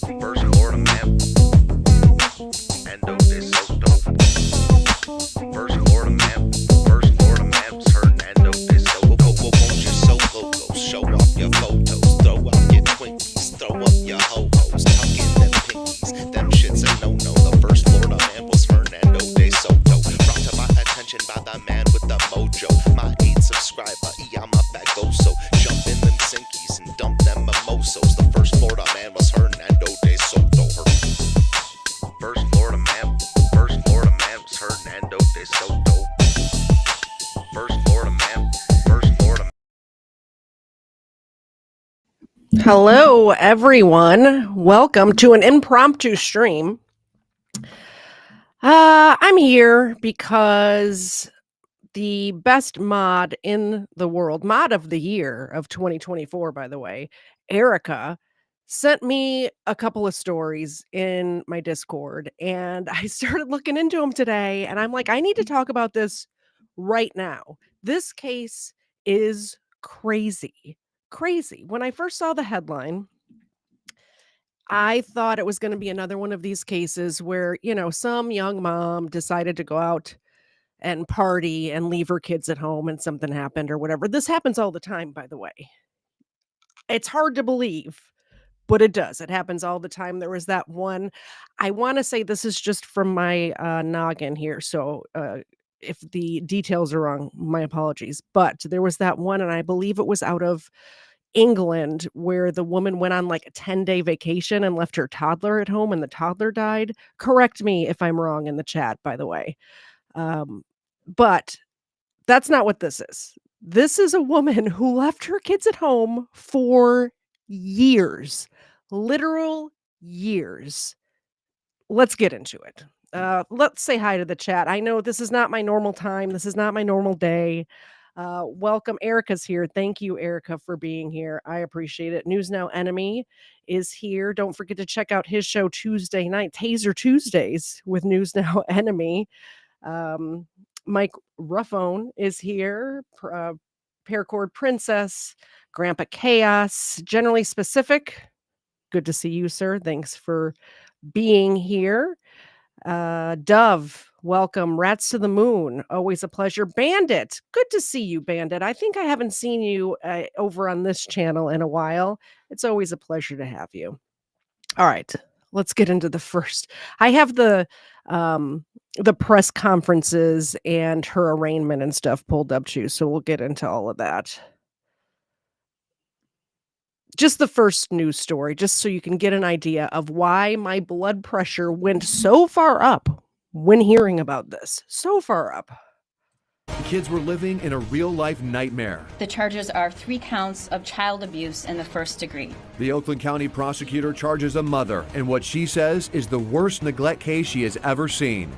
First Florida man, endo is so dope. First Florida man, was Hernando is so won't you so loco? Show off your photos, throw out your Twinkies, throw up your ho-hos, tuck in them pinkies. Them shits a no-no. The first Florida man was Hernando de Soto. Brought to my attention by the man with the mojo. My 8 subscriber, I'm a fagoso. Jump in them sinkies and dump them mimosos. The first Florida man was Hernando de Soto. First Florida man was Hernando de Soto. First Florida man. Hello, everyone. Welcome to an impromptu stream. I'm here because the best mod in the world, mod of the year of 2024, by the way, Erica, sent me a couple of stories in my Discord, and I started looking into them today, and I'm like, I need to talk about this right now. This case is crazy. Crazy. When I first saw the headline, I thought it was going to be another one of these cases where, some young mom decided to go out and party and leave her kids at home and something happened or whatever. This happens all the time, by the way. It's hard to believe, but it does. It happens all the time. There was that one. I want to say this is just from my noggin here. So if the details are wrong, my apologies. But there was that one, and I believe it was out of England, where the woman went on like a 10-day vacation and left her toddler at home and the toddler died. Correct me if I'm wrong in the chat, by the way. But that's not what this is. This is a woman who left her kids at home for years, literal years. Let's get into it. Let's say hi to the chat. I know this is not my normal time. This is not my normal day. Welcome. Erica's here. Thank you, Erica, for being here. I appreciate it. News Now Enemy is here. Don't forget to check out his show Tuesday night, Taser Tuesdays with News Now Enemy. Mike Ruffone is here. Paracord Princess, Grandpa Chaos, Generally Specific. Good to see you, sir. Thanks for being here. Dove, welcome. Rats to the Moon, always a pleasure. Bandit, good to see you, Bandit. I think I haven't seen you over on this channel in a while. It's always a pleasure to have you. All right, let's get into the first. I have the press conferences and her arraignment and stuff pulled up too, so we'll get into all of that. Just the first news story, just so you can get an idea of why my blood pressure went so far up when hearing about this. So far up. Kids were living in a real-life nightmare. The charges are 3 counts of child abuse in the first degree. The Oakland County prosecutor charges a mother in what she says is the worst neglect case she has ever seen.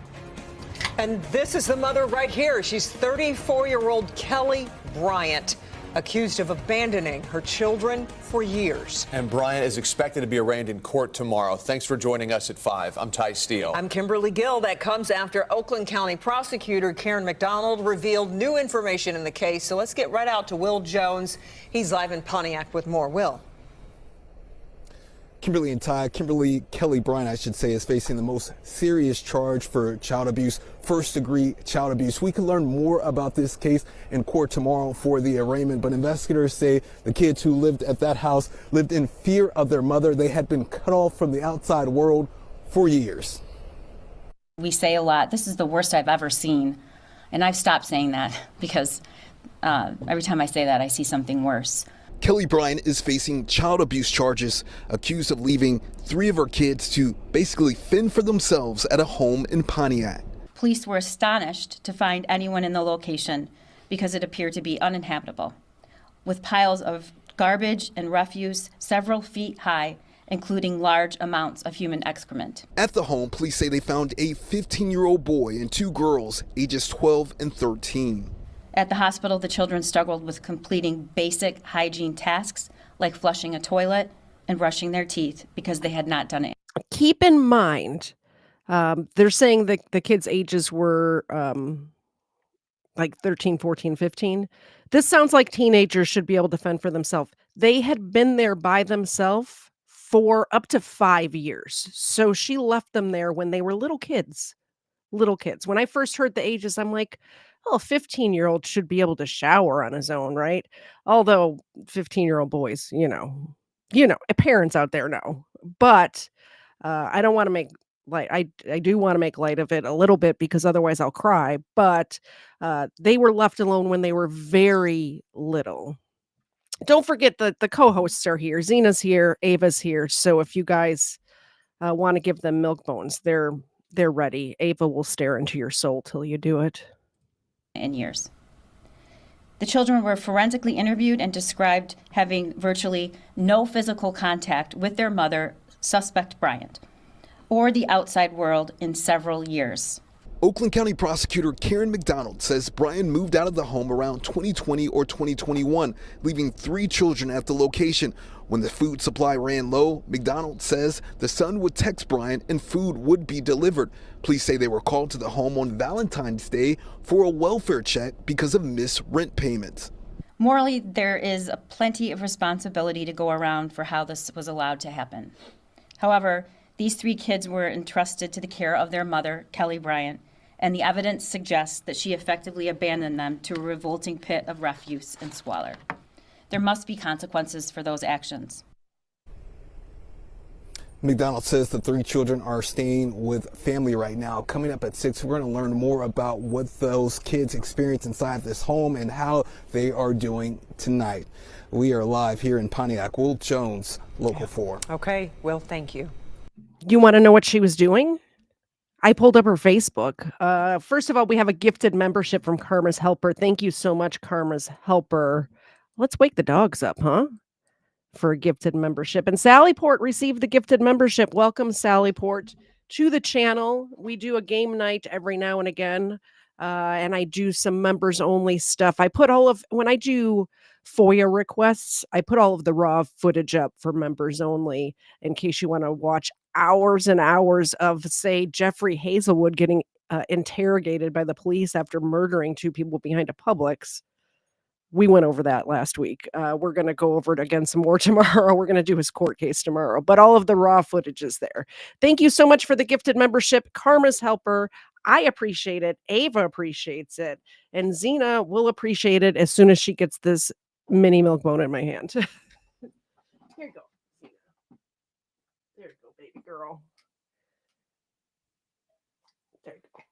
And this is the mother right here. She's 34-year-old Kelli Bryant, accused of abandoning her children for years. And Bryant is expected to be arraigned in court tomorrow. Thanks for joining us at 5. I'm Ty Steele. I'm Kimberly Gill. That comes after Oakland County prosecutor Karen McDonald revealed new information in the case. So let's get right out to Will Jones. He's live in Pontiac with more. Will. Kimberly and Ty, Kelli Bryant, I should say, is facing the most serious charge for child abuse, first-degree child abuse. We can learn more about this case in court tomorrow for the arraignment, but investigators say the kids who lived at that house lived in fear of their mother. They had been cut off from the outside world for years. We say a lot, this is the worst I've ever seen. And I've stopped saying that because every time I say that, I see something worse. Kelli Bryant is facing child abuse charges, accused of leaving 3 of her kids to basically fend for themselves at a home in Pontiac. Police were astonished to find anyone in the location because it appeared to be uninhabitable, with piles of garbage and refuse several feet high, including large amounts of human excrement. At the home, police say they found a 15-year-old boy and 2 girls, ages 12 and 13. At the hospital, the children struggled with completing basic hygiene tasks like flushing a toilet and brushing their teeth because they had not done it. Keep in mind, they're saying that the kids' ages were like 13, 14, 15. This sounds like teenagers should be able to fend for themselves. They had been there by themselves for up to 5 years. So she left them there when they were little kids. Little kids. When I first heard the ages, I'm like, "Oh, a 15-year-old should be able to shower on his own, right?" Although 15-year-old boys, parents out there know. But, I don't wanna make light I do wanna make light of it a little bit because otherwise I'll cry, but, they were left alone when they were very little. Don't forget that the co-hosts are here. Zena's here, Ava's here, so if you guys, wanna give them milk bones, they're ready. Ava will stare into your soul till you do it. in years. The children were forensically interviewed and described having virtually no physical contact with their mother, suspect Bryant, or the outside world in several years. Oakland County Prosecutor Karen McDonald says Brian moved out of the home around 2020 or 2021, leaving 3 children at the location. When the food supply ran low, McDonald says the son would text Brian and food would be delivered. Police say they were called to the home on Valentine's Day for a welfare check because of missed rent payments. Morally, there is plenty of responsibility to go around for how this was allowed to happen. However, these 3 kids were entrusted to the care of their mother, Kelli Bryant, and the evidence suggests that she effectively abandoned them to a revolting pit of refuse and squalor. There must be consequences for those actions. McDonald says the 3 children are staying with family right now. Coming up at 6, we're going to learn more about what those kids experience inside this home and how they are doing tonight. We are live here in Pontiac. Will Jones, Local 4. Okay, Will, thank you. You wanna know what she was doing? I pulled up her Facebook. First of all, we have a gifted membership from Karma's Helper. Thank you so much, Karma's Helper. Let's wake the dogs up, huh? For a gifted membership. And Sally Port received the gifted membership. Welcome, Sally Port, to the channel. We do a game night every now and again, and I do some members only stuff. When I do FOIA requests, I put all of the raw footage up for members only in case you want to watch hours and hours of, say, Jeffrey Hazelwood getting interrogated by the police after murdering 2 people behind a Publix. We went over that last week. We're going to go over it again some more tomorrow. We're going to do his court case tomorrow, but all of the raw footage is there. Thank you so much for the gifted membership, Karma's Helper. I appreciate it. Ava appreciates it. And Zena will appreciate it as soon as she gets this mini milk bone in my hand. Here you go, Zena. There you go, baby girl. There you go.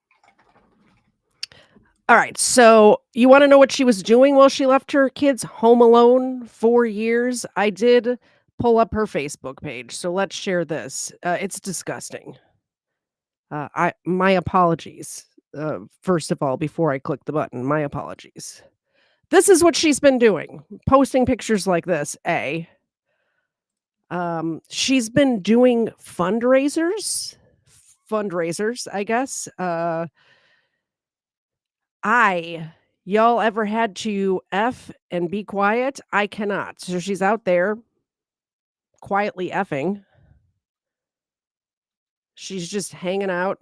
All right, so you want to know what she was doing while she left her kids home alone 4 years? I did pull up her Facebook page, so let's share this. It's disgusting. My apologies. First of all, before I click the button, my apologies. This is what she's been doing, posting pictures like this. She's been doing fundraisers, I guess. Y'all ever had to F and be quiet? I cannot. So she's out there quietly effing. She's just hanging out,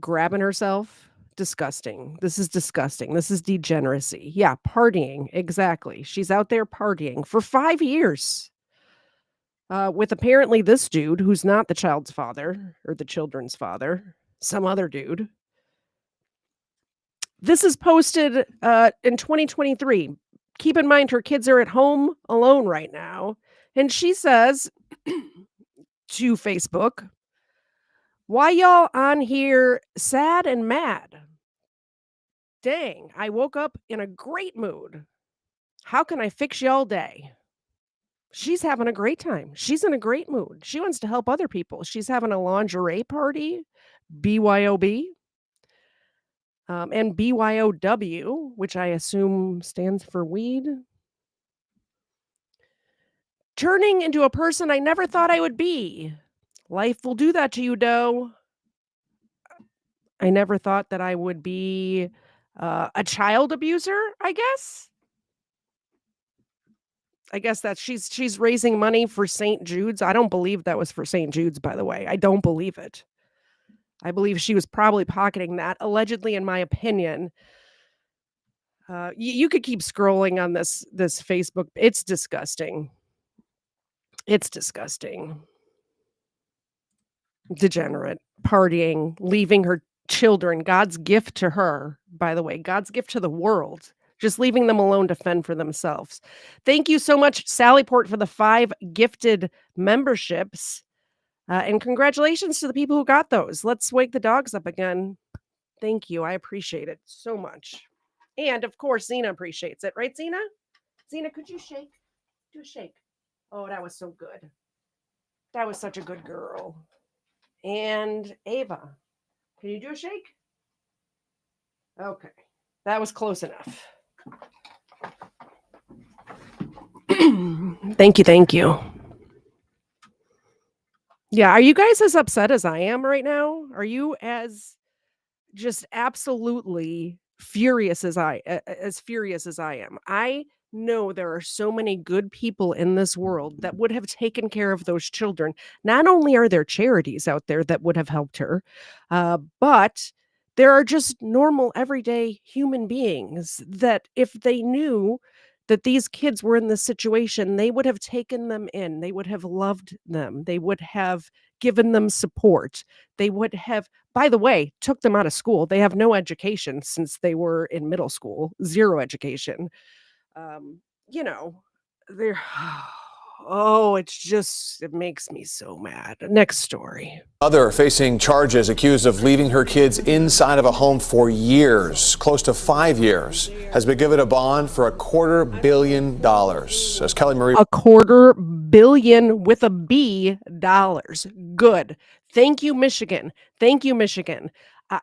grabbing herself. Disgusting. This is disgusting. This is degeneracy. Yeah, partying. Exactly. She's out there partying for 5 years. With apparently this dude who's not the child's father or the children's father, some other dude. This is posted in 2023. Keep in mind, her kids are at home alone right now. And she says to Facebook, "Why y'all on here sad and mad? Dang, I woke up in a great mood. How can I fix y'all day?" She's having a great time. She's in a great mood. She wants to help other people. She's having a lingerie party, BYOB. And BYOW, which I assume stands for weed. Turning into a person I never thought I would be. Life will do that to you, Doe. I never thought that I would be a child abuser, I guess. I guess that she's raising money for St. Jude's. I don't believe that was for St. Jude's, by the way. I don't believe it. I believe she was probably pocketing that, allegedly, in my opinion. You could keep scrolling on this Facebook. It's disgusting. It's disgusting. Degenerate, partying, leaving her children, God's gift to her, by the way, God's gift to the world, just leaving them alone to fend for themselves. Thank you so much, Sally Port, for the 5 gifted memberships. And congratulations to the people who got those. Let's wake the dogs up again. Thank you. I appreciate it so much. And of course, Zena appreciates it. Right, Zena? Zena, could you shake? Do a shake. Oh, that was so good. That was such a good girl. And Ava, can you do a shake? Okay. That was close enough. Thank you. Thank you. Yeah. Are you guys as upset as I am right now? Are you as just absolutely furious as furious as I am? I know there are so many good people in this world that would have taken care of those children. Not only are there charities out there that would have helped her, but there are just normal, everyday human beings that if they knew that these kids were in this situation, they would have taken them in. They would have loved them. They would have given them support. They would have, by the way, took them out of school. They have no education since they were in middle school, 0 education. You know, they're, it makes me so mad. Next story. Mother facing charges, accused of leaving her kids inside of a home for years, close to 5 years, has been given a bond for $250 million. As Kelli Marie. $250 million with a B dollars. Good. Thank you, Michigan. Thank you, Michigan.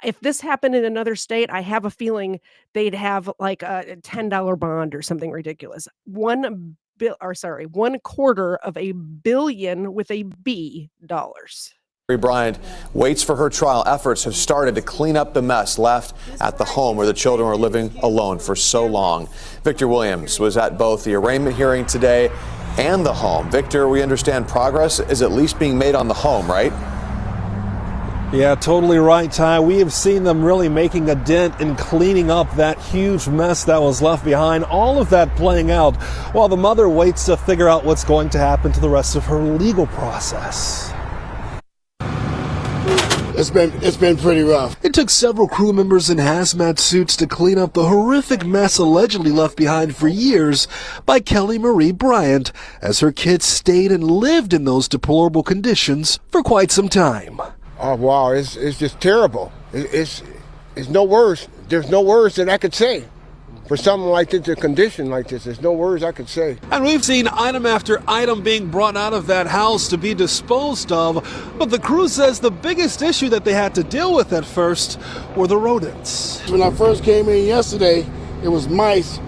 If this happened in another state, I have a feeling they'd have like a $10 bond or something ridiculous. $1 billion with a B dollars. Bryant waits for her trial. Efforts have started to clean up the mess left at the home where the children were living alone for so long. Victor Williams was at both the arraignment hearing today and the home. Victor, we understand progress is at least being made on the home, right? Yeah, totally right, Ty. We have seen them really making a dent in cleaning up that huge mess that was left behind. All of that playing out while the mother waits to figure out what's going to happen to the rest of her legal process. It's been pretty rough. It took several crew members in hazmat suits to clean up the horrific mess allegedly left behind for years by Kelli Marie Bryant, as her kids stayed and lived in those deplorable conditions for quite some time. Oh wow, it's just terrible. It's no words. There's no words that I could say for something like this, a condition like this. There's no words I could say. And we've seen item after item being brought out of that house to be disposed of, but the crew says the biggest issue that they had to deal with at first were the rodents. When I first came in yesterday, it was mice.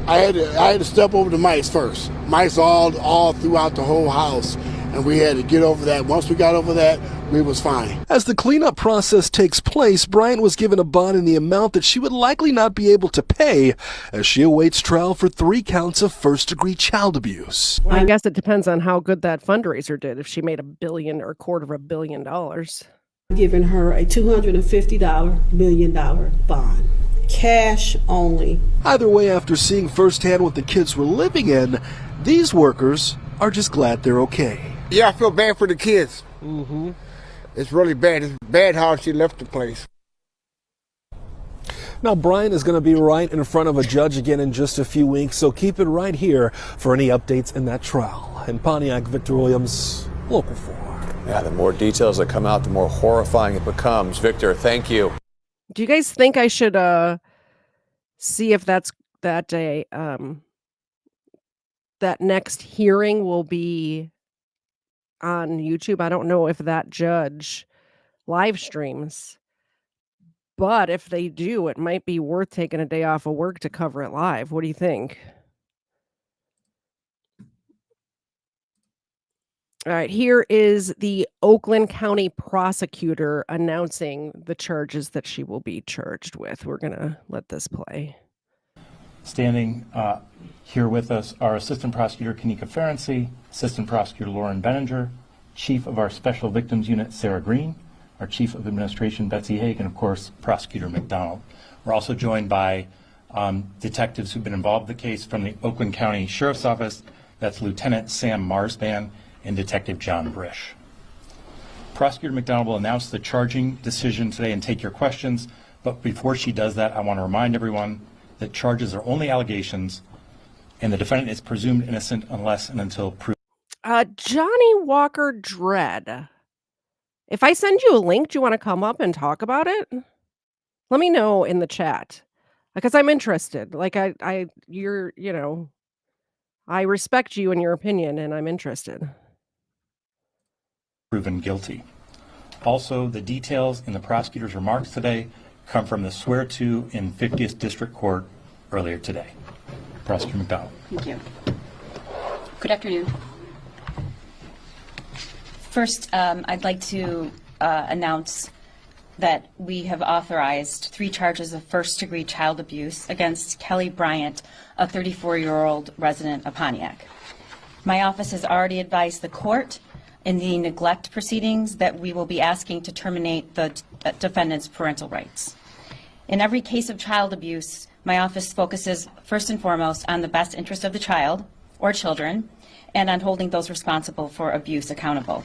I had to step over the mice first. Mice all throughout the whole house, and we had to get over that. Once we got over that, we was fine. As the cleanup process takes place, Bryant was given a bond in the amount that she would likely not be able to pay as she awaits trial for 3 counts of first-degree child abuse. I guess it depends on how good that fundraiser did, if she made $1 billion or $250 million. Giving her a $250 million bond. Cash only. Either way, after seeing firsthand what the kids were living in, these workers are just glad they're okay. Yeah, I feel bad for the kids. Mm-hmm. It's really bad. It's bad how she left the place. Now, Bryant is going to be right in front of a judge again in just a few weeks, so keep it right here for any updates in that trial. In Pontiac, Victor Williams, Local 4. Yeah, the more details that come out, the more horrifying it becomes. Victor, thank you. Do you guys think I should see if that next hearing will be on YouTube? I don't know if that judge live streams, but if they do, it might be worth taking a day off of work to cover it live. What do you think? All right, here is the Oakland County prosecutor announcing the charges that she will be charged with. We're going to let this play. Standing here with us are Assistant Prosecutor Kanika Ferenczi, Assistant Prosecutor Lauren Benninger, Chief of our Special Victims Unit Sarah Green, our Chief of Administration Betsy Haig, and of course Prosecutor McDonald. We're also joined by detectives who've been involved in the case from the Oakland County Sheriff's Office. That's Lieutenant Sam Marsban and Detective John Brish. Prosecutor McDonald will announce the charging decision today and take your questions, but before she does that, I want to remind everyone that charges are only allegations and the defendant is presumed innocent unless and until proven. Johnny Walker Dread. If I send you a link, do you want to come up and talk about it? Let me know in the chat because I'm interested. Like you're, I respect you and your opinion and I'm interested. Proven guilty. Also, the details in the prosecutor's remarks today come from the swear to in 50th District Court earlier today. Prosecutor McDonald. Thank you. Good afternoon. First, I'd like to announce that we have authorized 3 charges of first-degree child abuse against Kelli Bryant, a 34-year-old resident of Pontiac. My office has already advised the court in the neglect proceedings that we will be asking to terminate the defendant's parental rights. In every case of child abuse, my office focuses first and foremost on the best interest of the child or children and on holding those responsible for abuse accountable.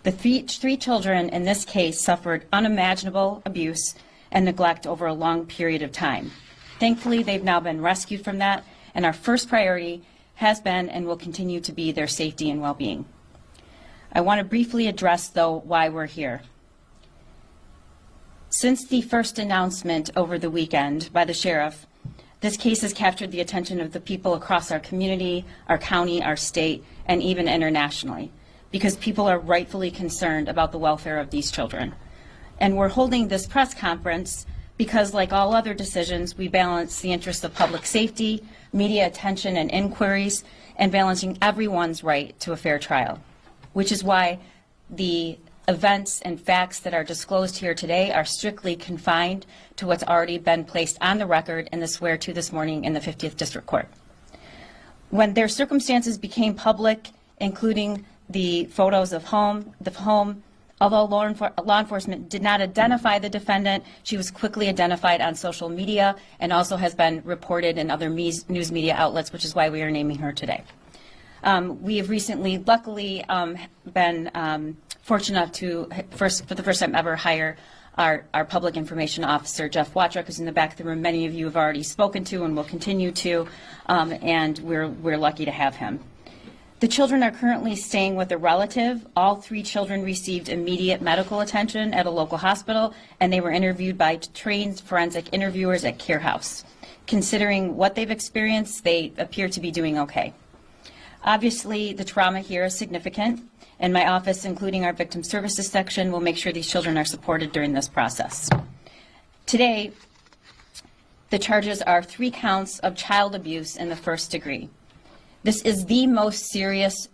The three children in this case suffered unimaginable abuse and neglect over a long period of time. Thankfully, they've now been rescued from that, and our first priority has been and will continue to be their safety and well-being. I want to briefly address, though, why we're here. Since the first announcement over the weekend by the sheriff, this case has captured the attention of the people across our community, our county, our state, and even internationally, because people are rightfully concerned about the welfare of these children. And we're holding this press conference because, like all other decisions, we balance the interests of public safety, media attention and inquiries, and balancing everyone's right to a fair trial, which is why the events and facts that are disclosed here today are strictly confined to what's already been placed on the record in the swear to this morning in the 50th District Court. When their circumstances became public, including the photos of the home, although law enforcement did not identify the defendant, she was quickly identified on social media and also has been reported in other news media outlets, which is why we are naming her today. We have recently, luckily, been fortunate enough to, for the first time ever, hire our public information officer, Jeff Watrick, who's in the back of the room. Many of you have already spoken to and will continue to, and we're lucky to have him. The children are currently staying with a relative. All 3 children received immediate medical attention at a local hospital, and they were interviewed by trained forensic interviewers at Care House. Considering what they've experienced, they appear to be doing okay. Obviously, the trauma here is significant, and my office, including our victim services section, will make sure these children are supported during this process. Today, the charges are 3 counts of child abuse in the first degree. This is the most serious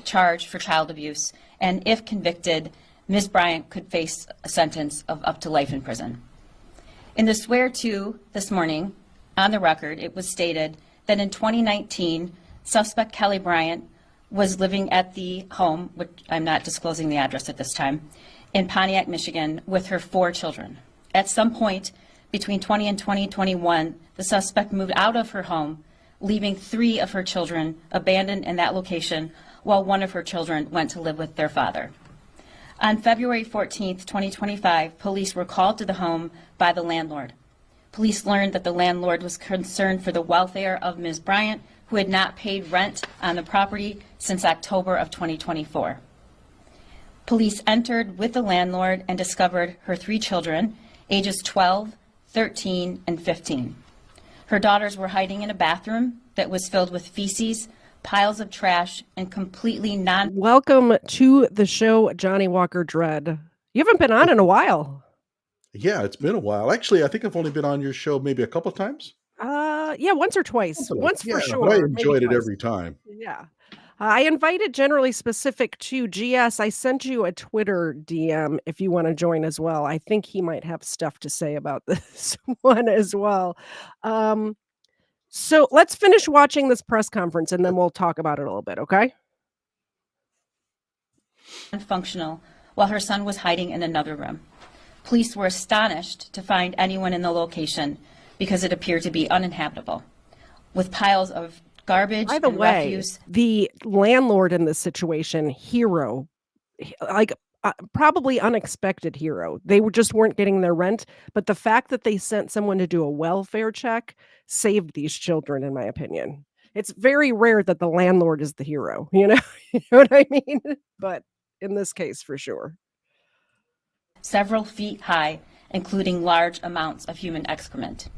charge for child abuse, and if convicted, Ms. Bryant could face a sentence of up to life in prison. In the swear to this morning, on the record, it was stated that in 2019, suspect Kelli Bryant was living at the home, which I'm not disclosing the address at this time, in Pontiac, Michigan, with her 4 children. At some point between 20 and 2021, the suspect moved out of her home, leaving 3 of her children abandoned in that location, while 1 of her children went to live with their father. On February 14th, 2025, police were called to the home by the landlord. Police learned that the landlord was concerned for the welfare of Ms. Bryant, who had not paid rent on the property since October of 2024. Police entered with the landlord and discovered her 3 children, ages 12, 13, and 15. Her daughters were hiding in a bathroom that was filled with feces, piles of trash, and completely Welcome to the show, Johnny Walker Dread. You haven't been on in a while. Yeah, it's been a while. Actually, I think I've only been on your show maybe a couple of times. Yeah, once or twice. Once for sure. But I enjoyed it every time. Yeah. I invited Generally Specific to GS. I sent you a Twitter DM if you want to join as well. I think he might have stuff to say about this one as well. So let's finish watching this press conference and then we'll talk about it a little bit, okay? Functional, while her son was hiding in another room. Police were astonished to find anyone in the location because it appeared to be uninhabitable, with piles of garbage, By the and way, refuse. the landlord in this situation, hero, like probably unexpected hero. They just weren't getting their rent, but the fact that they sent someone to do a welfare check saved these children, in my opinion. It's very rare that the landlord is the hero, you know, you know what I mean? But in this case, for sure. Several feet high, including large amounts of human excrement.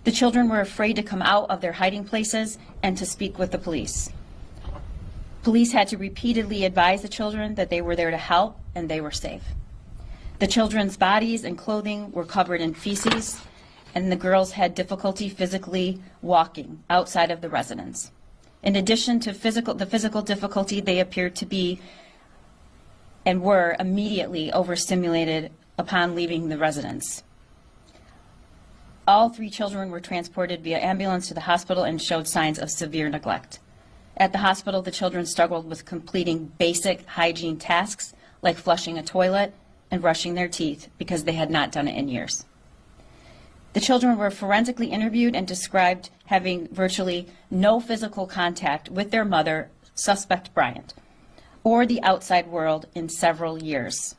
The children were afraid to come out of their hiding places and to speak with the police. Police had to repeatedly advise the children that they were there to help and they were safe. The children's bodies and clothing were covered in feces, and the girls had difficulty physically walking outside of the residence. In addition to the physical difficulty, they appeared to be and were immediately overstimulated upon leaving the residence. All 3 children were transported via ambulance to the hospital and showed signs of severe neglect. At the hospital, the children struggled with completing basic hygiene tasks like flushing a toilet and brushing their teeth because they had not done it in years. The children were forensically interviewed and described having virtually no physical contact with their mother, suspect Bryant, or the outside world in several years.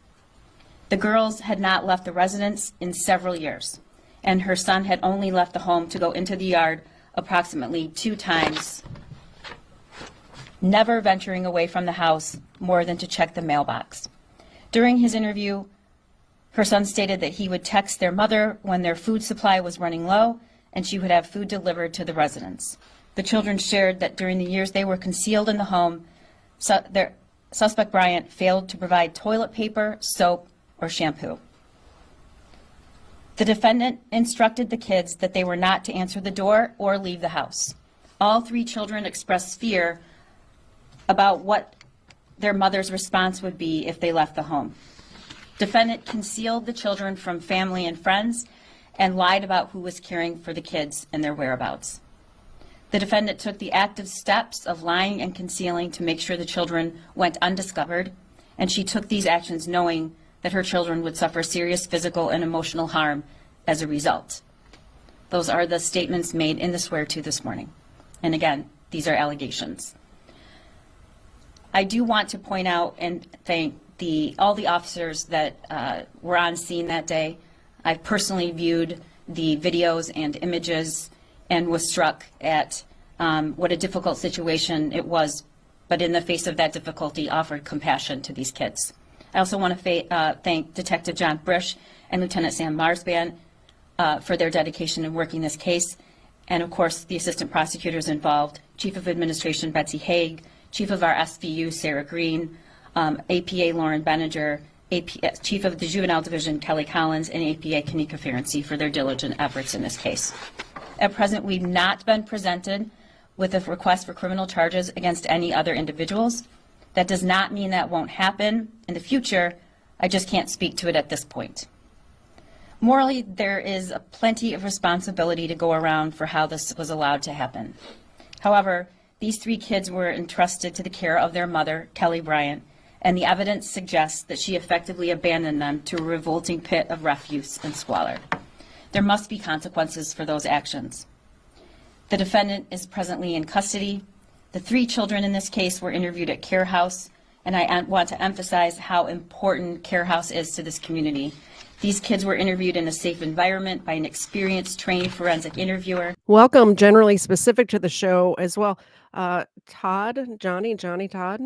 The girls had not left the residence in several years, and her son had only left the home to go into the yard approximately 2 times, never venturing away from the house more than to check the mailbox. During his interview, her son stated that he would text their mother when their food supply was running low and she would have food delivered to the residence. The children shared that during the years they were concealed in the home, their suspect Bryant failed to provide toilet paper, soap, or shampoo. The defendant instructed the kids that they were not to answer the door or leave the house. All 3 children expressed fear about what their mother's response would be if they left the home. Defendant concealed the children from family and friends and lied about who was caring for the kids and their whereabouts. The defendant took the active steps of lying and concealing to make sure the children went undiscovered, and she took these actions knowing that her children would suffer serious physical and emotional harm as a result. Those are the statements made in the swear-to this morning. And again, these are allegations. I do want to point out and thank all the officers that were on scene that day. I personally viewed the videos and images and was struck at what a difficult situation it was, but in the face of that difficulty, offered compassion to these kids. I also want to thank Detective John Brish and Lieutenant Sam Marsban for their dedication in working this case, and of course the assistant prosecutors involved, Chief of Administration Betsy Haig, Chief of our SVU Sarah Green, APA Lauren Benninger, Chief of the Juvenile Division Kelli Collins, and APA Kanika Ferenczi for their diligent efforts in this case. At present, we've not been presented with a request for criminal charges against any other individuals. That does not mean that won't happen in the future. I just can't speak to it at this point. Morally, there is plenty of responsibility to go around for how this was allowed to happen. However, these 3 kids were entrusted to the care of their mother, Kelli Bryant, and the evidence suggests that she effectively abandoned them to a revolting pit of refuse and squalor. There must be consequences for those actions. The defendant is presently in custody. The 3 children in this case were interviewed at Care House, and I want to emphasize how important Care House is to this community. These kids were interviewed in a safe environment by an experienced, trained forensic interviewer. Welcome, generally specific to the show as well. Johnny Todd.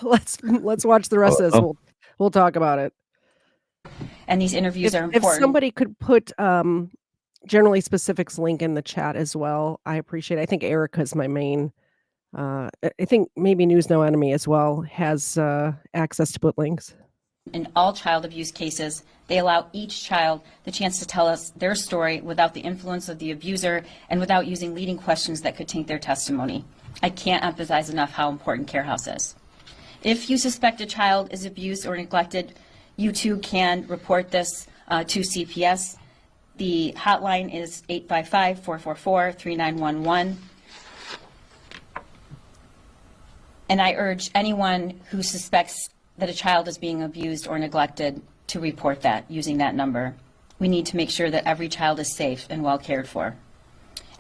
Let's watch the rest of this. We'll talk about it. And these interviews are important. If somebody could put generally specifics link in the chat as well, I appreciate it. I think Erica's my main. I think maybe News No Enemy as well has access to put links. In all child abuse cases, they allow each child the chance to tell us their story without the influence of the abuser and without using leading questions that could taint their testimony. I can't emphasize enough how important Care House is. If you suspect a child is abused or neglected, you too can report this to CPS. The hotline is 855-444-3911. And I urge anyone who suspects that a child is being abused or neglected to report that using that number. We need to make sure that every child is safe and well cared for.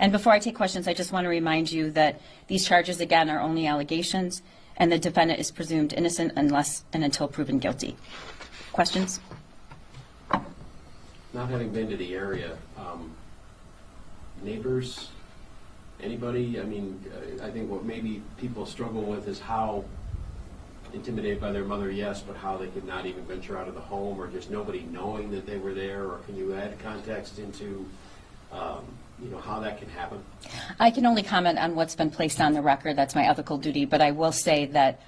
And before I take questions, I just want to remind you that these charges, again, are only allegations, and the defendant is presumed innocent unless and until proven guilty. Questions? Not having been to the area, neighbors, anybody? I mean, I think what maybe people struggle with is how intimidated by their mother, yes, but how they could not even venture out of the home, or just nobody knowing that they were there. Or can you add context into how that can happen? I can only comment on what's been placed on the record. That's my ethical duty. But I will say that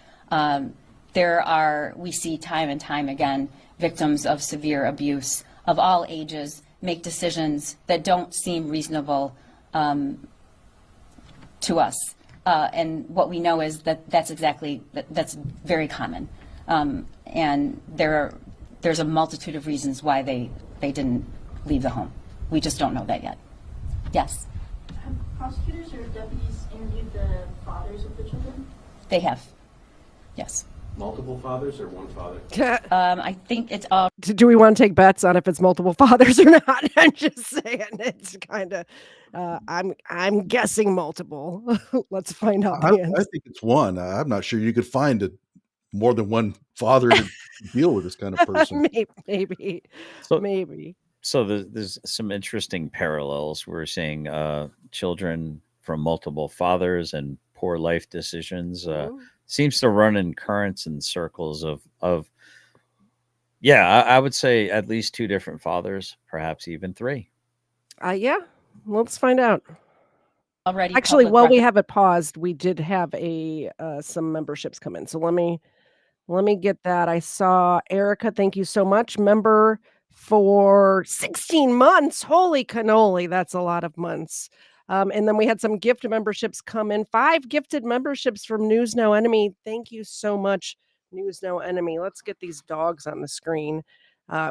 we see time and time again victims of severe abuse of all ages make decisions that don't seem reasonable to us. And what we know is that's very common. And there's a multitude of reasons why they didn't leave the home. We just don't know that yet. Yes? Have prosecutors or deputies interviewed the fathers of the children? They have. Yes. Multiple fathers or one father? I think it's all. Do we want to take bets on if it's multiple fathers or not? I'm just saying it's kind of. I'm guessing multiple. Let's find out. I think it's one. I'm not sure you could find more than one father to deal with this kind of person. Maybe. So there's some interesting parallels. We're seeing children from multiple fathers and poor life decisions. Seems to run in currents and circles of I would say at least 2 different fathers, perhaps even 3. Yeah, let's find out. Already, actually, while we have it paused, we did have some memberships come in. So let me get that. I saw Erica. Thank you so much. Member for 16 months. Holy cannoli, that's a lot of months. And then we had some gift memberships come in. 5 gifted memberships from News No Enemy. Thank you so much, News No Enemy. Let's get these dogs on the screen.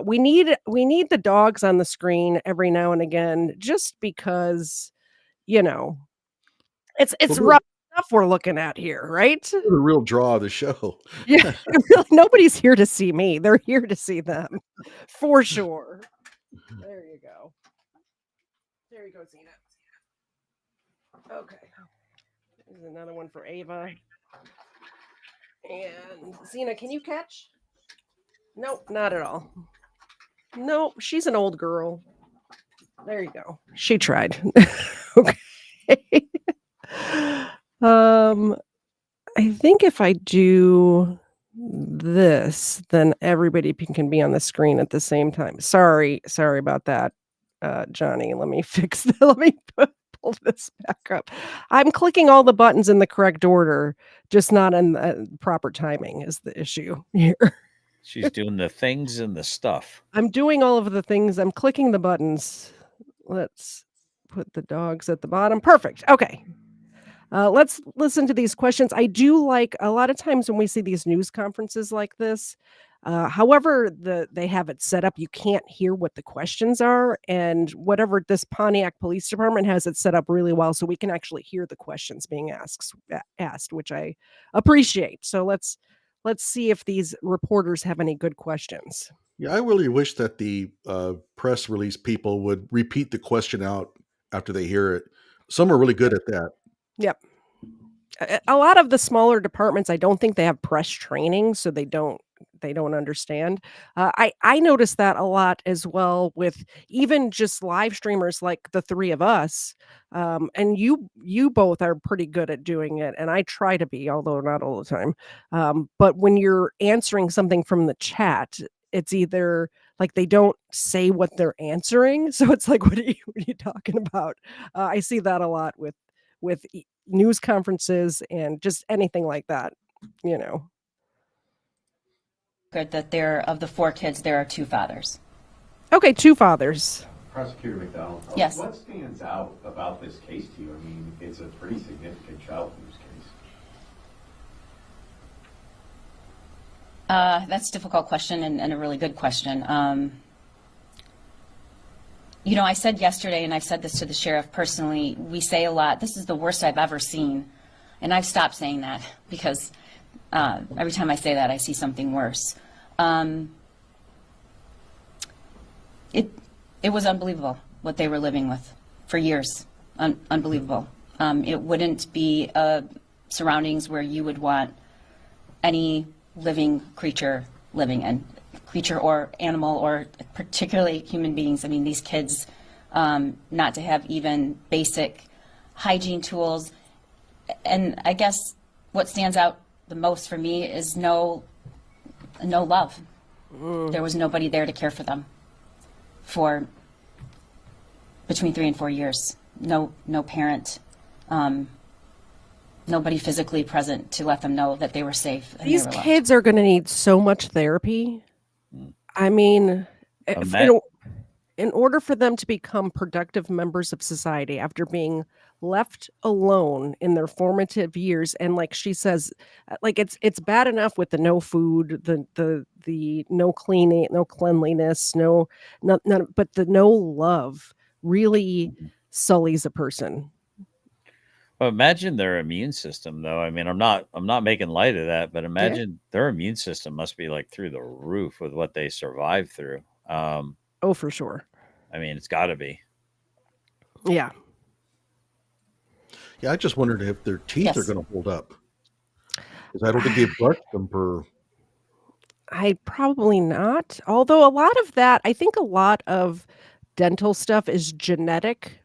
We need the dogs on the screen every now and again, just because, it's rough stuff we're looking at here, right? The real draw of the show. Yeah, really, nobody's here to see me. They're here to see them, for sure. There you go. There you go, Zena. Okay. There's another one for Ava. And Zena, can you catch? Nope, not at all. Nope, she's an old girl. There you go. She tried. Okay. I think if I do this, then everybody can be on the screen at the same time. Sorry about that, Johnny. Let me fix that. Let me pull this back up. I'm clicking all the buttons in the correct order, just not in the proper timing is the issue here. She's doing the things and the stuff. I'm doing all of the things. I'm clicking the buttons. Let's put the dogs at the bottom. Perfect. Okay. Let's listen to these questions. I do like a lot of times when we see these news conferences like this, however they have it set up, you can't hear what the questions are. And whatever this Pontiac Police Department has it set up really well, so we can actually hear the questions being asked, which I appreciate. So let's see if these reporters have any good questions. Yeah, I really wish that the press release people would repeat the question out after they hear it. Some are really good at that. Yep. A lot of the smaller departments, I don't think they have press training, so they don't understand. I noticed that a lot as well with even just live streamers like the 3 of us. And you both are pretty good at doing it, and I try to be, although not all the time. But when you're answering something from the chat, it's either like they don't say what they're answering, so it's like, what are you talking about? I see that a lot with news conferences and just anything like that, Good that of the 4 kids, there are 2 fathers. Okay, 2 fathers. Prosecutor McDonald, yes. What stands out about this case to you? I mean, it's a pretty significant child abuse case. That's a difficult question and a really good question. I said yesterday, and I've said this to the sheriff personally, we say a lot, this is the worst I've ever seen. And I've stopped saying that because every time I say that, I see something worse. It was unbelievable what they were living with for years. unbelievable. It wouldn't be surroundings where you would want any living creature living in, creature or animal, or particularly human beings. I mean, these kids, not to have even basic hygiene tools. And I guess what stands out the most for me is no love. There was nobody there to care for them for between 3 and 4 years. No parent, nobody physically present to let them know that they were safe. And These they were loved. kids are going to need so much therapy. I mean, in order for them to become productive members of society after being left alone in their formative years, and like she says, like it's bad enough with the no food, the no cleaning, no cleanliness, none, but the no love really sullies a person. Well, imagine their immune system, though. I mean, I'm not making light of that, but imagine their immune system must be like through the roof with what they survived through. Oh, for sure. I mean, it's got to be. Yeah. Yeah, I just wondered if their teeth are going to hold up. Because I don't think they've brushed them for. I probably not. Although a lot of that, I think a lot of dental stuff is genetic.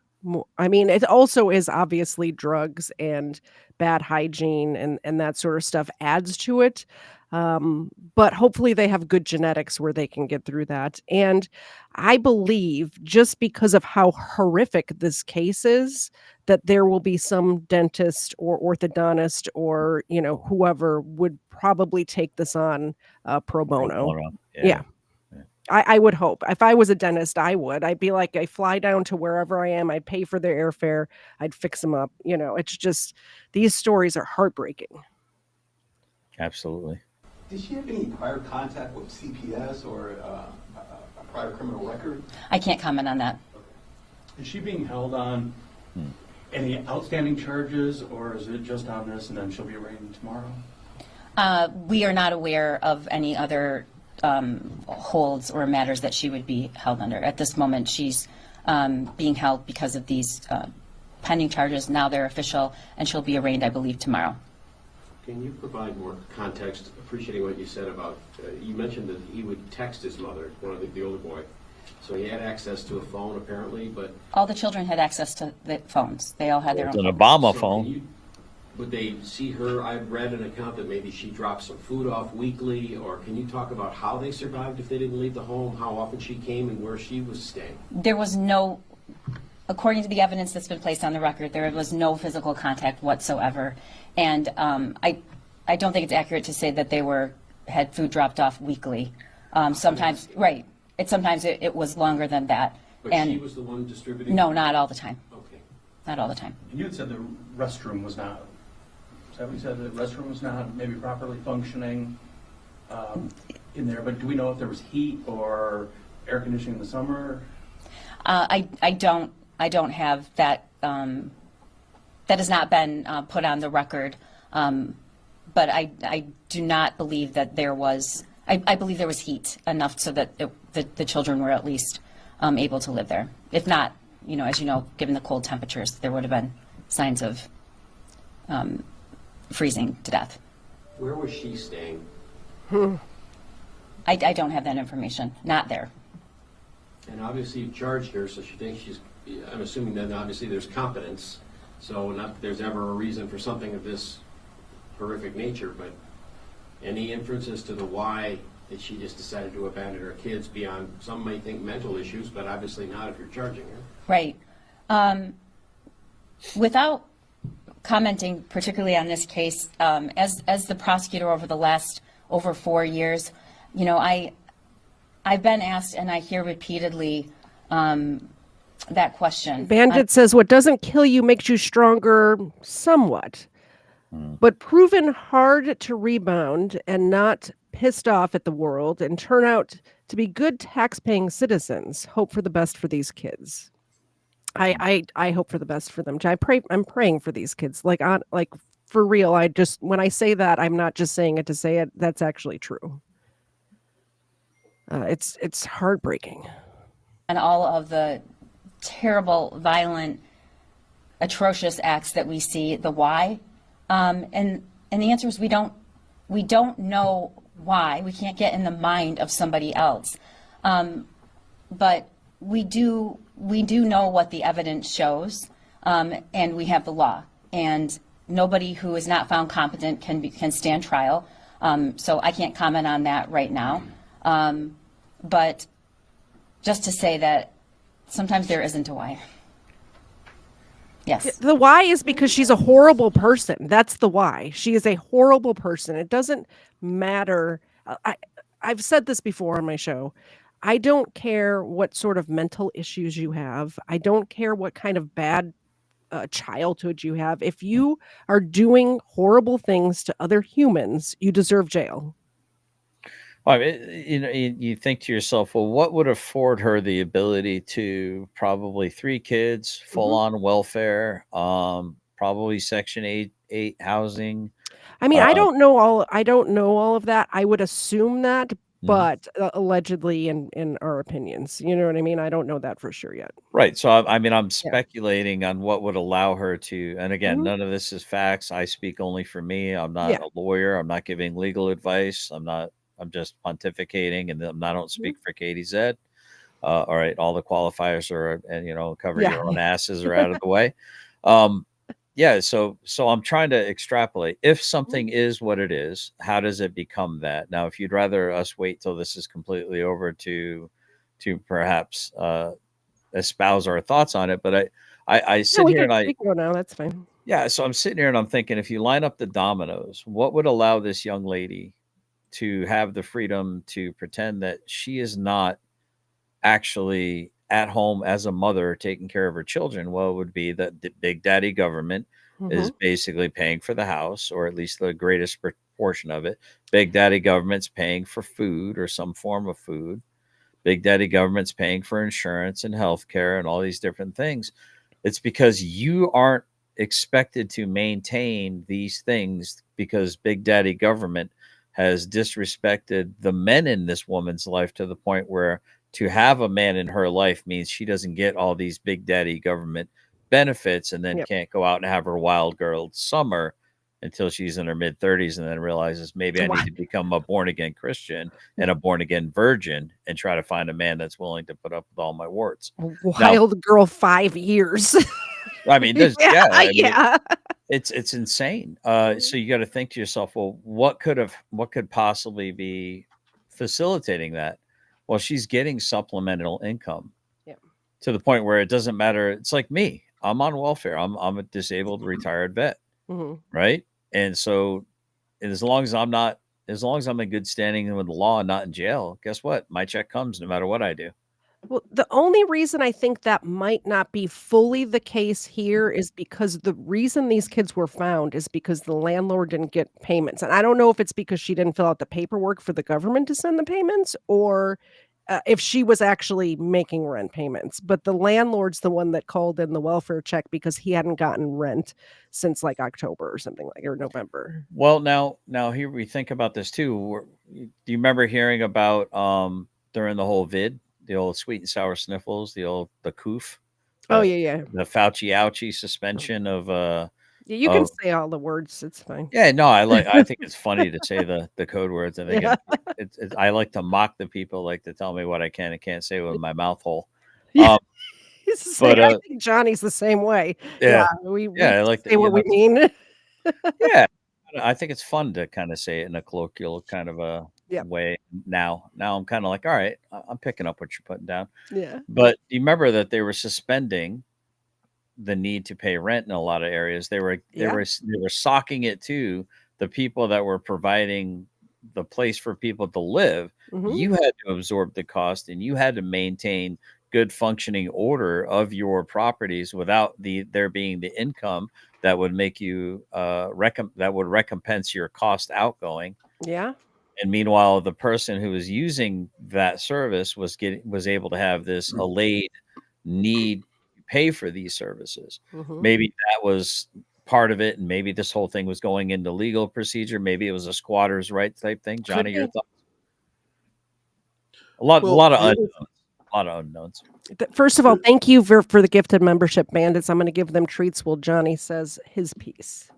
I mean, it also is obviously drugs and bad hygiene and that sort of stuff adds to it. But hopefully they have good genetics where they can get through that. And I believe just because of how horrific this case is, that there will be some dentist or orthodontist or, whoever would probably take this on pro bono. Yeah. I would hope. If I was a dentist, I would. I'd be like, I fly down to wherever I am. I'd pay for their airfare. I'd fix them up. It's just, these stories are heartbreaking. Absolutely. Did she have any prior contact with CPS or a prior criminal record? I can't comment on that. Is she being held on any outstanding charges, or is it just on this and then she'll be arraigned tomorrow? We are not aware of any other holds or matters that she would be held under. At this moment, she's being held because of these pending charges. Now they're official, and she'll be arraigned, I believe, tomorrow. Can you provide more context, appreciating what you said about, you mentioned that he would text his mother, one of the older boy. So he had access to a phone, apparently, but... All the children had access to the phones. They all had their own It's an phones. Obama So phone. would they see her? I've read an account that maybe she dropped some food off weekly, or can you talk about how they survived if they didn't leave the home, how often she came, and where she was staying? There was no, according to the evidence that's been placed on the record, there was no physical contact whatsoever. And I don't think it's accurate to say that they had food dropped off weekly. Sometimes, right. Sometimes it was longer than that. But she was the one distributing? No, not all the time. Okay. Not all the time. And you had said the restroom was not, is that what you said, the restroom was not maybe properly functioning in there, but do we know if there was heat or air conditioning in the summer? I don't have that, that has not been put on the record, but I do not believe that there was, I believe there was heat enough so that the children were at least able to live there. If not, as you know, given the cold temperatures, there would have been signs of freezing to death. Where was she staying? I don't have that information. Not there. And obviously you charged her, so she thinks I'm assuming that obviously there's competence, so not that there's ever a reason for something of this horrific nature, but any inferences to the why that she just decided to abandon her kids beyond, some may think mental issues, but obviously not if you're charging her. Right. Without commenting particularly on this case, as the prosecutor over the last over 4 years, I've been asked, and I hear repeatedly that question. Bandit says, what doesn't kill you makes you stronger somewhat, but proven hard to rebound and not pissed off at the world and turn out to be good tax-paying citizens. Hope for the best for these kids. I hope for the best for them. I'm praying for these kids. Like for real. When I say that, I'm not just saying it to say it. That's actually true. It's heartbreaking. And all of the terrible, violent atrocious acts that we see, the why. And the answer is we don't know why. We can't get in the mind of somebody else. But we do know what the evidence shows, and we have the law. And nobody who is not found competent can stand trial. So I can't comment on that right now. But just to say that sometimes there isn't a why. Yes. The why is because she's a horrible person. That's the why. She is a horrible person. It doesn't matter. I've said this before on my show. I don't care what sort of mental issues you have. I don't care what kind of bad childhood you have. If you are doing horrible things to other humans, you deserve jail. Well, I mean, you think to yourself, well, what would afford her the ability to probably 3 kids, full on welfare, probably Section 8 housing. I mean, I don't know all of that. I would assume that, but allegedly in our opinions, you know what I mean? I don't know that for sure yet. Right. So I mean, I'm speculating on what would allow her to, and again, none of this is facts. I speak only for me. I'm not a lawyer. I'm not giving legal advice. I'm just pontificating, and I don't speak for Katie Z. All right. All the qualifiers are, and cover your own asses are out of the way. Yeah. So I'm trying to extrapolate. If something is what it is, how does it become that? Now, if you'd rather us wait till this is completely over to perhaps espouse our thoughts on it, but I sit here and we can go now. That's fine. Yeah. So I'm sitting here and I'm thinking, if you line up the dominoes, what would allow this young lady to have the freedom to pretend that she is not actually at home as a mother taking care of her children? Well, it would be that the big daddy government is basically paying for the house, or at least the greatest portion of it. Big daddy government's paying for food or some form of food. Big daddy government's paying for insurance and healthcare and all these different things. It's because you aren't expected to maintain these things because big daddy government has disrespected the men in this woman's life to the point where to have a man in her life means she doesn't get all these big daddy government benefits, and then can't go out and have her wild girl summer until she's in her mid 30s and then realizes maybe I need to become a born again Christian and a born again virgin and try to find a man that's willing to put up with all my warts. Wild girl 5 years. I mean, it's insane. So you got to think to yourself, well, what could possibly be facilitating that? Well, she's getting supplemental income to the point where it doesn't matter. It's like me. I'm on welfare. I'm a disabled retired vet, right? And so, as long as I'm in good standing with the law and not in jail, guess what? My check comes no matter what I do. Well, the only reason I think that might not be fully the case here is because the reason these kids were found is because the landlord didn't get payments. And I don't know if it's because she didn't fill out the paperwork for the government to send the payments, or if she was actually making rent payments. But the landlord's the one that called in the welfare check because he hadn't gotten rent since like October or something, or November. Well, now here we think about this too. Do you remember hearing about during the whole vid, the old sweet and sour sniffles, the coof? Oh yeah. The Fauci ouchie suspension of You can say all the words. It's fine. Yeah, no, I think it's funny to say the code words. I think I like to mock the people like to tell me what I can and can't say with my mouth hole. I think Johnny's the same way. We I like to say what we mean. Yeah, I think it's fun to kind of say it in a colloquial kind of a way. Now I'm kind of like, all right, I'm picking up what you're putting down. Yeah. But you remember that they were suspending the need to pay rent in a lot of areas. They were socking it to the people that were providing the place for people to live. You had to absorb the cost, and you had to maintain good functioning order of your properties without there being the income that would make you that would recompense your cost outgoing. Yeah. And meanwhile, the person who was using that service was able to have this allayed need pay for these services. Maybe that was part of it, and maybe this whole thing was going into legal procedure. Maybe it was a squatter's right type thing. Johnny, your thoughts? A lot of unknowns. A lot of unknowns. First of all, thank you for the gifted membership, Bandits. I'm going to give them treats while Johnny says his piece.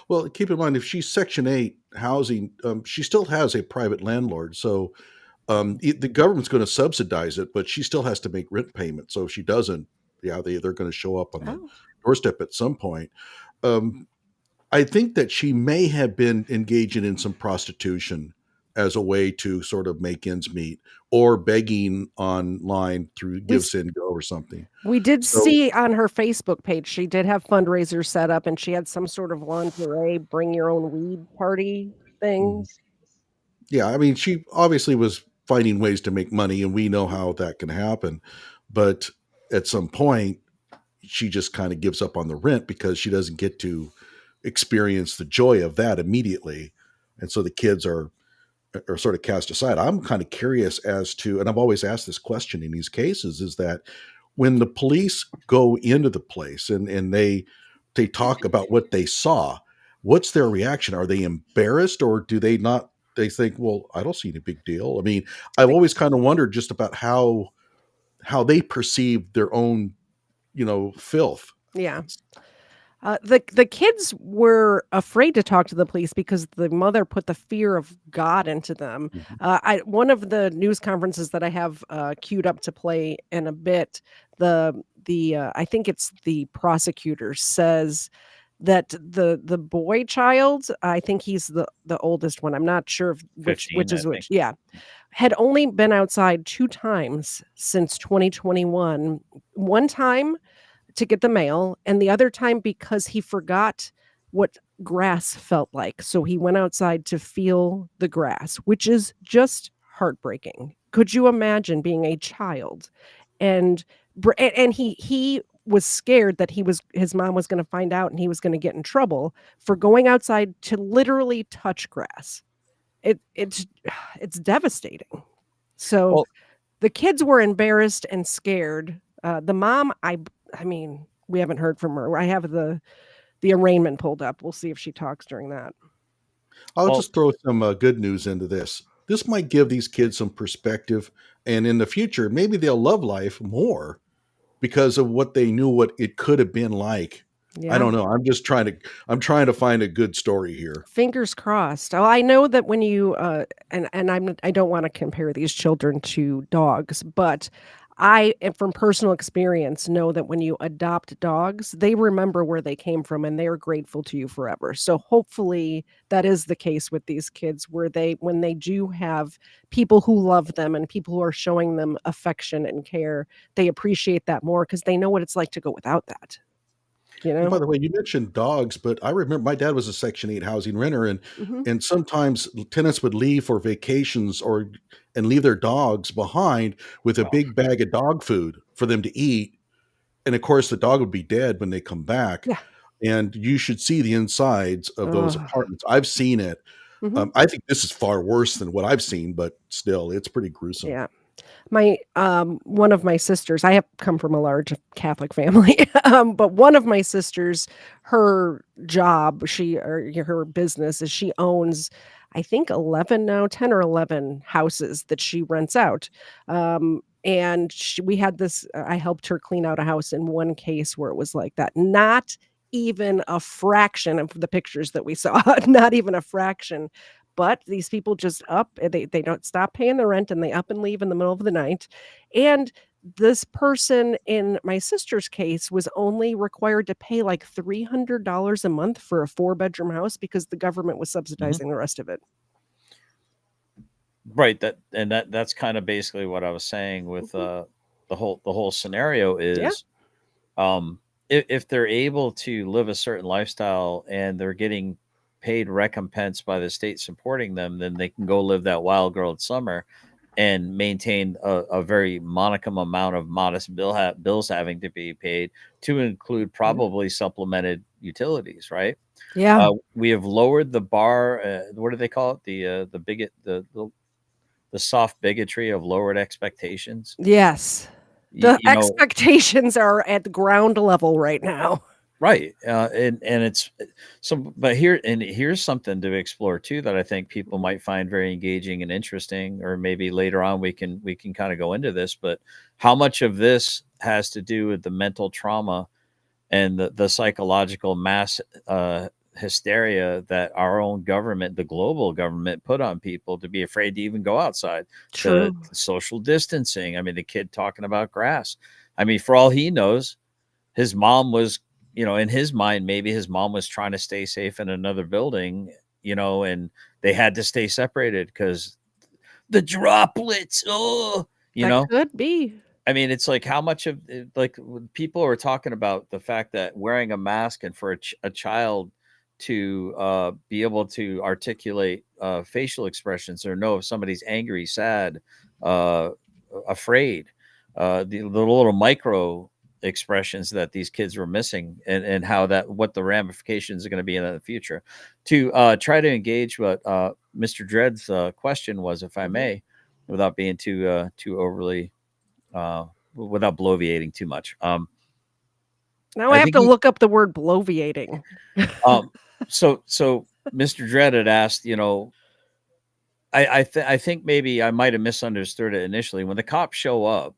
Well, keep in mind, if she's Section 8 housing, she still has a private landlord. So the government's going to subsidize it, but she still has to make rent payments. So if she doesn't, yeah, they're going to show up on the doorstep at some point. I think that she may have been engaging in some prostitution as a way to sort of make ends meet, or begging online through Give, Send, Go or something. We did So- see on her Facebook page, she did have fundraisers set up, and she had some sort of lingerie, bring your own weed party things. Yeah, I mean, she obviously was finding ways to make money, and we know how that can happen. But at some point, she just kind of gives up on the rent because she doesn't get to experience the joy of that immediately. And so the kids are sort of cast aside. I'm kind of curious as to, and I've always asked this question in these cases, is that when the police go into the place and they talk about what they saw, what's their reaction? Are they embarrassed, or do they not? They think, well, I don't see any big deal. I mean, I've always kind of wondered just about how they perceive their own, filth. Yeah. The kids were afraid to talk to the police because the mother put the fear of God into them. One of the news conferences that I have queued up to play in a bit, I think it's the prosecutor says that the boy child, I think he's the oldest one. I'm not sure which 15, is I which. think. Yeah. Had only been outside 2 times since 2021. One time to get the mail, and the other time because he forgot what grass felt like. So he went outside to feel the grass, which is just heartbreaking. Could you imagine being a child and he was scared that his mom was going to find out and he was going to get in trouble for going outside to literally touch grass. It's devastating. So the kids were embarrassed and scared. The mom, I mean, we haven't heard from her. I have the arraignment pulled up. We'll see if she talks during that. I'll just throw some good news into this. This might give these kids some perspective, and in the future, maybe they'll love life more because of what they knew what it could have been like. Yeah. I don't know. I'm trying to find a good story here. Fingers crossed. Oh, I know that when you I don't want to compare these children to dogs, but I, from personal experience, know that when you adopt dogs, they remember where they came from and they are grateful to you forever. So hopefully that is the case with these kids, where when they do have people who love them and people who are showing them affection and care, they appreciate that more because they know what it's like to go without that. And by the way, you mentioned dogs, but I remember my dad was a Section 8 housing renter, and sometimes tenants would leave for vacations and leave their dogs behind with a big bag of dog food for them to eat. And of course, the dog would be dead when they come back. Yeah. And you should see the insides of those apartments. I've seen it. I think this is far worse than what I've seen, but still, it's pretty gruesome. Yeah. My one of my sisters, I have come from a large Catholic family, but one of my sisters, her job, her business is she owns, I think 10 or 11 houses that she rents out. And we had this, I helped her clean out a house in one case where it was like that. Not even a fraction of the pictures that we saw, not even a fraction. But these people just they don't stop paying the rent, and they up and leave in the middle of the night. And this person in my sister's case was only required to pay like $300 a month for a 4-bedroom house because the government was subsidizing the rest of it. Right. That's kind of basically what I was saying with the whole scenario is, if they're able to live a certain lifestyle and they're getting paid recompense by the state supporting them, then they can go live that wild girl summer and maintain a very modicum amount of modest bills having to be paid, to include probably supplemented utilities, right? Yeah. We have lowered the bar. What do they call it? The soft bigotry of lowered expectations. Yes. The expectations are at the ground level right now. Right. And it's so, but here's something to explore too that I think people might find very engaging and interesting, or maybe later on we can kind of go into this, but how much of this has to do with the mental trauma and the psychological mass hysteria that our own government, the global government, put on people to be afraid to even go outside, to True. social distancing. I mean, the kid talking about grass. I mean, for all he knows, his mom was, in his mind, maybe his mom was trying to stay safe in another building, and they had to stay separated because the droplets. Oh, you That know, could be. I mean, it's like how much of like when people are talking about the fact that wearing a mask and for a child to be able to articulate facial expressions or know if somebody's angry, sad, uh, afraid, the little micro expressions that these kids were missing, and how what the ramifications are going to be in the future. To try to engage what Mr. Dredd's question was, if I may, without being too overly without bloviating too much. Now I I have think to look up the word bloviating. um, so Mr. Dredd had asked, I think maybe I might have misunderstood it initially. When the cops show up,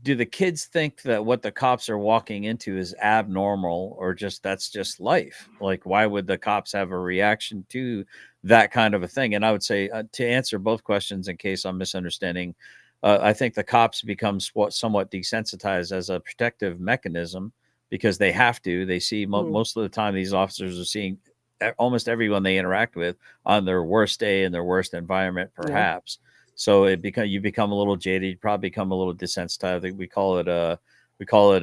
do the kids think that what the cops are walking into is abnormal, or that's just life? Like, why would the cops have a reaction to that kind of a thing? And I would say, to answer both questions in case I'm misunderstanding, I think the cops become somewhat desensitized as a protective mechanism because they have to. They see most of the time these officers are seeing almost everyone they interact with on their worst day in their worst environment, Yeah. perhaps. So you become a little jaded. You probably become a little desensitized. We call it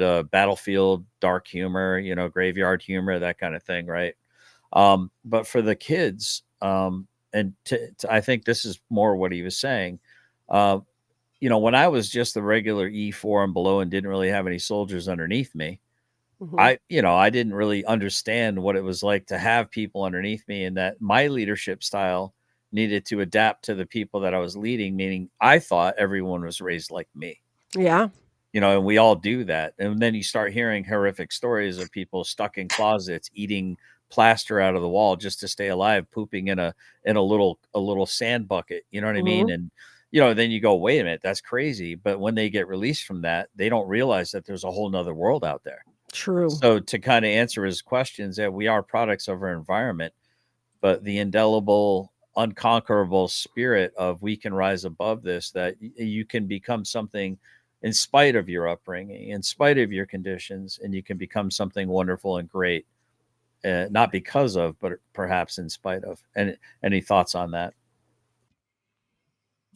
a battlefield dark humor, graveyard humor, that kind of thing, right? But for the kids, I think this is more what he was saying. When I was just the regular E4 and below and didn't really have any soldiers underneath me, Mhm. I didn't really understand what it was like to have people underneath me, and that my leadership style needed to adapt to the people that I was leading, meaning I thought everyone was raised like me. Yeah. And we all do that. And then you start hearing horrific stories of people stuck in closets, eating plaster out of the wall just to stay alive, pooping in a little sand bucket. You know what I mean? Mhm. And then you go, wait a minute, that's crazy. But when they get released from that, they don't realize that there's a whole nother world out there. True. So to kind of answer his questions, that we are products of our environment, but the indelible, unconquerable spirit of we can rise above this, that you can become something in spite of your upbringing, in spite of your conditions, and you can become something wonderful and great, not because of, but perhaps in spite of. And any thoughts on that?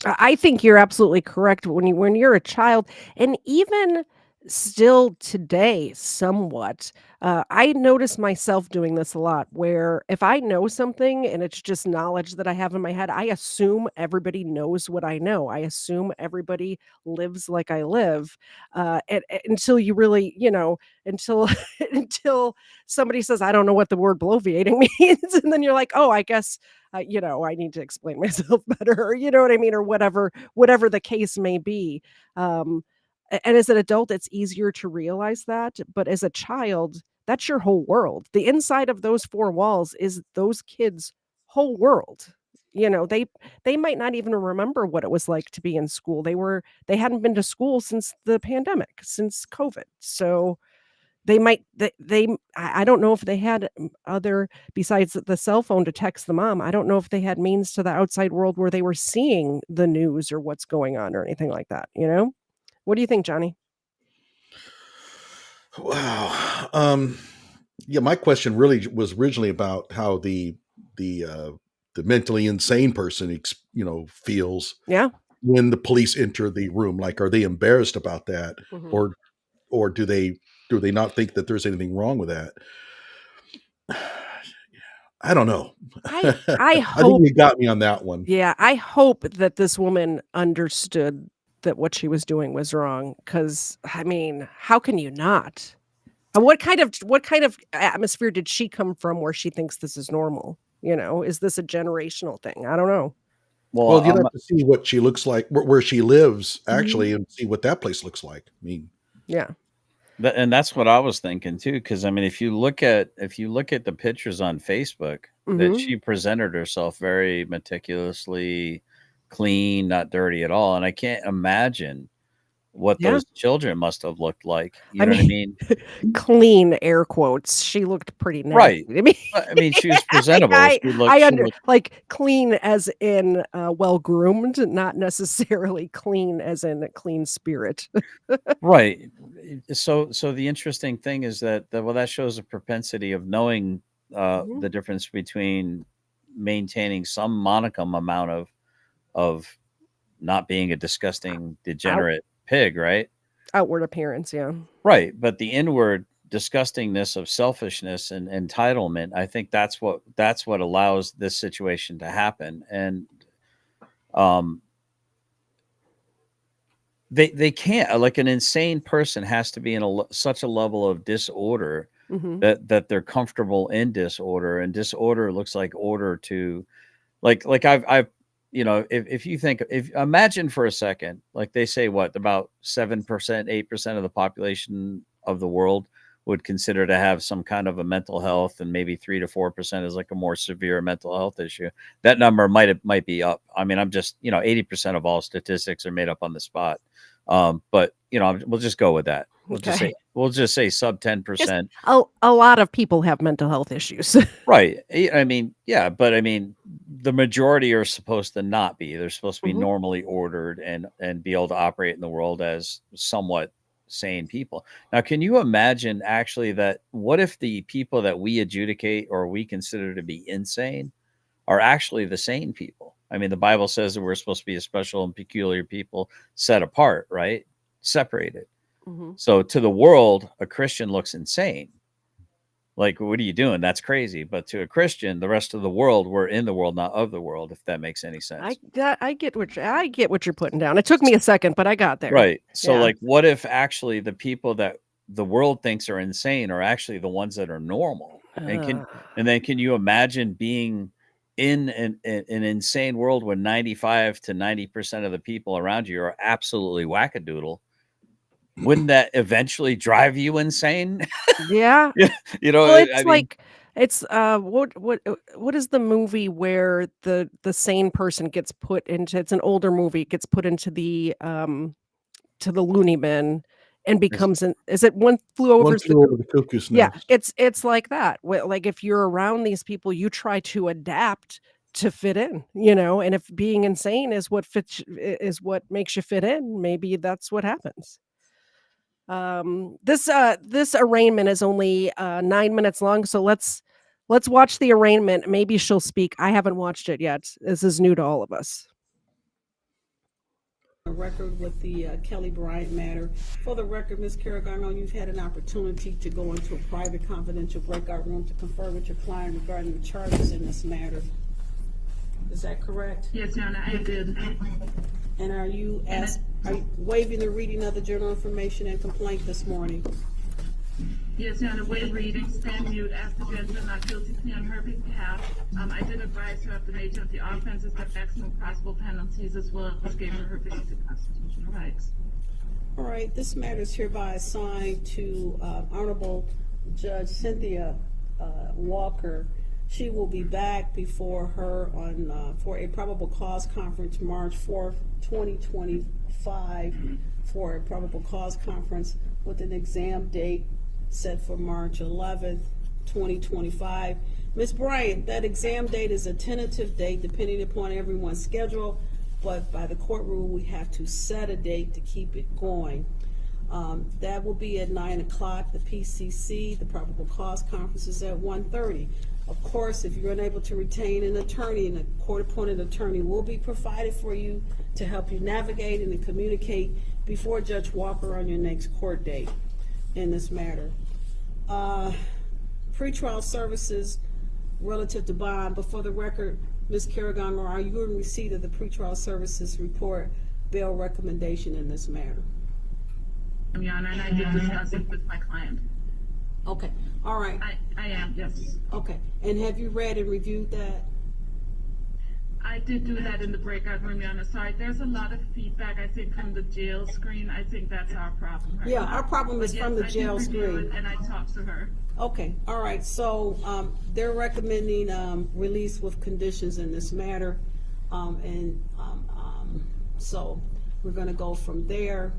I think you're absolutely correct. When you're a child, and even still today, somewhat, I notice myself doing this a lot. Where if I know something and it's just knowledge that I have in my head, I assume everybody knows what I know. I assume everybody lives like I live, until you really, until until somebody says, "I don't know what the word bloviating means," and then you're like, "Oh, I guess." I need to explain myself better, or you know what I mean, or whatever the case may be. And as an adult, it's easier to realize that, but as a child, that's your whole world. The inside of those four walls is those kids' whole world. They might not even remember what it was like to be in school. They hadn't been to school since the pandemic, since COVID. So I don't know if they had, other besides the cell phone to text the mom. I don't know if they had means to the outside world where they were seeing the news or what's going on or anything like that, you know? What do you think, Johnny? Wow. Yeah, my question really was originally about how the the mentally insane person feels Yeah. when the police enter the room. Like, are they embarrassed about that, Mhm. or do they not think that there's anything wrong with that? I don't know. I I I think hope you got me on that one. Yeah, I hope that this woman understood that what she was doing was wrong. Because I mean, how can you not? And what kind of atmosphere did she come from where she thinks this is normal? Is this a generational thing? I don't know. Well, Well, you'd have to see what she looks like, where she lives Mhm. actually, and see what that place looks like. I mean, Yeah. And that's what I was thinking too. Because I mean, if you look at the pictures on Facebook, that Mhm. she presented herself very meticulously clean, not dirty at all. And I can't imagine what Yeah. those children must have looked like. You I know what I mean, mean? clean air quotes. She looked pretty nasty Right. to me. I mean, she was presentable. I She under looked like clean as in well groomed, not necessarily clean as in a clean spirit. right. So the interesting thing is well, that shows a propensity of knowing Mhm. the difference between maintaining some monicum amount of not being a disgusting, Out degenerate pig, right? outward appearance, yeah. Right. But the inward disgustingness of selfishness and entitlement, I think that's what allows this situation to happen. And um they can't, like, an insane person has to be in such a level of disorder Mhm. that they're comfortable in disorder, and disorder looks like order to I've if you think, if imagine for a second, like they say, what, about 7%, 8% of the population of the world would consider to have some kind of a mental health, and maybe 3 to 4% is like a more severe mental health issue. That number might be up. I mean, I'm just, 80% of all statistics are made up on the spot. But we'll just go with that. Okay. We'll just say sub Just 10%. a lot of people have mental health issues. Right. I mean, yeah, but I mean, the majority are supposed to not be. They're supposed to be Mhm. normally ordered and be able to operate in the world as somewhat sane people. Now, can you imagine actually that what if the people that we adjudicate or we consider to be insane are actually the sane people? I mean, the Bible says that we're supposed to be a special and peculiar people, set apart, right? Separated. Mhm. So to the world, a Christian looks insane. Like, what are you doing? That's crazy. But to a Christian, the rest of the world, we're in the world, not of the world, if that makes any sense. I get what you're putting down. It took me a second, but I got there. Right. So, Yeah. like, what if actually the people that the world thinks are insane are actually the ones that are normal? And then can you imagine being in an insane world when 95 to 90% of the people around you are absolutely wackadoodle? Wouldn't that eventually drive you insane? Yeah. Yeah, Well, I it's mean, like it's what is the movie where the sane person gets put into, it's an older movie, gets put into to the loony bin and is becomes an, is it One Flew Over One the flew over the cuckoo's Yeah, nest. it's like that. Like if you're around these people, you try to adapt to fit in, and if being insane is what is what makes you fit in, maybe that's what happens. This arraignment is only 9 minutes long, so let's watch the arraignment. Maybe she'll speak. I haven't watched it yet. This is new to all of us. A record with the Kelli Bryant matter. For the record, Ms. Kerrigan, I know you've had an opportunity to go into a private confidential breakout room to confer with your client regarding the charges in this matter. Is that correct? Yes, Your Honor, I did. And are you waiving the reading of the general information and complaint this morning? Yes, Your Honor, waive reading, stand mute, ask the judge to not guilty plea on her behalf. I did advise her of the nature of the offenses, the maximum possible penalties, as well as gave her basic constitutional rights. All right, this matter is hereby assigned to Honorable Judge Cynthia Walker. She will be back before her on for a probable cause conference March 4th, 2025, for a probable cause conference with an exam date set for March 11th, 2025. Ms. Bryant, that exam date is a tentative date depending upon everyone's schedule, but by the court rule, we have to set a date to keep it going. That will be at 9 o'clock. The PCC, the probable cause conference, is at 1:30. Of course, if you're unable to retain an attorney, and a court-appointed attorney will be provided for you to help you navigate and to communicate before Judge Walker on your next court date in this matter. Pretrial services relative to bond, but for the record, Ms. Kerrigan, are you in receipt of the pretrial services report bail recommendation in this matter? Your Honor, and I did discuss it with my client. Okay, all right. I am, yes. Okay, and have you read and reviewed that? I did do that in the breakout room, Your Honor. Sorry, there's a lot of feedback, I think, from the jail screen. I think that's our problem. Right Yeah, now. our problem is But from yes, the I jail did review screen. it, and I talked to her. Okay, all right, so they're recommending release with conditions in this matter. So we're gonna go from there.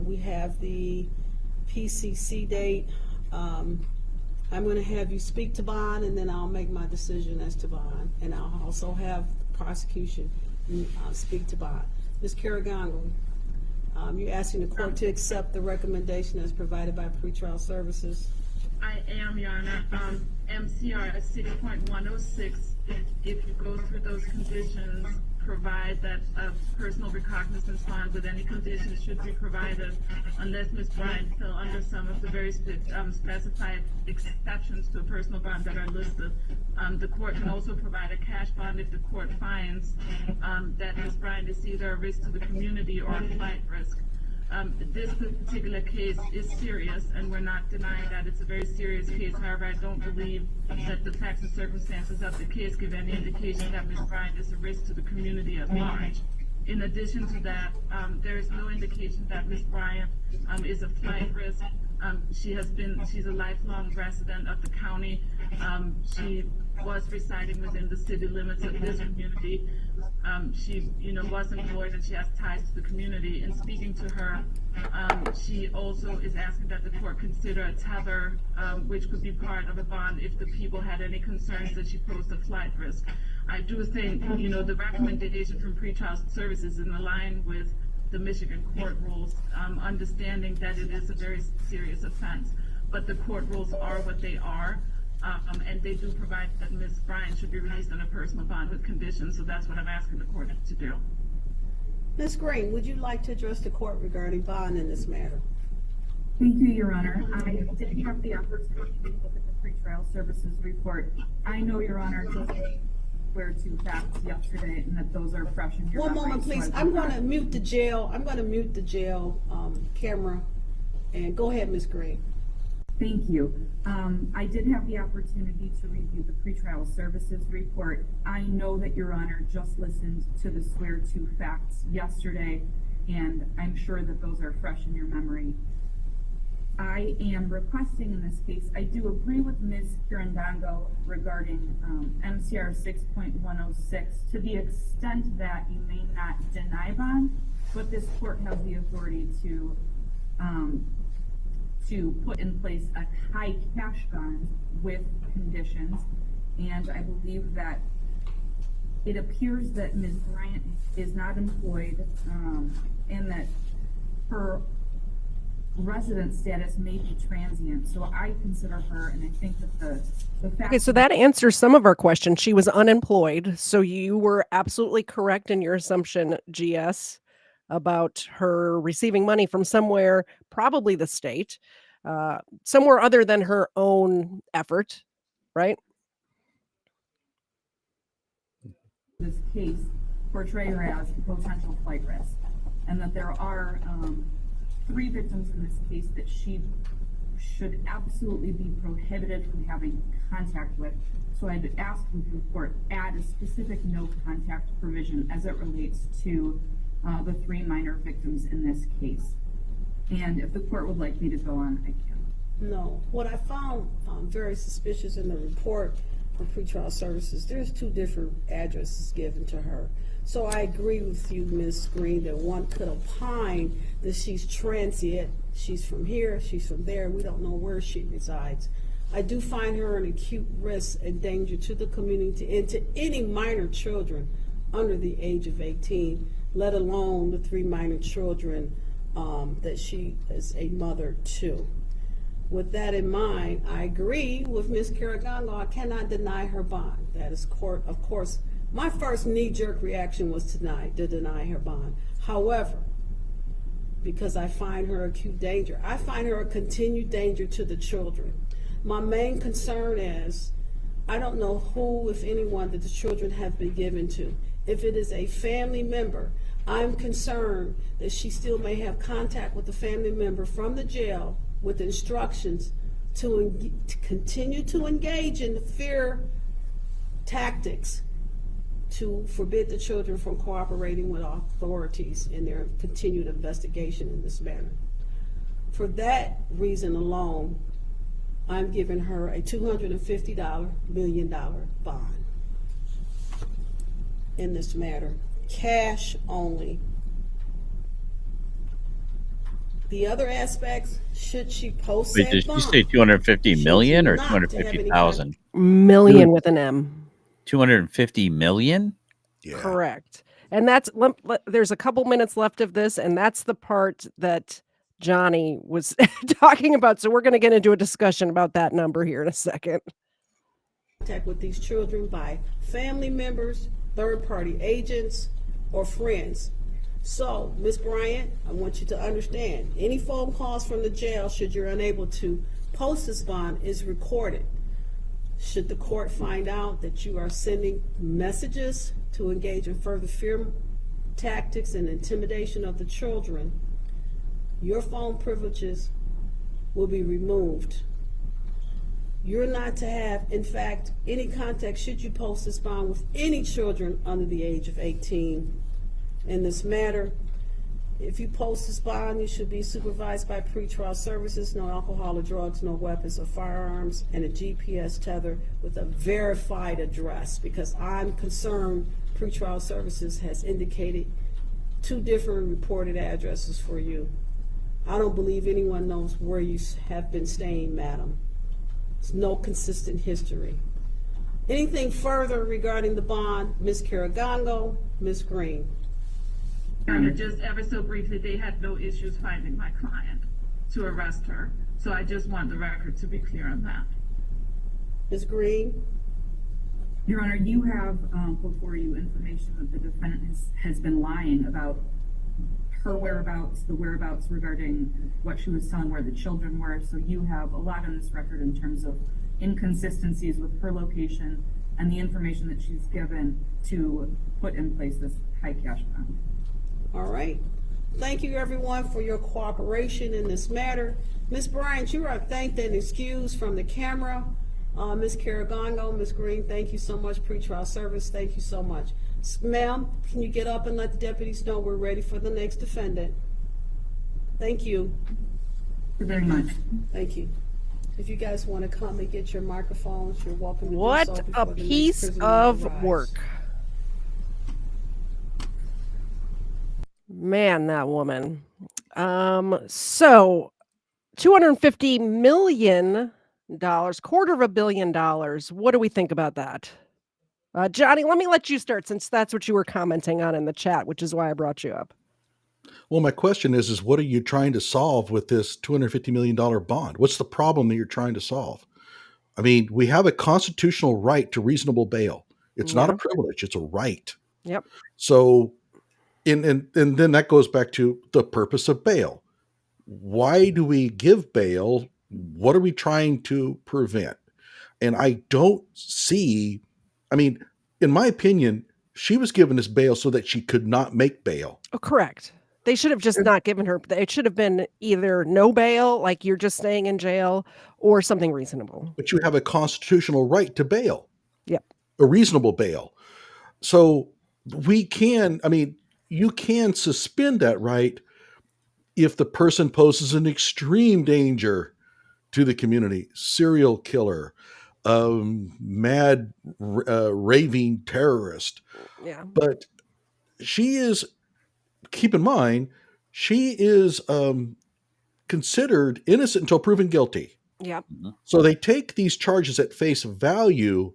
We have the PCC date. I'm gonna have you speak to bond, and then I'll make my decision as to bond. And I'll also have the prosecution speak to bond. Ms. Carragango, you're asking the court to accept the recommendation as provided by pretrial services? I am, Your Honor. MCR 6.106, if you go through those conditions, provide that a personal recognizance bond with any conditions should be provided unless Ms. Bryant fell under some of the very specified exceptions to a personal bond that are listed. The court can also provide a cash bond if the court finds that Ms. Bryant is either a risk to the community or a flight risk. This particular case is serious, and we're not denying that it's a very serious case. However, I don't believe that the facts and circumstances of the case give any indication that Ms. Bryant is a risk to the community at large. In addition to that, there is no indication that Ms. Bryant is a flight risk. She's a lifelong resident of the county. She was residing within the city limits of this community. She, was employed, and she has ties to the community. In speaking to her, she also is asking that the court consider a tether, which could be part of a bond if the people had any concerns that she posed a flight risk. I do think, the recommendation from pretrial services is in line with the Michigan court rules, understanding that it is a very serious offense. But the court rules are what they are. And they do provide that Ms. Bryant should be released on a personal bond with conditions, so that's what I'm asking the court to do. Ms. Green, would you like to address the court regarding bond in this matter? Thank you, Your Honor. I did have the opportunity to look at the pretrial services report. I know, Your Honor, just where to facts yesterday, and that those are fresh in your One moment, please. So I'm going to mute the jail. I'm going to mute the jail camera. And go ahead, Ms. Green. Thank you. I did have the opportunity to review the pretrial services report. I know that Your Honor just listened to the swear to facts yesterday, and I'm sure that those are fresh in your memory. I am requesting in this case, I do agree with Ms. Kirandango regarding MCR 6.106 to the extent that you may not deny bond, but this court has the authority to put in place a high cash bond with conditions, and I believe that it appears that Ms. Bryant is not employed, and that her resident status may be transient. So I consider her, and I think that the fact. Okay, so that answers some of our questions. She was unemployed, so you were absolutely correct in your assumption, GS, about her receiving money from somewhere, probably the state, somewhere other than her own effort, right? This case portray her as a potential flight risk, and that there are 3 victims in this case that she should absolutely be prohibited from having contact with. So I'd ask the court add a specific no contact provision as it relates to the 3 minor victims in this case. And if the court would like me to go on, I can. No. What I found very suspicious in the report from pretrial services, there's 2 different addresses given to her. So I agree with you, Ms. Green, that one could opine that she's transient. She's from here, she's from there. We don't know where she resides. I do find her an acute risk and danger to the community and to any minor children under the age of 18, let alone the 3 minor children that she is a mother to. With that in mind, I agree with Ms. Carragango. I cannot deny her bond. That is court, of course. My first knee-jerk reaction was to deny her bond. However, because I find her acute danger, I find her a continued danger to the children. My main concern is, I don't know who, if anyone, that the children have been given to. If it is a family member, I'm concerned that she still may have contact with the family member from the jail with instructions to continue to engage in fear tactics to forbid the children from cooperating with authorities in their continued investigation in this matter. For that reason alone, I'm giving her a $250 million bond in this matter, cash only. The other aspects, should she post Wait, that did bond, you say 250 million or not to have any 250,000? Million with an M. 250 million? Correct. And there's a couple minutes left of this, and that's the part that Johnny was talking about. So we're going to get into a discussion about that number here in a second. Contact with these children by family members, third-party agents, or friends. So, Ms. Bryant, I want you to understand, any phone calls from the jail, should you're unable to post this bond, is recorded. Should the court find out that you are sending messages to engage in further fear tactics and intimidation of the children, your phone privileges will be removed. You're not to have, in fact, any contact should you post this bond with any children under the age of 18. In this matter, if you post this bond, you should be supervised by pretrial services, no alcohol or drugs, no weapons or firearms, and a GPS tether with a verified address, because I'm concerned pretrial services has indicated 2 different reported addresses for you. I don't believe anyone knows where you have been staying, madam. There's no consistent history. Anything further regarding the bond, Ms. Caragongo, Ms. Green? Your Honor, just ever so briefly, they had no issues finding my client to arrest her. So I just want the record to be clear on that. Ms. Green? Your Honor, you have before you information that the defendant has been lying about her whereabouts, the whereabouts regarding what she was telling where the children were. So you have a lot on this record in terms of inconsistencies with her location and the information that she's given to put in place this high cash bond. All right. Thank you, everyone, for your cooperation in this matter. Ms. Bryant, you are thanked and excused from the camera. Ms. Caragongo, Ms. Green, thank you so much. Pretrial service, thank you so much. Ma'am, can you get up and let the deputies know we're ready for the next defendant? Thank you. Thank you very much. Thank you. If you guys want to come and get your microphones, you're welcome to do so What before a the next piece prisoner of arrives. work. Man, that woman. So $250 million, $250 million. What do we think about that? Johnny, let me let you start, since that's what you were commenting on in the chat, which is why I brought you up. Well, my question is what are you trying to solve with this $250 million bond? What's the problem that you're trying to solve? I mean, we have a constitutional right to reasonable bail. It's not a privilege, it's a right. Yep. So, and then that goes back to the purpose of bail. Why do we give bail? What are we trying to prevent? And I don't see, I mean, in my opinion, she was given this bail so that she could not make bail. Oh, correct. They should have just not given her, it should have been either no bail, like you're just staying in jail, or something reasonable. But you have a constitutional right to bail. Yep. A reasonable bail. So we can, I mean, you can suspend that right if the person poses an extreme danger to the community, serial killer, mad, raving terrorist. Yeah. But she is, keep in mind, she is considered innocent until proven guilty. Yep. So they take these charges at face value,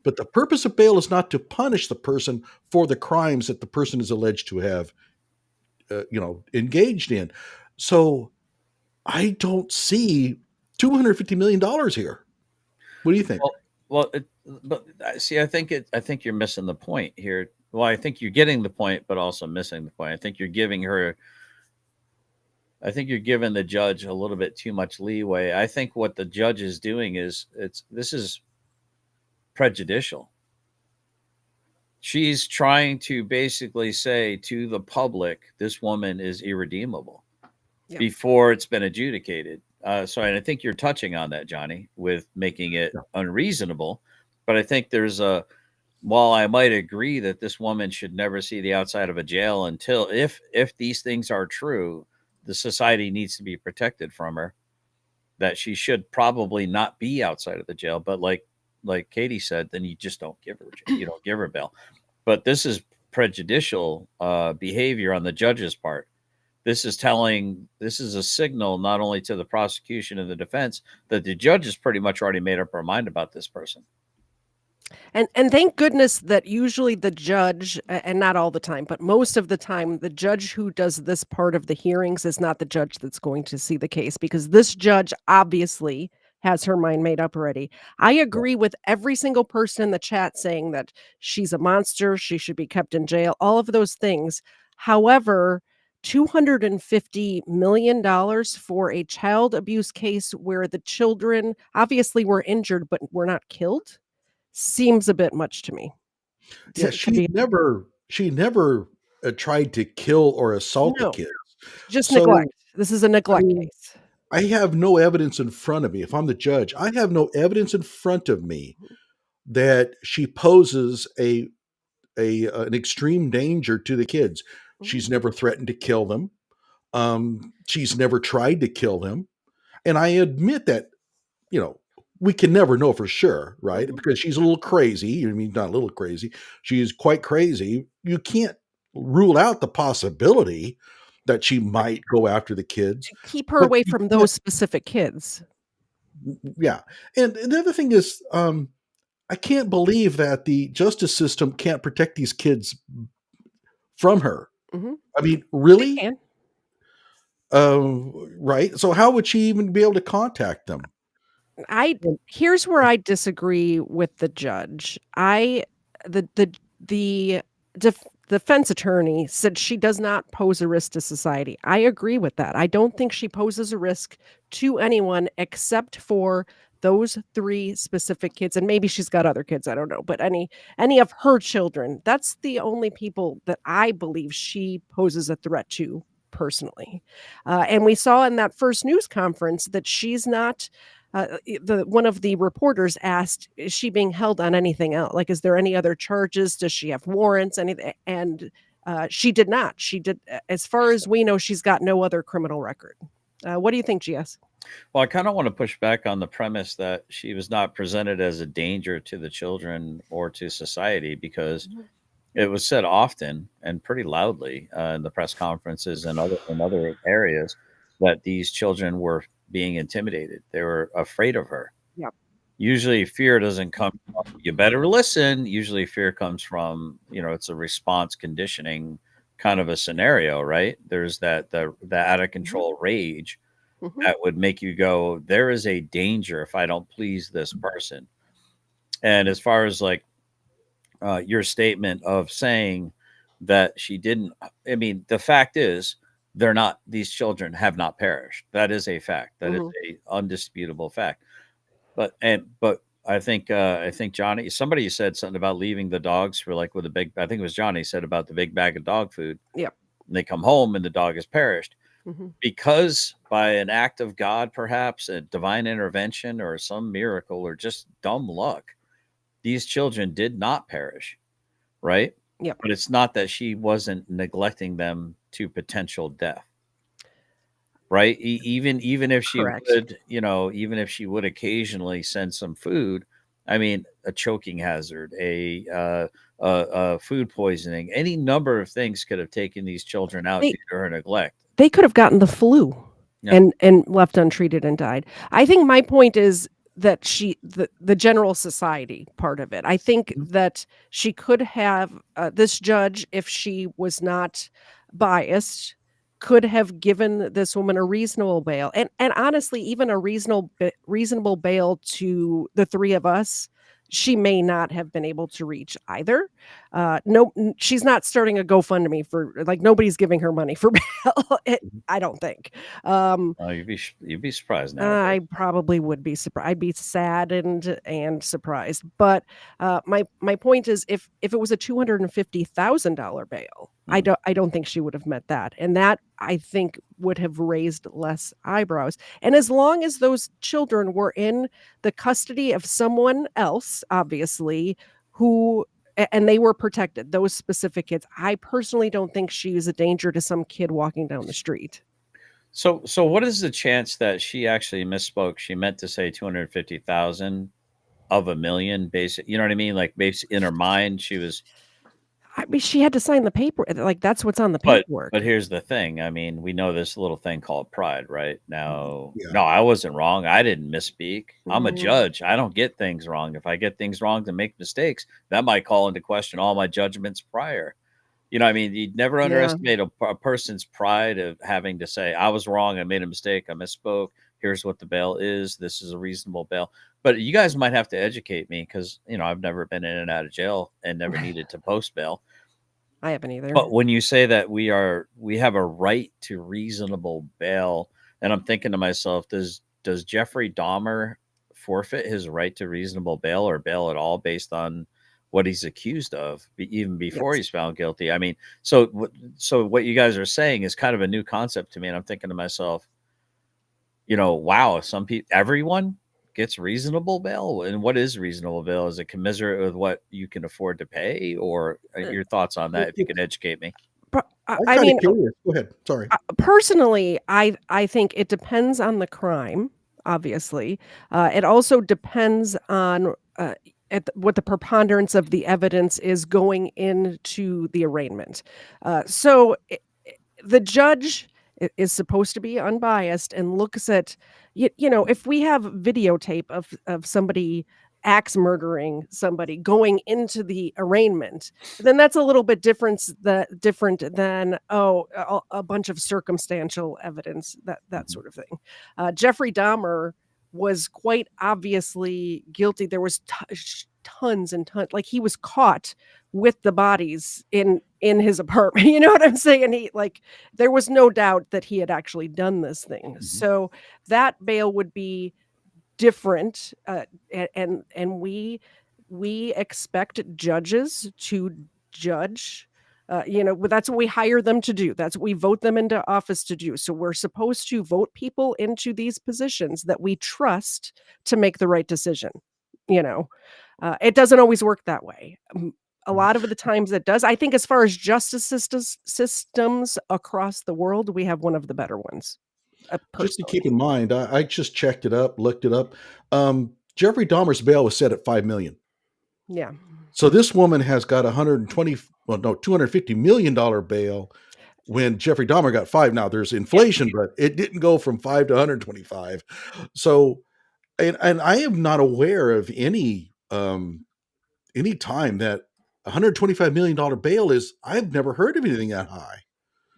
but the purpose of bail is not to punish the person for the crimes that the person is alleged to have, engaged in. So I don't see $250 million here. What do you think? But see, I think you're missing the point here. Well, I think you're getting the point, but also missing the point. I think you're giving the judge a little bit too much leeway. I think what the judge is doing is this is prejudicial. She's trying to basically say to the public, this woman is irredeemable before it's been adjudicated. So I think you're touching on that, Johnny, with making it unreasonable. But I think there's a while I might agree that this woman should never see the outside of a jail until if these things are true, the society needs to be protected from her, that she should probably not be outside of the jail. But like Katie said, then you just don't give her you don't give her bail. But this is prejudicial behavior on the judge's part. This is a signal not only to the prosecution and the defense that the judge has pretty much already made up her mind about this person. And thank goodness that usually the judge, and not all the time, but most of the time, the judge who does this part of the hearings is not the judge that's going to see the case, because this judge obviously has her mind made up already. I agree with every single person in the chat saying that she's a monster, she should be kept in jail, all of those things. However, $250 million for a child abuse case where the children obviously were injured but were not killed seems a bit much to me. Yeah, she never tried to kill or assault the No, kids. just So, neglect. This is a neglect case. I have no evidence in front of me. If I'm the judge, I have no evidence in front of me that she poses an extreme danger to the kids. She's never threatened to kill them. She's never tried to kill them. And I admit that, we can never know for sure, right? Because she's a little crazy. I mean, not a little crazy. She is quite crazy. You can't rule out the possibility that she might go after the kids. Keep her but away you from can't- those specific kids. Yeah. And the other thing is, I can't believe that the justice system can't protect these kids from her. I mean, really? They can. Right. So how would she even be able to contact them? Here's where I disagree with the judge. The defense attorney said she does not pose a risk to society. I agree with that. I don't think she poses a risk to anyone except for those 3 specific kids, and maybe she's got other kids, I don't know, but any of her children, that's the only people that I believe she poses a threat to personally. And we saw in that first news conference that she's not one of the reporters asked, is she being held on anything else? Like, is there any other charges? Does she have warrants? Anything? And she did not. As far as we know, she's got no other criminal record. What do you think, GS? Well, I kind of want to push back on the premise that she was not presented as a danger to the children or to society, because it was said often and pretty loudly in the press conferences and other areas that these children were being intimidated. They were afraid of her. Yep. Usually fear doesn't come from, you better listen. Usually fear comes from, it's a response conditioning kind of a scenario, right? There's the out of control rage that would make you go, there is a danger if I don't please this person. And as far as your statement of saying that she didn't, I mean, the fact is, these children have not perished. That is a fact. That is a undisputable fact. But I think Johnny, somebody said something about leaving the dogs for with a big, I think it was Johnny said about the big bag of dog food. Yep. And they come home and the dog has perished. Because by an act of God, perhaps a divine intervention or some miracle or just dumb luck, these children did not perish, right? Yep. But it's not that she wasn't neglecting them to potential death, right? Even if she would, even if she would occasionally send some food, I mean, a choking hazard, a food poisoning, any number of things could have taken these children out due to her neglect. They could have gotten the flu and left untreated and died. I think my point is that the general society part of it. I think that she could have, this judge, if she was not biased, could have given this woman a reasonable bail. And honestly, even a reasonable bail to the 3 of us, she may not have been able to reach either. No, she's not starting a GoFundMe for, nobody's giving her money for bail. I don't think. You'd be surprised now. I probably would be surprised. I'd be sad and surprised. But my point is, if it was a $250,000 bail, I don't think she would have met that, and that I think would have raised less eyebrows. And as long as those children were in the custody of someone else, obviously, who and they were protected, those specific kids. I personally don't think she is a danger to some kid walking down the street. So what is the chance that she actually misspoke? She meant to say 250,000 of a million, basic. You know what I mean? Like, in her mind, she was. I mean, she had to sign the paper. Like, that's what's on the But paperwork. here's the thing. I mean, we know this little thing called pride, right? Now, Yeah. no, I wasn't wrong. I didn't misspeak. I'm a Mhm. judge. I don't get things wrong. If I get things wrong to make mistakes, that might call into question all my judgments prior. You know, I mean, you'd never Yeah. underestimate a person's pride of having to say, I was wrong. I made a mistake. I misspoke. Here's what the bail is. This is a reasonable bail. But you guys might have to educate me because, you know, I've never been in and out of jail and never needed to post bail. I haven't either. But when you say that we have a right to reasonable bail, and I'm thinking to myself, does Jeffrey Dahmer forfeit his right to reasonable bail or bail at all based on what he's accused of, even before Yes. he's found guilty? I mean, so what you guys are saying is kind of a new concept to me, and I'm thinking to myself, you know, wow, everyone gets reasonable bail. And what is reasonable bail? Is it commensurate with what you can afford to pay, or your thoughts on that? If you could educate me. I'm I kind mean, of curious. Go ahead. Sorry. personally, I think it depends on the crime. Obviously, it also depends on what the preponderance of the evidence is going into the arraignment. So the judge is supposed to be unbiased and looks at, you know, if we have videotape of somebody axe murdering somebody going into the arraignment, then that's a little bit different than a bunch of circumstantial evidence, that sort of thing. Jeffrey Dahmer was quite obviously guilty. There was tons and tons, like, he was caught with the bodies in his apartment. You know what I'm saying? There was no doubt that he had actually done this thing. So that bail would be different, and we expect judges to judge. You know, but that's what we hire them to do. That's what we vote them into office to do. So we're supposed to vote people into these positions that we trust to make the right decision. You know, it doesn't always work that way. A lot of the times it does. I think as far as justice systems across the world, we have one of the better ones. Just to Personally. keep in mind, I just checked it up, looked it up. Jeffrey Dahmer's bail was set at $5 million. Yeah. So this woman has got $250 million bail when Jeffrey Dahmer got 5. Now there's inflation, but it didn't go from 5 to 125. So, and I am not aware of any time that $125 million bail is. I've never heard of anything that high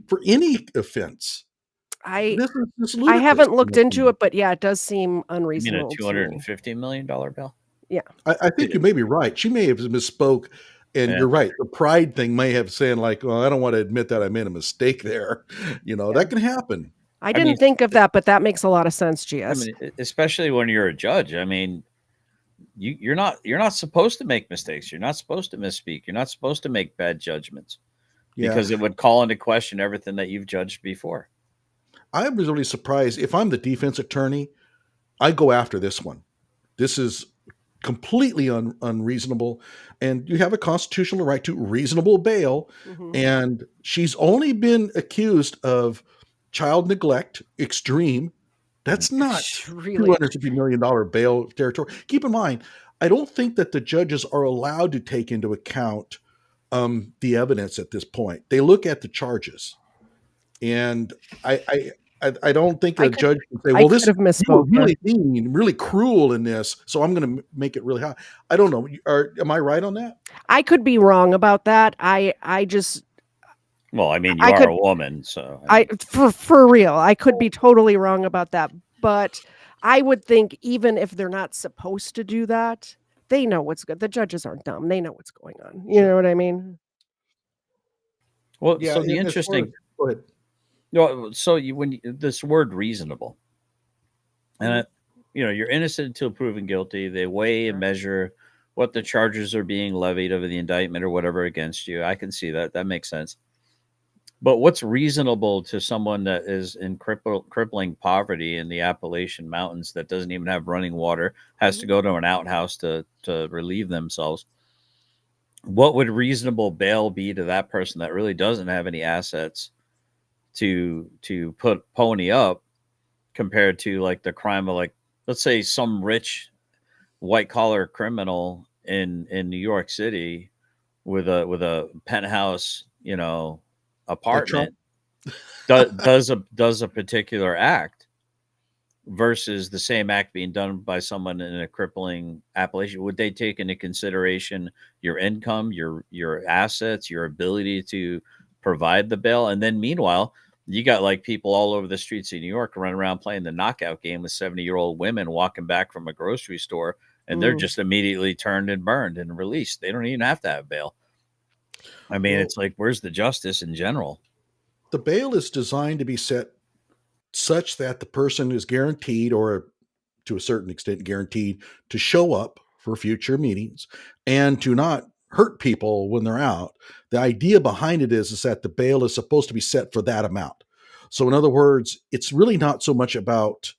for any offense. This is I ludicrous. haven't looked into it, but yeah, it does seem You mean a unreasonable to me. $250 million bail? Yeah. I think you may be right. She may have misspoke, and Yeah. you're right. The pride thing may have said, like, well, I don't want to admit that I made a mistake there. You know, that can happen. I didn't think of that, but that makes a lot of sense, I GS. mean, especially when you're a judge. I mean, you're not supposed to make mistakes. You're not supposed to misspeak. You're not supposed to make bad judgments because it would call into question everything that you've judged before. I was really surprised. If I'm the defense attorney, I go after this one. This is completely unreasonable, and you have a constitutional right to reasonable bail. And she's only been accused of child neglect, extreme. That's not Really? $250 million bail territory. Keep in mind, I don't think that the judges are allowed to take into account the evidence at this point. They look at the charges, and I don't think a judge can say, well, this you were really mean, really cruel in this, so I'm going to make it really high. I don't know. Am I right on that? I could be wrong about that. I just. Well, I mean, you are a woman, so for real, I could be totally wrong about that. But I would think even if they're not supposed to do that, they know what's good. The judges aren't dumb. They know what's going on. You know what I mean? Well, Yeah, so the and as far interesting. as- go ahead. No, so this word reasonable, and you're innocent until proven guilty. They weigh and measure what the charges are being levied over the indictment or whatever against you. I can see that. That makes sense. But what's reasonable to someone that is in crippling poverty in the Appalachian Mountains that doesn't even have running water, has to go to an outhouse to relieve themselves? what would reasonable bail be to that person that really doesn't have any assets to put pony up compared to like the crime of, like, let's say some rich white collar criminal in New York City with a penthouse, Like Trump? apartment does a particular act versus the same act being done by someone in a crippling appellation. Would they take into consideration your income, your assets, your ability to provide the bail? And then meanwhile, you got like people all over the streets of New York running around playing the knockout game with 70-year-old women walking back from a grocery store, and they're just immediately turned and burned and released. They don't even have to have bail. I mean, Well, it's like, where's the justice in general? the bail is designed to be set such that the person is guaranteed, or to a certain extent guaranteed, to show up for future meetings and to not hurt people when they're out. The idea behind it is that the bail is supposed to be set for that amount. So in other words, it's really not so much about,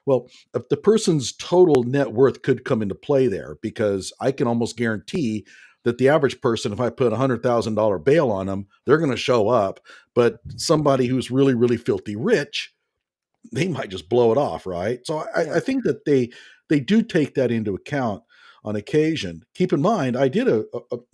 well, if the person's total net worth could come into play there, because I can almost guarantee that the average person, if I put $100,000 bail on them, they're going to show up. But somebody who's really, really filthy rich, they might just blow it off, right? So I think that they do take that into account on occasion. Keep in mind, I did a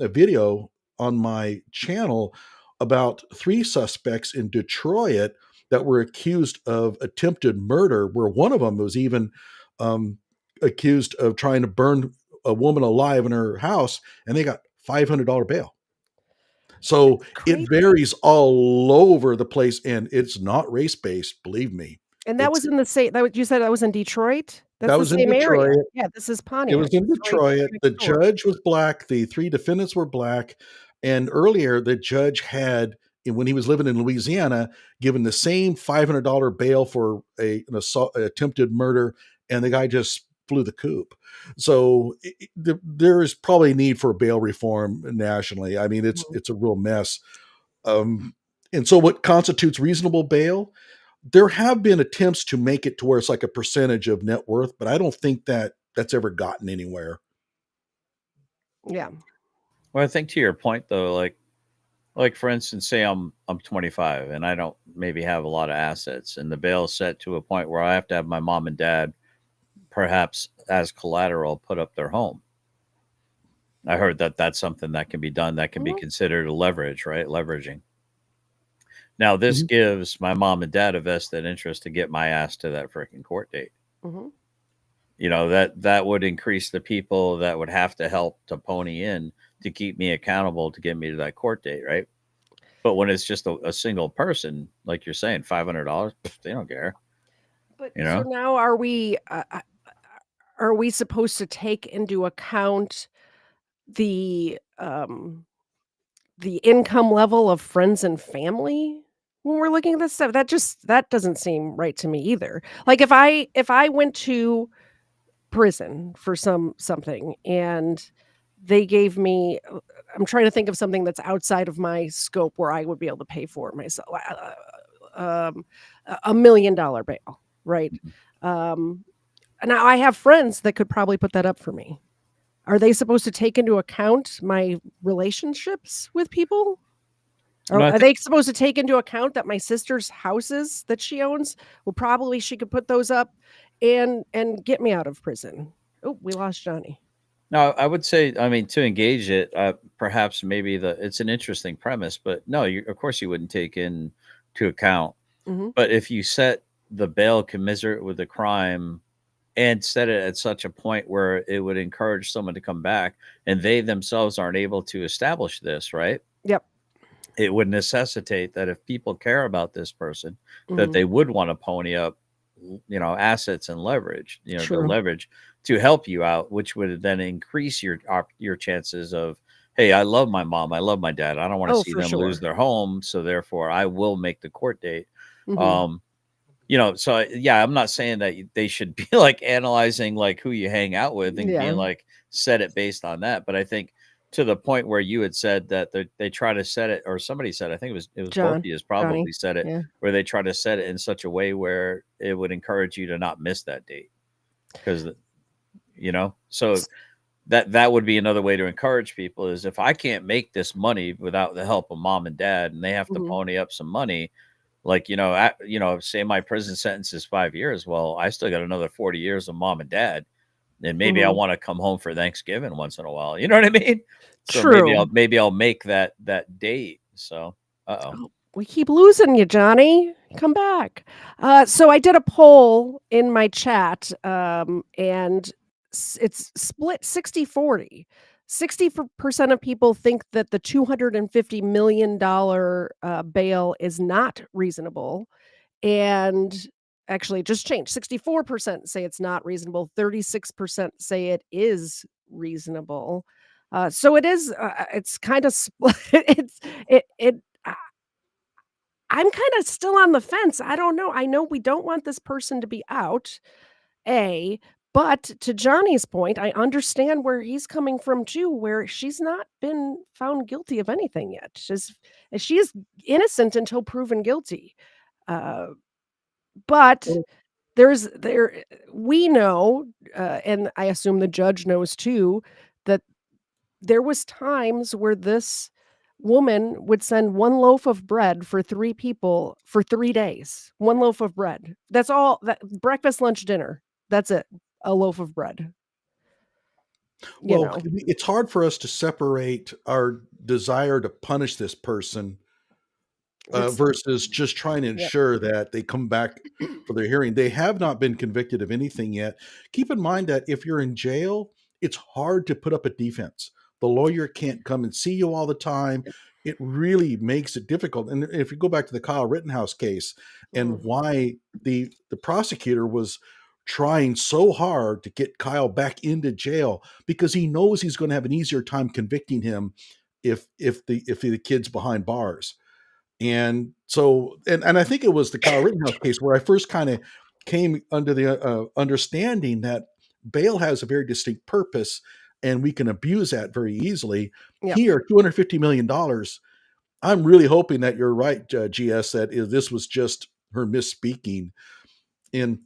video on my channel about 3 suspects in Detroit that were accused of attempted murder, where one of them was even accused of trying to burn a woman alive in her house, and they got $500 bail. So it varies all over the place, and it's not race-based, believe me. And that was in the same, you said that was in Detroit? That's That the was in same area. Detroit. Yeah, this is Pontiac. It was in Detroit. next The door. judge was black. The 3 defendants were black. And earlier, the judge had, when he was living in Louisiana, given the same $500 bail for an attempted murder, and the guy just flew the coop. So there is probably need for bail reform nationally. I mean, it's a real mess. And so what constitutes reasonable bail? There have been attempts to make it to where it's like a percentage of net worth, but I don't think that that's ever gotten anywhere. Yeah. Well, I think to your point though, like for instance, say I'm 25 and I don't maybe have a lot of assets, and the bail is set to a point where I have to have my mom and dad, perhaps as collateral, put up their home. I heard that that's something that can be done, that can be considered a leverage, right? Leveraging. Now, this gives my mom and dad a vested interest to get my ass to that freaking court date. That would increase the people that would have to help to pony in to keep me accountable to get me to that court date, right? But when it's just a single person, like you're saying, $500, they don't care. But so now are we supposed to take into account the income level of friends and family when we're looking at this stuff? That doesn't seem right to me either. Like if I went to prison for something and they gave me, I'm trying to think of something that's outside of my scope where I would be able to pay for it myself, $1 million bail, right? Now I have friends that could probably put that up for me. Are they supposed to take into account my relationships with people? Or are they supposed to take into account that my sister's houses that she owns, she could put those up and get me out of prison? Oh, we lost Johnny. No, I would say, I mean, to engage it, perhaps maybe it's an interesting premise, but no, of course you wouldn't take into account. But if you set the bail commensurate with the crime and set it at such a point where it would encourage someone to come back, and they themselves aren't able to establish this, right? Yep. It would necessitate that if people care about this person, that they would want to pony up, assets and leverage, the leverage to help you out, which would then increase your chances of, hey, I love my mom, I love my dad, I don't want to see them lose their home, so therefore I will make the court date. So yeah, I'm not saying that they should be like analyzing like who you hang out with and being like set it based on that, but I think to the point where you had said that they try to set it, or somebody said, I think it was Orpheus probably said it, where they try to set it in such a way where it would encourage you to not miss that date, because so that would be another way to encourage people is if I can't make this money without the help of mom and dad, and they have to pony up some money, like, say my prison sentence is 5 years. Well, I still got another 40 years of mom and dad. And maybe I want to come home for Thanksgiving once in a while. You know what I mean? So True. maybe I'll make that date. So, Oh, we keep losing you, Johnny. Come back. So I did a poll in my chat, and it's split 60-40. 60% of people think that the $250 million bail is not reasonable. And actually, it just changed. 64% say it's not reasonable. 36% say it is reasonable. So it is. It's kind of split. I'm kind of still on the fence. I don't know. I know we don't want this person to be out, but to Johnny's point, I understand where he's coming from too, where she's not been found guilty of anything yet. She is innocent until proven guilty. But we know, and I assume the judge knows too, that there was times where this woman would send one loaf of bread for 3 people for 3 days. One loaf of bread. That's all. That breakfast, lunch, dinner. That's it. A loaf of bread. Well, it's hard for us to separate our desire to punish this person versus just trying to ensure that they come back for their hearing. They have not been convicted of anything yet. Keep in mind that if you're in jail, it's hard to put up a defense. The lawyer can't come and see you all the time. It really makes it difficult. And if you go back to the Kyle Rittenhouse case and why the prosecutor was trying so hard to get Kyle back into jail, because he knows he's going to have an easier time convicting him if the kid's behind bars. And so, and I think it was the Kyle Rittenhouse case where I first kind of came under the understanding that bail has a very distinct purpose and we can abuse that very easily. Yep. Here, $250 million. I'm really hoping that you're right, GS, that this was just her misspeaking. And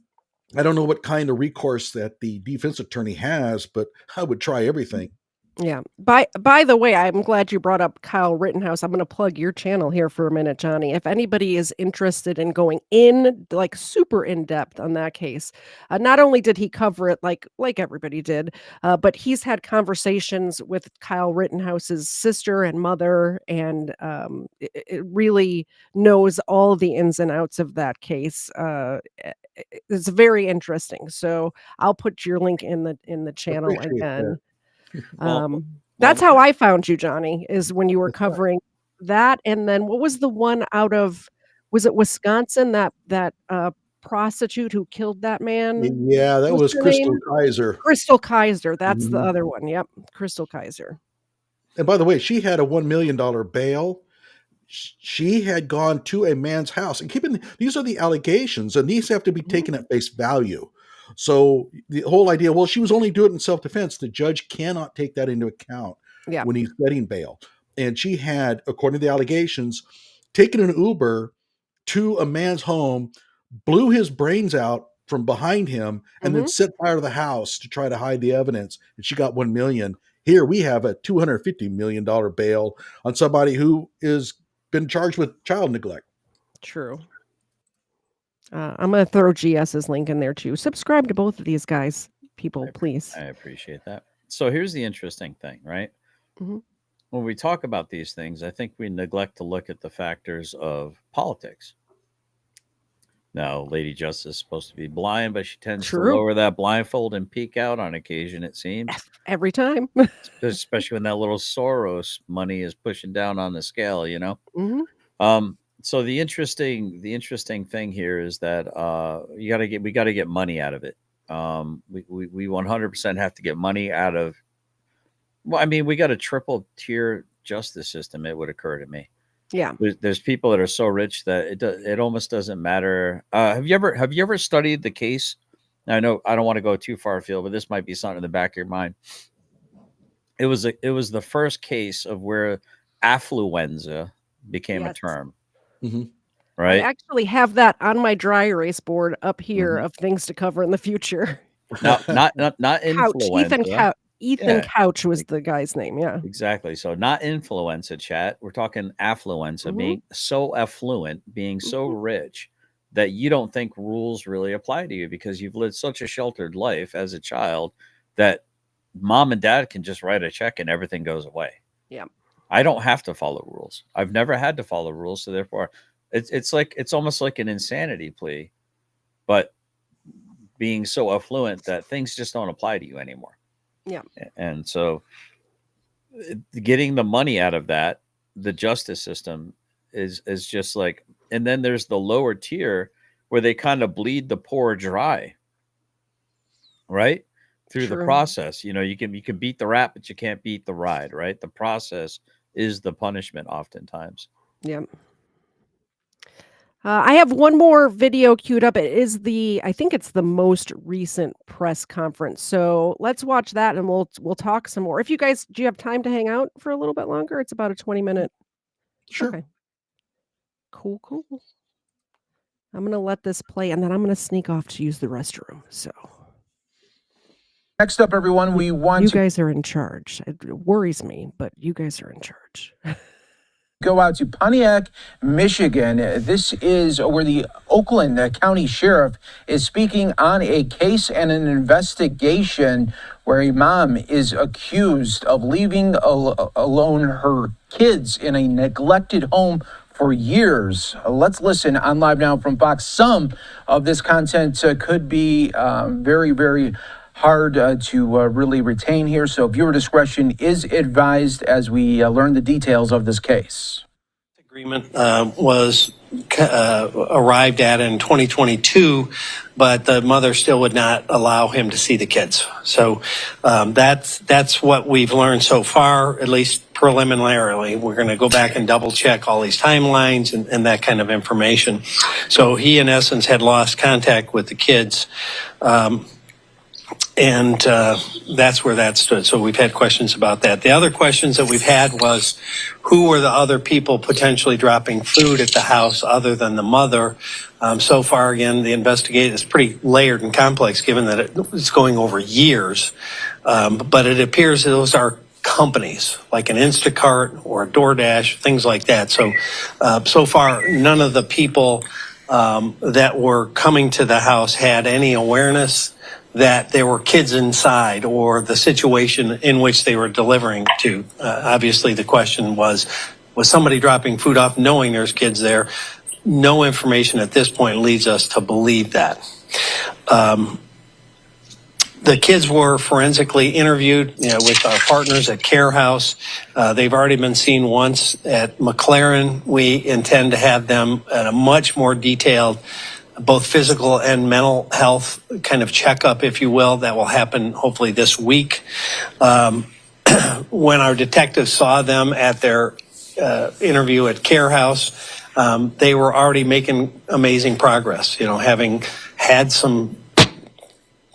I don't know what kind of recourse that the defense attorney has, but I would try everything. Yeah. By the way, I'm glad you brought up Kyle Rittenhouse. I'm going to plug your channel here for a minute, Johnny. If anybody is interested in going in, like super in depth on that case, not only did he cover it like everybody did, but he's had conversations with Kyle Rittenhouse's sister and mother, and it really knows all the ins and outs of that case. It's very interesting. So I'll put your link in the channel Appreciate again. well, That's how I found you, Johnny, is when you were covering that. And then what was the one out of, was it Wisconsin, that prostitute who killed that man? Yeah, that What was her Crystal name? Kaiser. Crystal Kaiser. That's the Mhm. other one. Yep. Crystal Kaiser. And by the way, she had a $1 million bail. She had gone to a man's house, and these are the allegations, and these have to be taken at face value. So the whole idea, well, she was only doing it in self-defense. The judge cannot take that into account when he's setting bail. And she had, according to the allegations, taken an Uber to a man's home, blew his brains out from behind him, and then set fire to the house to try to hide the evidence. And she got $1 million. Here we have a $250 million bail on somebody who is been charged with child neglect. True. I'm going to throw GS's link in there too. Subscribe to both of these guys, people, please. I appreciate that. So here's the interesting thing, right? Mhm. When we talk about these things, I think we neglect to look at the factors of politics. Now, Lady Justice is supposed to be blind, but she tends to lower that blindfold and peek out on occasion, it seems. Every time. Especially when that little Soros money is pushing down on the scale, you know? So the interesting thing here is that we got to get money out of it. We 100% have to get money out of. Well, I mean, we got a triple tier justice system. It would occur to me. Yeah. There's people that are so rich that it almost doesn't matter. Have you ever studied the case? Now, I know I don't want to go too far afield, but this might be something in the back of your mind. It was the first case of where affluenza became a term. Right. I actually have that on my dry erase board up here of things to cover in the future. Not influenza. Ethan Yeah. Couch was the guy's name. Yeah. Exactly. So not influenza chat. We're talking affluenza, being so affluent, being so rich that you don't think rules really apply to you because you've lived such a sheltered life as a child that mom and dad can just write a check and everything goes away. Yeah. I don't have to follow rules. I've never had to follow rules. So therefore it's almost like an insanity plea, but being so affluent that things just don't apply to you anymore. Yeah. And so getting the money out of that, the justice system is just like, and then there's the lower tier where they kind of bleed the poor dry, right? Through the process. You know, you can beat the rat, but you can't beat the ride, right? The process is the punishment oftentimes. Yep. I have one more video queued up. It is I think it's the most recent press conference. So let's watch that and we'll talk some more. Do you have time to hang out for a little bit longer? It's about a 20-minute. Sure. Okay. Cool. I'm going to let this play and then I'm going to sneak off to use the restroom. So Next up, everyone, we want you to guys are in charge. It worries me, but you guys are in charge. go out to Pontiac, Michigan. This is where the Oakland County Sheriff is speaking on a case and an investigation where a mom is accused of leaving alone her kids in a neglected home for years. Let's listen on Live Now from Fox. Some of this content could be very, very hard to really retain here, so viewer discretion is advised as we learn the details of this case. Agreement was arrived at in 2022, but the mother still would not allow him to see the kids. So that's what we've learned so far, at least preliminarily. We're going to go back and double check all these timelines and that kind of information. So he, in essence, had lost contact with the kids. And that's where that stood. So we've had questions about that. The other questions that we've had was who were the other people potentially dropping food at the house other than the mother? So far, again, the investigation is pretty layered and complex given that it's going over years. But it appears those are companies like an Instacart or a DoorDash, things like that. So so far, none of the people that were coming to the house had any awareness that there were kids inside or the situation in which they were delivering to. Obviously, the question was somebody dropping food off knowing there's kids there? No information at this point leads us to believe that. The kids were forensically interviewed with our partners at Care House. They've already been seen once at McLaren. We intend to have them at a much more detailed both physical and mental health kind of checkup, if you will, that will happen hopefully this week. When our detectives saw them at their interview at Care House, they were already making amazing progress, having had some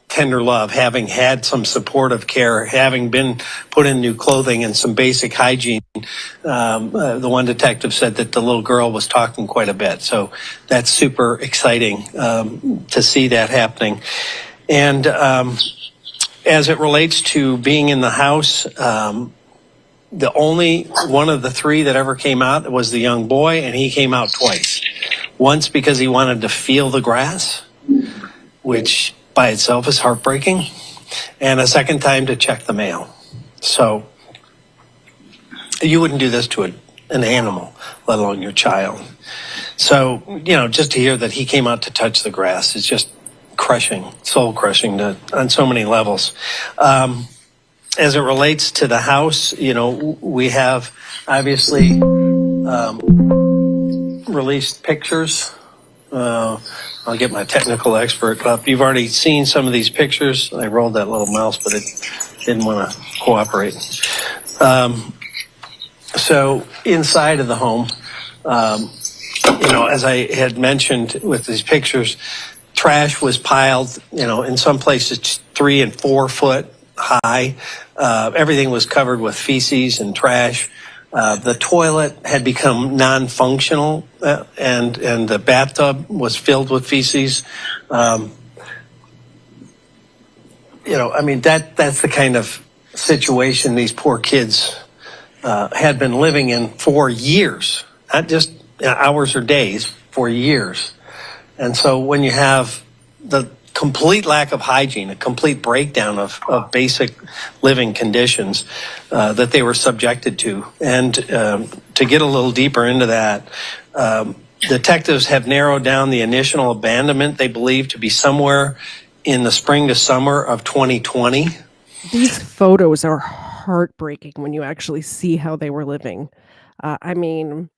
tender love, having had some supportive care, having been put in new clothing and some basic hygiene. The one detective said that the little girl was talking quite a bit. So that's super exciting to see that happening. And as it relates to being in the house, the only one of the three that ever came out was the young boy, and he came out twice. Once because he wanted to feel the grass, which by itself is heartbreaking, and a second time to check the mail. So you wouldn't do this to an animal, let alone your child. So, just to hear that he came out to touch the grass is just crushing, soul crushing on so many levels. As it relates to the house, we have obviously released pictures. I'll get my technical expert up. You've already seen some of these pictures. I rolled that little mouse, but it didn't want to cooperate. So inside of the home, as I had mentioned with these pictures, trash was piled, in some places 3 and 4 foot high. Everything was covered with feces and trash. The toilet had become non-functional, and the bathtub was filled with feces. That's the kind of situation these poor kids had been living in for years, not just hours or days, for years. And so when you have the complete lack of hygiene, a complete breakdown of basic living conditions that they were subjected to, and to get a little deeper into that, detectives have narrowed down the initial abandonment they believe to be somewhere in the spring to summer of 2020. These photos are heartbreaking when you actually see how they were living. I mean,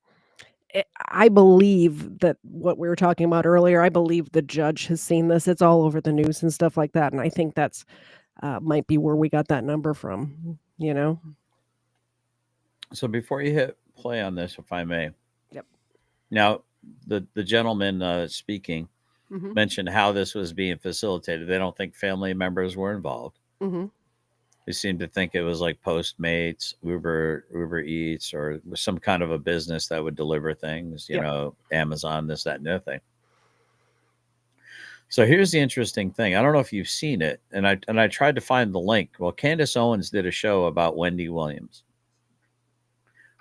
I believe that what we were talking about earlier, I believe the judge has seen this. It's all over the news and stuff like that, and I think that's might be where we got that number from, you know? So before you hit play on this, if I may. Yep. Now, the gentleman speaking Mhm. mentioned how this was being facilitated. They don't think family members were involved. Mhm. They seem to think it was like Postmates, Uber Eats, or some kind of a business that would deliver things, you Yep. know, Amazon, this, that, and the other thing. So here's the interesting thing. I don't know if you've seen it, and I tried to find the link. Well, Candace Owens did a show about Wendy Williams,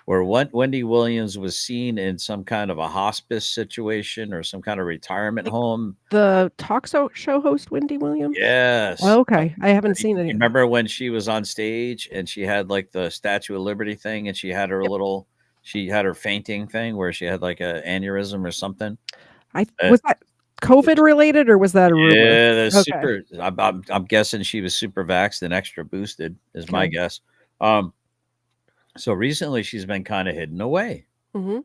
where Wendy Williams was seen in some kind of a hospice situation or some kind of retirement home. The show host, Wendy Williams? Yes. Okay, I haven't seen it You yet. remember when she was on stage and she had like the Statue of Liberty thing, and she had her she had her fainting thing where she had like a aneurysm or something. Was that COVID related or was that a rumor? Yeah, the Okay. super. I'm guessing she was super vaxxed and extra boosted is my Okay. guess. So recently she's been kind of hidden away. Mhm.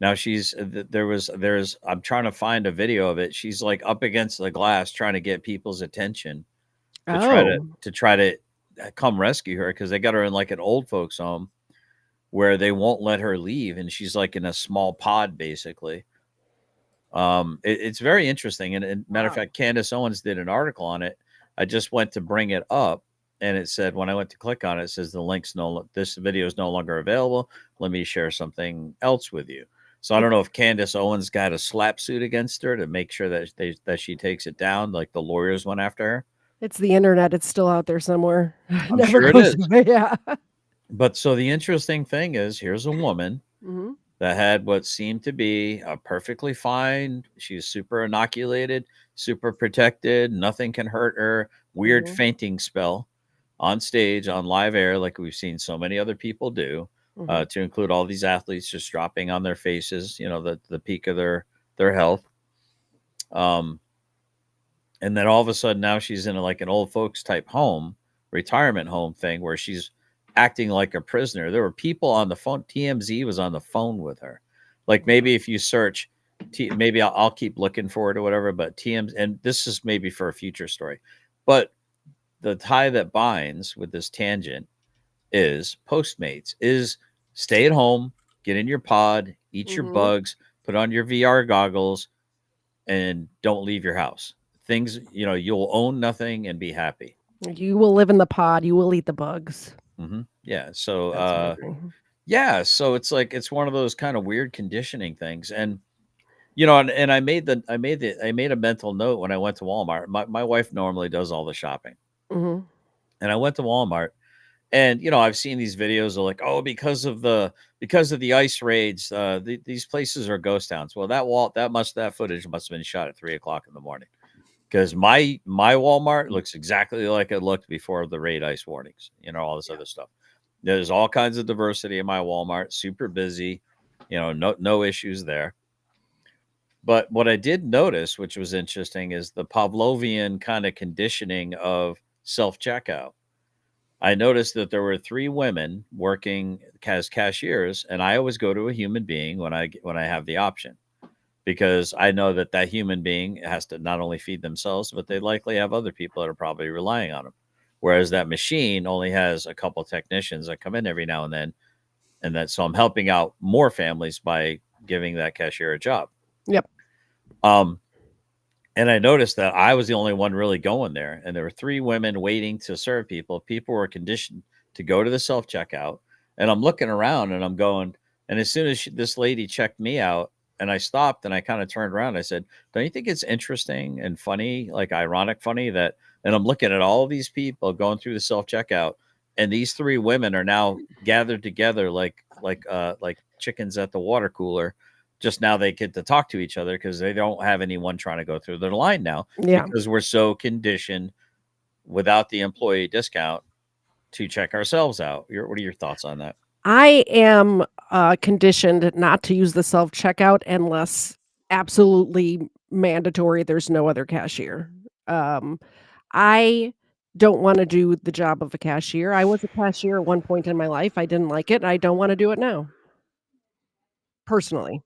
Now I'm trying to find a video of it. She's like up against the glass trying to get people's attention to Oh. try to come rescue her, because they got her in like an old folks home where they won't let her leave, and she's like in a small pod basically. It's very interesting, and matter of fact, Candace Owens did an article on it. I just went to bring it up, and it said when I went to click on it, it says this video is no longer available. Let me share something else with you. So I don't know if Candace Owens got a slap suit against her to make sure that she takes it down, like the lawyers went after her. It's the internet. It's still out there somewhere. I'm Never sure it goes is. away. Yeah. But so the interesting thing is, here's a woman Mhm. that had what seemed to be a perfectly fine. She's super inoculated, super protected. Nothing can hurt her. Weird Mhm. fainting spell on stage, on live air, like we've seen so many other people do, Mhm. to include all these athletes just dropping on their faces, you know, the peak of their health. And then all of a sudden now she's in like an old folks type home, retirement home thing, where she's acting like a prisoner. There were people on the phone. TMZ was on the phone with her. Like maybe if you search, maybe I'll keep looking for it or whatever, but TMZ, and this is maybe for a future story, but the tie that binds with this tangent is Postmates, is stay at home, get in your pod, eat your Mhm. bugs, put on your VR goggles, and don't leave your house. Things, you know, you'll own nothing and be happy. You will live in the pod. You will eat the bugs. Yeah. So, That's amazing. yeah. So it's like, it's one of those kind of weird conditioning things. And, you know, and I made a mental note when I went to Walmart. My wife normally does all the shopping. Mhm. And I went to Walmart, and, you know, I've seen these videos of like, oh, because of the ice raids, these places are ghost towns. Well, that footage must have been shot at 3:00 in the morning. Because my Walmart looks exactly like it looked before the raid ice warnings, you know, all this other stuff. There's all kinds of diversity in my Walmart, super busy, you know, no issues there. But what I did notice, which was interesting, is the Pavlovian kind of conditioning of self-checkout. I noticed that there were 3 women working as cashiers, and I always go to a human being when I have the option, because I know that human being has to not only feed themselves, but they likely have other people that are probably relying on them. Whereas that machine only has a couple technicians that come in every now and then. And so I'm helping out more families by giving that cashier a job. Yep. And I noticed that I was the only one really going there. And there were 3 women waiting to serve people. People were conditioned to go to the self-checkout. And I'm looking around and I'm going, and as soon as this lady checked me out, and I stopped and I kind of turned around, I said, don't you think it's interesting and funny, like ironic funny, that, and I'm looking at all these people going through the self-checkout, And these three women are now gathered together like chickens at the water cooler. Just now they get to talk to each other because they don't have anyone trying to go through their line now, Yeah. because we're so conditioned without the employee discount to check ourselves out. What are your thoughts on that? I am conditioned not to use the self-checkout unless absolutely mandatory, there's no other cashier. I don't wanna do the job of a cashier. I was a cashier at one point in my life. I didn't like it, and I don't wanna do it now. Personally.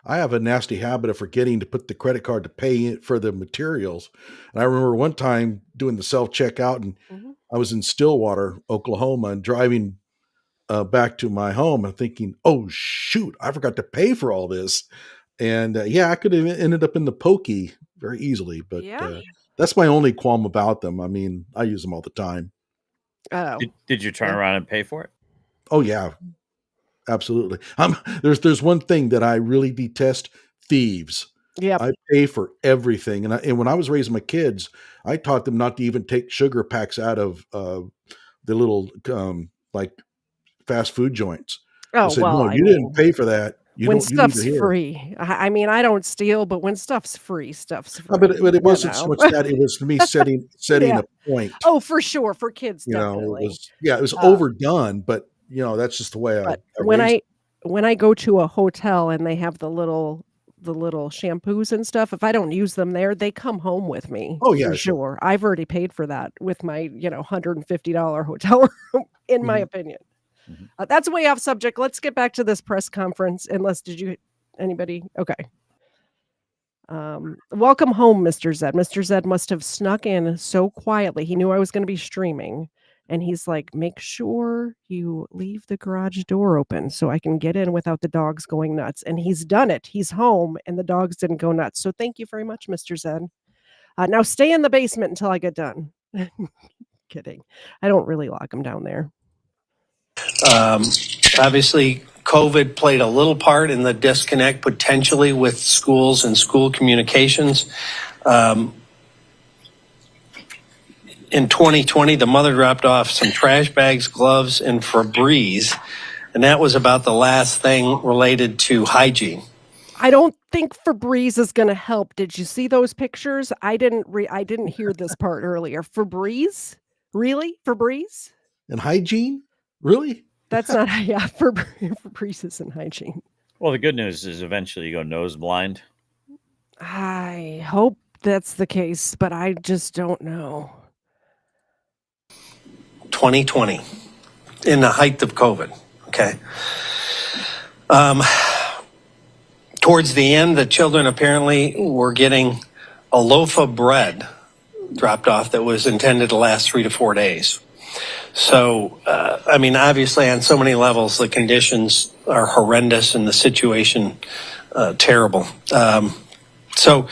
I have a nasty habit of forgetting to put the credit card to pay it for the materials. And I remember one time doing the self checkout, and I was in Stillwater, Oklahoma, and driving back to my home and thinking, oh, shoot, I forgot to pay for all this. And yeah, I could have ended up in the pokey very easily. But that's my only qualm about them. I mean, I use them all the time. Oh. Did you turn around and pay for it? Oh, yeah. Absolutely. There's one thing that I really detest: thieves. Yep. I pay for everything, and when I was raising my kids, I taught them not to even take sugar packs out of the little like fast food joints. I Oh, said, well, no, I you mean, didn't pay for that. You when don't. You leave it stuff's here. free. I mean, I don't steal, but when stuff's free, stuff's free. But it you wasn't so know? much that; it was for me setting Yeah. a point. Oh, for sure. For kids, You know, definitely. it was overdone, but that's just the way I But raised. when I go to a hotel and they have the little shampoos and stuff, if I don't use them there, they come home with me. Oh, yeah, for sure. sure. I've already paid for that with my, $150 hotel room, in my opinion. That's way off subject. Let's get back to this press conference. Anybody? Okay. Welcome home, Mr. Zed. Mr. Zed must have snuck in so quietly. He knew I was going to be streaming. And he's like, make sure you leave the garage door open so I can get in without the dogs going nuts. And he's done it. He's home and the dogs didn't go nuts. So thank you very much, Mr. Zed. Now stay in the basement until I get done. Kidding. I don't really lock him down there. Obviously, COVID played a little part in the disconnect potentially with schools and school communications. In 2020, the mother dropped off some trash bags, gloves, and Febreze, and that was about the last thing related to hygiene. I don't think Febreze is going to help. Did you see those pictures? I didn't hear this part earlier. Febreze? Really? Febreze? And hygiene? Really? That's not Febreze isn't hygiene. Well, the good news is eventually you go nose blind. I hope that's the case, but I just don't know. 2020, in the height of COVID, okay? Towards the end, the children apparently were getting a loaf of bread dropped off that was intended to last 3 to 4 days. So, I mean, obviously on so many levels, the conditions are horrendous and the situation terrible. So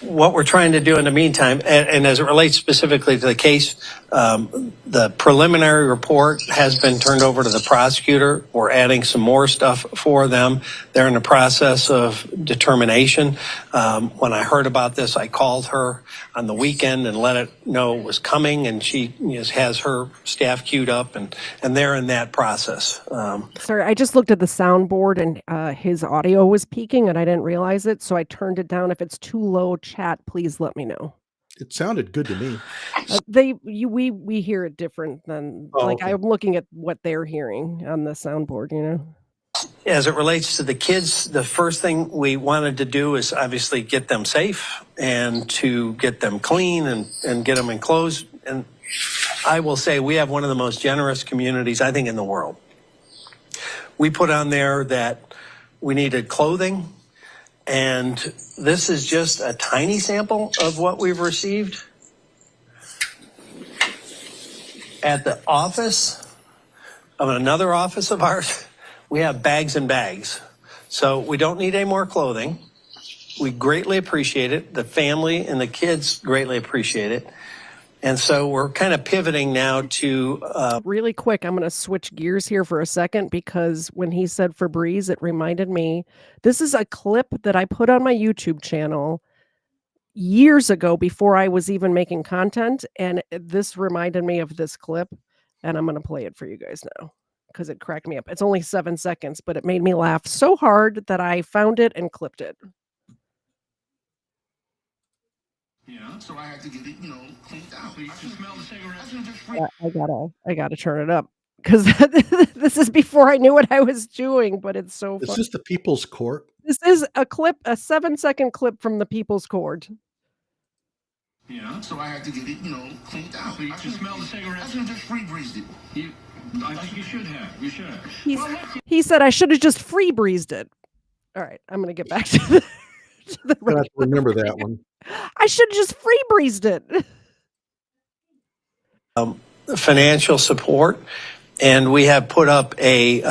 what we're trying to do in the meantime, and as it relates specifically to the case, the preliminary report has been turned over to the prosecutor. We're adding some more stuff for them. They're in the process of determination. When I heard about this, I called her on the weekend and let it know it was coming, and she has her staff queued up, and they're in that process. Sorry, I just looked at the soundboard and his audio was peaking and I didn't realize it, so I turned it down. If it's too low, chat, please let me know. It sounded good to me. We hear it different than okay. I'm looking at what they're hearing on the soundboard, As it relates to the kids, the first thing we wanted to do is obviously get them safe and to get them clean and get them enclosed. And I will say we have one of the most generous communities, I think, in the world. We put on there that we needed clothing, and this is just a tiny sample of what we've received. At the office of another office of ours, we have bags and bags. So we don't need any more clothing. We greatly appreciate it. The family and the kids greatly appreciate it. And so we're kind of pivoting now to... Really quick, I'm going to switch gears here for a second because when he said Febreze, it reminded me, this is a clip that I put on my YouTube channel years ago before I was even making content, and this reminded me of this clip, and I'm gonna play it for you guys now because it cracked me up. It's only 7 seconds, but it made me laugh so hard that I found it and clipped it. Yeah, so I had to get it, cleaned out. So you can smell the cigarette. I gotta turn it up because this is before I knew what I was doing, but it's so Is fun. this the People's Court? This is a clip, a 7-second clip from the People's Court. Yeah, so I had to get it, cleaned out. So you can smell the cigarette. I should have just free breezed it. I think you should have. You should have. He said I should have just free breezed it. All right, I'm gonna get back to the. I have to remember that one. I should have just free breezed it. Financial support, and we have put up a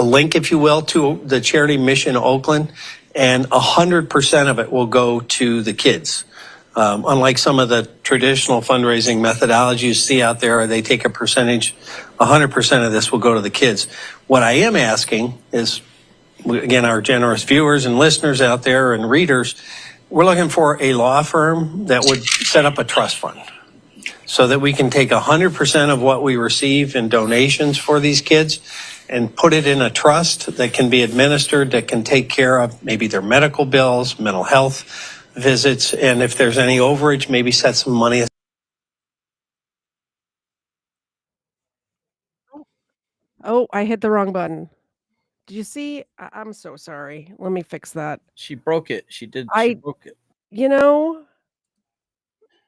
link, if you will, to the charity Mission Oakland, and 100% of it will go to the kids. Unlike some of the traditional fundraising methodologies you see out there, they take a percentage. 100% of this will go to the kids. What I am asking is, again, our generous viewers and listeners out there and readers, we're looking for a law firm that would set up a trust fund so that we can take 100% of what we receive in donations for these kids and put it in a trust that can be administered, that can take care of maybe their medical bills, mental health visits, and if there's any overage, maybe set some money aside. Oh, I hit the wrong button. Did you see? I'm so sorry. Let me fix that. She broke it. She did. I- She broke it. You know,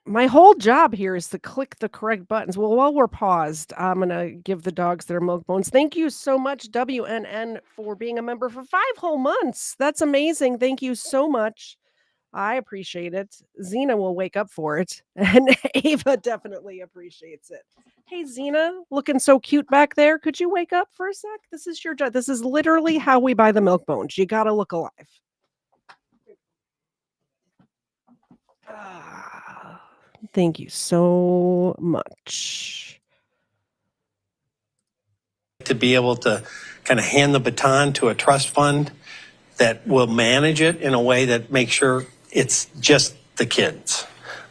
my whole job here is to click the correct buttons. Well, while we're paused, I'm going to give the dogs their milk bones. Thank you so much, WNN, for being a member for 5 whole months. That's amazing. Thank you so much. I appreciate it. Xena will wake up for it. And Ava definitely appreciates it. Hey, Xena, looking so cute back there. Could you wake up for a sec? This is your job. This is literally how we buy the milk bones. You got to look alive. Thank you so much. To be able to kind of hand the baton to a trust fund that will manage it in a way that makes sure it's just the kids.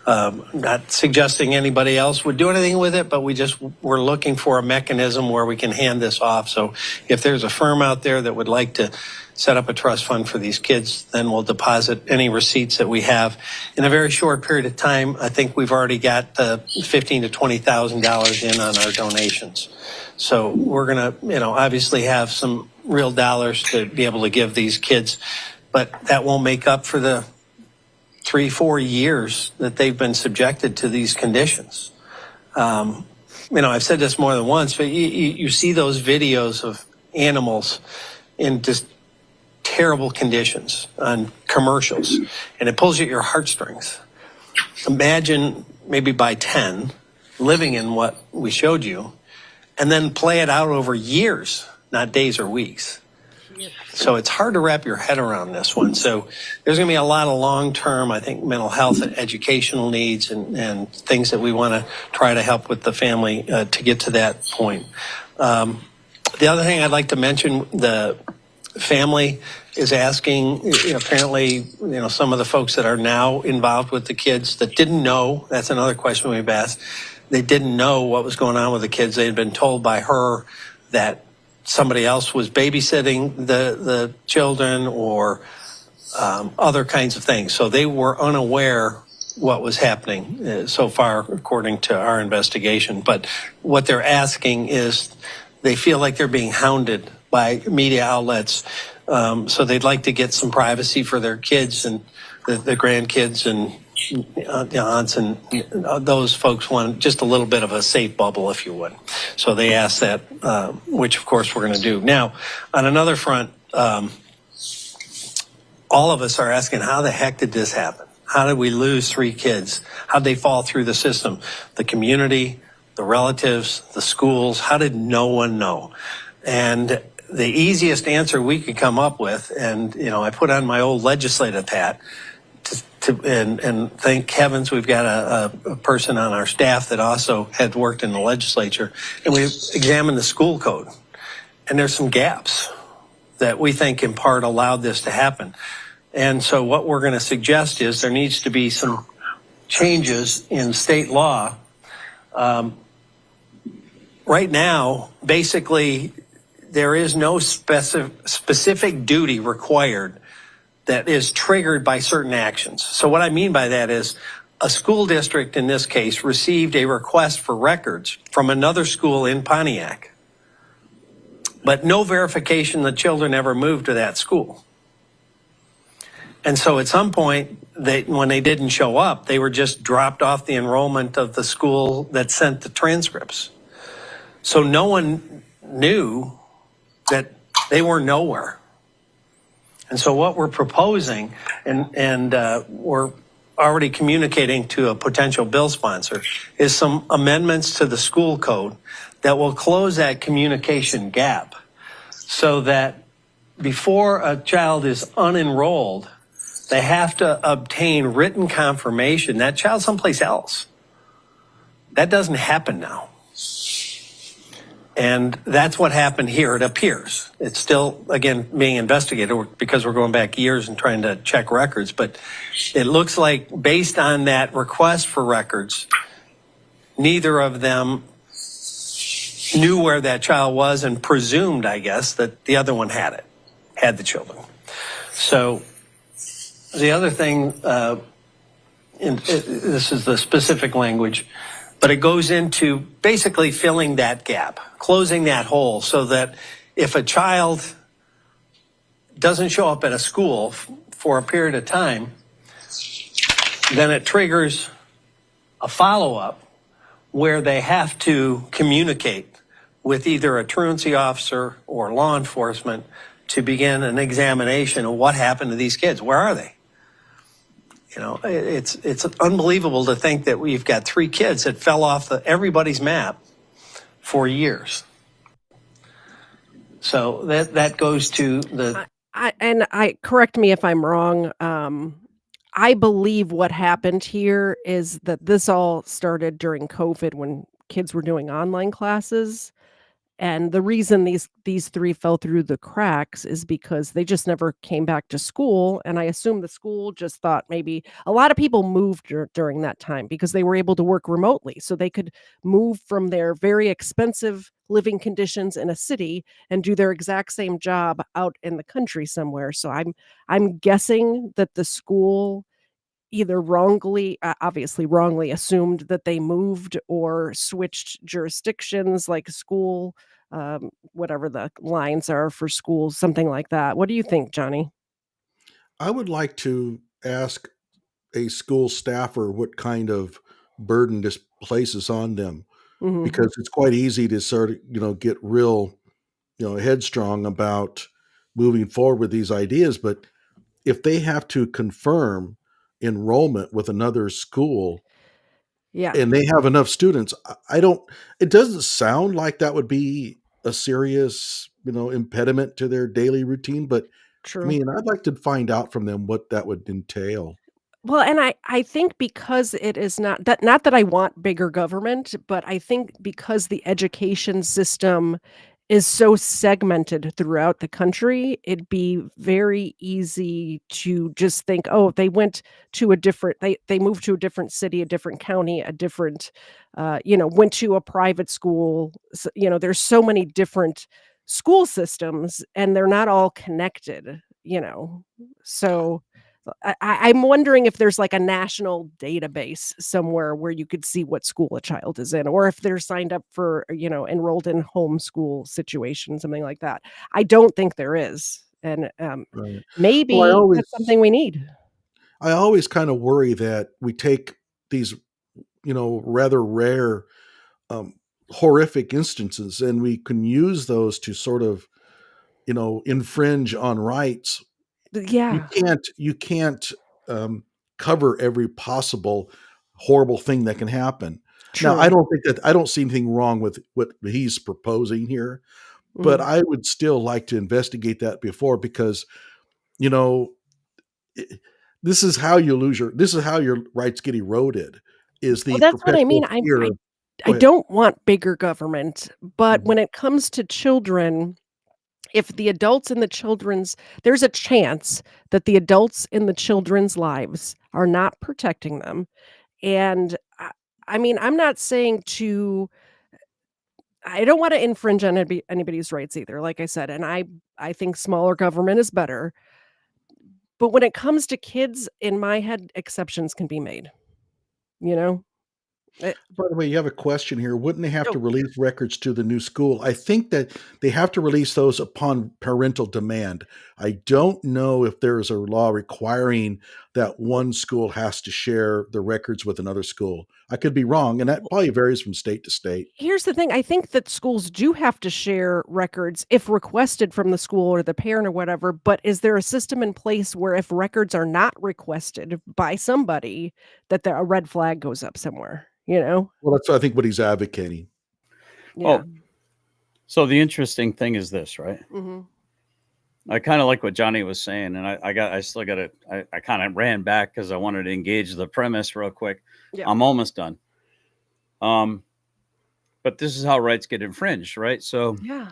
Not suggesting anybody else would do anything with it, but we're looking for a mechanism where we can hand this off. So if there's a firm out there that would like to set up a trust fund for these kids, then we'll deposit any receipts that we have. In a very short period of time, I think we've already got $15,000 to $20,000 in on our donations. So we're going to, obviously have some real dollars to be able to give these kids, but that won't make up for the 3-4 years that they've been subjected to these conditions. I've said this more than once, but you see those videos of animals in just terrible conditions on commercials, and it pulls at your heartstrings. Imagine maybe by 10 living in what we showed you, and then play it out over years, not days or weeks. So it's hard to wrap your head around this one. So there's going to be a lot of long-term, I think, mental health and educational needs and things that we want to try to help with the family to get to that point. The other thing I'd like to mention, the family is asking, apparently, some of the folks that are now involved with the kids that didn't know, that's another question we've asked, they didn't know what was going on with the kids. They had been told by her that somebody else was babysitting the children or other kinds of things. So they were unaware what was happening so far, according to our investigation. But what they're asking is they feel like they're being hounded by media outlets. So they'd like to get some privacy for their kids and the grandkids and the aunts, and those folks want just a little bit of a safe bubble, if you would. So they asked that, which of course we're going to do. Now, on another front, all of us are asking, how the heck did this happen? How did we lose 3 kids? How did they fall through the system? The community, the relatives, the schools, how did no one know? And the easiest answer we could come up with, and I put on my old legislative hat, and thank heavens we've got a person on our staff that also had worked in the legislature, and we examined the school code, and there's some gaps that we think in part allowed this to happen. And so what we're going to suggest is there needs to be some changes in state law. Right now, basically, there is no specific duty required that is triggered by certain actions. So what I mean by that is a school district, in this case, received a request for records from another school in Pontiac, but no verification the children ever moved to that school. And so at some point, when they didn't show up, they were just dropped off the enrollment of the school that sent the transcripts. So no one knew that they were nowhere. And so what we're proposing, and we're already communicating to a potential bill sponsor, is some amendments to the school code that will close that communication gap so that before a child is unenrolled, they have to obtain written confirmation that child's someplace else. That doesn't happen now. And that's what happened here, it appears. It's still, again, being investigated because we're going back years and trying to check records. But it looks like based on that request for records, neither of them knew where that child was and presumed, I guess, that the other one had the children. So the other thing, this is the specific language, but it goes into basically filling that gap, closing that hole so that if a child doesn't show up at a school for a period of time, then it triggers a follow-up where they have to communicate with either a truancy officer or law enforcement to begin an examination of what happened to these kids. Where are they? You know, it's unbelievable to think that we've got 3 kids that fell off everybody's map for years. So that goes to the. I correct me if I'm wrong. I believe what happened here is that this all started during COVID when kids were doing online classes. And the reason these 3 fell through the cracks is because they just never came back to school, and I assume the school just thought maybe a lot of people moved during that time because they were able to work remotely, so they could move from their very expensive living conditions in a city and do their exact same job out in the country somewhere. So I'm guessing that the school either wrongly obviously wrongly assumed that they moved or switched jurisdictions, like school, whatever the lines are for schools, something like that. What do you think, Johnny? I would like to ask a school staffer what kind of burden this places on them, Mhm. because it's quite easy to sort of, get real, headstrong about moving forward with these ideas. But if they have to confirm enrollment with another school Yeah, and they have enough students, I don't, it doesn't sound like that would be a serious, impediment to their daily routine. But I true. mean, I'd like to find out from them what that would entail. Well, and I think because it is not that I want bigger government, but I think because the education system is so segmented throughout the country, it'd be very easy to just think, "Oh, they went to a different they moved to a different city, a different county, a different, went to a private school." There's so many different school systems, and they're not all connected, you know? So I'm wondering if there's like a national database somewhere where you could see what school a child is in, or if they're signed up for, enrolled in homeschool situation, something like that. I don't think there is, and Right. Well, maybe that's something we need. I always kind of worry that we take these, rather rare, um, horrific instances, and we can use those to sort of, infringe on rights. You Yeah, can't cover every possible horrible thing that can happen. Now, true. I don't see anything wrong with what he's proposing here, but Mhm. I would still like to investigate that before, because, you know, i- this is how your rights get eroded, is Well, the that's what I perpetual mean. fear. I Go ahead. don't want bigger government, but Mhm. when it comes to children, if the adults in the children's there's a chance that the adults in the children's lives are not protecting them, and I mean, I'm not saying to I don't wanna infringe on anybody's rights either, like I said, and I think smaller government is better, but when it comes to kids, in my head, exceptions can be made, you know? Eh By the way, you have a question here. Wouldn't they have Oh. to release records to the new school? I think that they have to release those upon parental demand. I don't know if there is a law requiring that one school has to share the records with another school. I could be wrong, and that probably varies from state to state. Here's the thing, I think that schools do have to share records if requested from the school or the parent or whatever, but is there a system in place where if records are not requested by somebody, that a red flag goes up somewhere, you know? Well, that's I think what he's advocating. Yeah. So the interesting thing is this, right? Mhm. I kind of like what Johnny was saying, and I still got it. I kind of ran back because I wanted to engage the premise real quick. Yeah. I'm almost done. But this is how rights get infringed, right? So Yeah.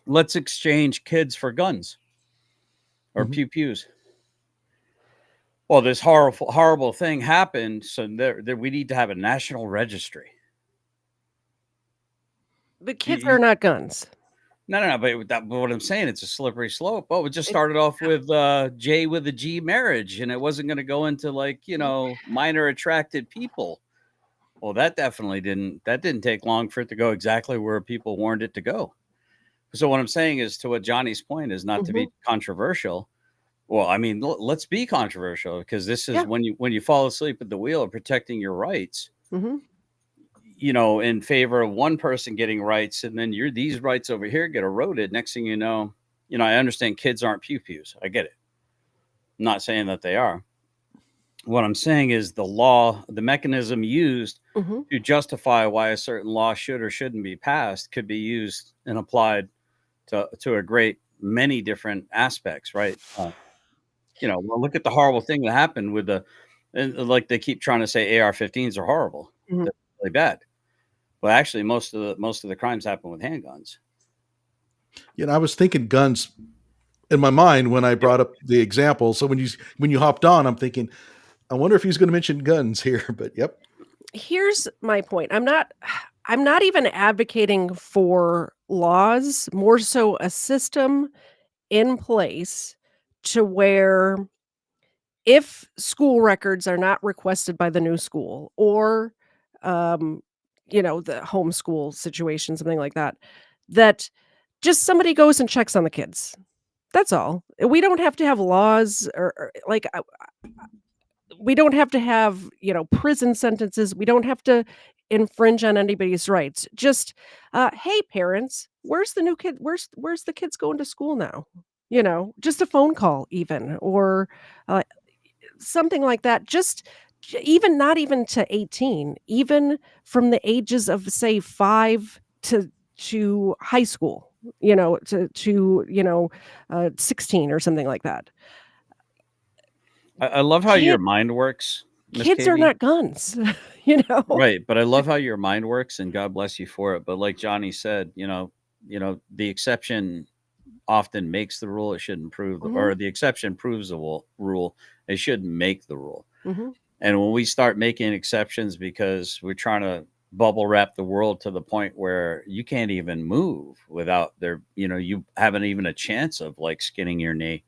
let's exchange kids for guns or pew-pews. Well, this horrible thing happened, so there we need to have a national registry. The kids are not guns. No, but what I'm saying, it's a slippery slope. Well, we just started off with J with a G marriage, and it wasn't going to go into like, minor attracted people. Well, that didn't take long for it to go exactly where people wanted it to go. So what I'm saying is, to what Johnny's point is, not to be controversial. Well, I mean, let's be controversial, because this is when you fall asleep at the wheel of protecting your rights, Mhm. in favor of one person getting rights, and then these rights over here get eroded. Next thing you know, I understand kids aren't pew-pews. I get it. I'm not saying that they are. What I'm saying is the law, the mechanism used to justify why a certain law should or shouldn't be passed could be used and applied to a great many different aspects, right? Well, look at the horrible thing that happened with and like they keep trying to say AR-15s are horrible. Mhm. They're really bad. Well, actually, most of the crimes happen with handguns. I was thinking guns in my mind when I brought up the example. So when you hopped on, I'm thinking, I wonder if he's going to mention guns here. But yep. Here's my point. I'm not even advocating for laws, more so a system in place to where if school records are not requested by the new school or, um, the homeschool situation, something like that, that just somebody goes and checks on the kids. That's all. We don't have to have laws or like, we don't have to have, prison sentences. We don't have to infringe on anybody's rights. Just, hey, parents, where's the new kid? Where's the kids going to school now? Just a phone call, even, or something like that. Just even not even to 18, even from the ages of say 5 to high school, to 16 or something like that. I love how your mind works, Miss Kids are Katie. not guns, Right, but I love how your mind works, and God bless you for it. But like Johnny said, the exception often makes the rule. It shouldn't prove, or the exception proves the rule. It shouldn't make the rule. Mhm. And when we start making exceptions because we're trying to bubble wrap the world to the point where you can't even move without you haven't even a chance of like skinning your knee.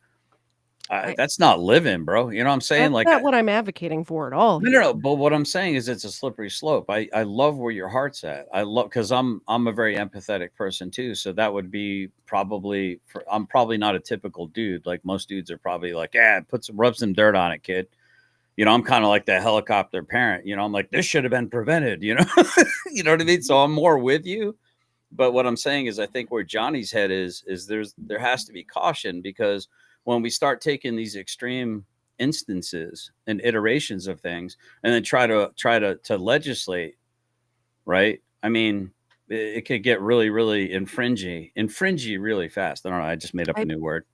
That's not living, bro. You know what I'm saying? That's Like, not what I'm advocating for at all no, here. no, no. But what I'm saying is it's a slippery slope. I love where your heart's at. I love, because I'm a very empathetic person too. So that would be probably I'm probably not a typical dude. Like most dudes are probably like, yeah, rub some dirt on it, kid. I'm kind of like that helicopter parent. I'm like, this should have been prevented. You know what I mean? So I'm more with you. But what I'm saying is, I think where Johnny's head is there has to be caution, because when we start taking these extreme instances and iterations of things and then try to legislate, right? I mean, it could get really, really infringy really fast. I don't know. I just made up a new word.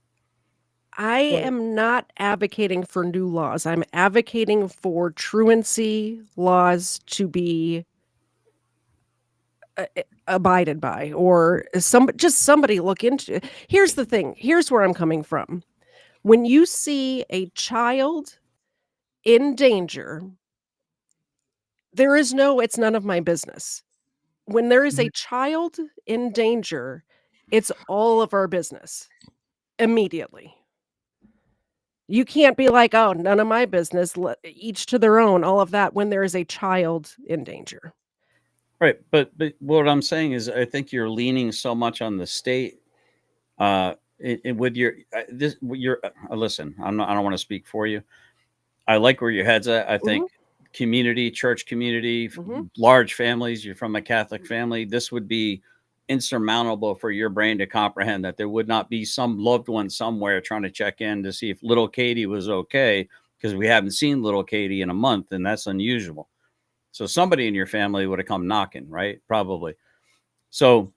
I am not advocating for new laws. I'm advocating for truancy laws to be abided by, or somebody look into. Here's the thing. Here's where I'm coming from. When you see a child in danger, there is no, it's none of my business. When there is a child in danger, it's all of our business immediately. You can't be like, "Oh, none of my business, each to their own," all of that when there is a child in danger. Right, but what I'm saying is, I think you're leaning so much on the state, with your this your listen. I don't want to speak for you. I like where your head's at. I think Mhm. community, church community, Mhm. large families. You're from a Catholic family. This would be insurmountable for your brain to comprehend that there would not be some loved one somewhere trying to check in to see if little Katie was okay, because we haven't seen little Katie in a month, and that's unusual. So somebody in your family would have come knocking, right? Probably. So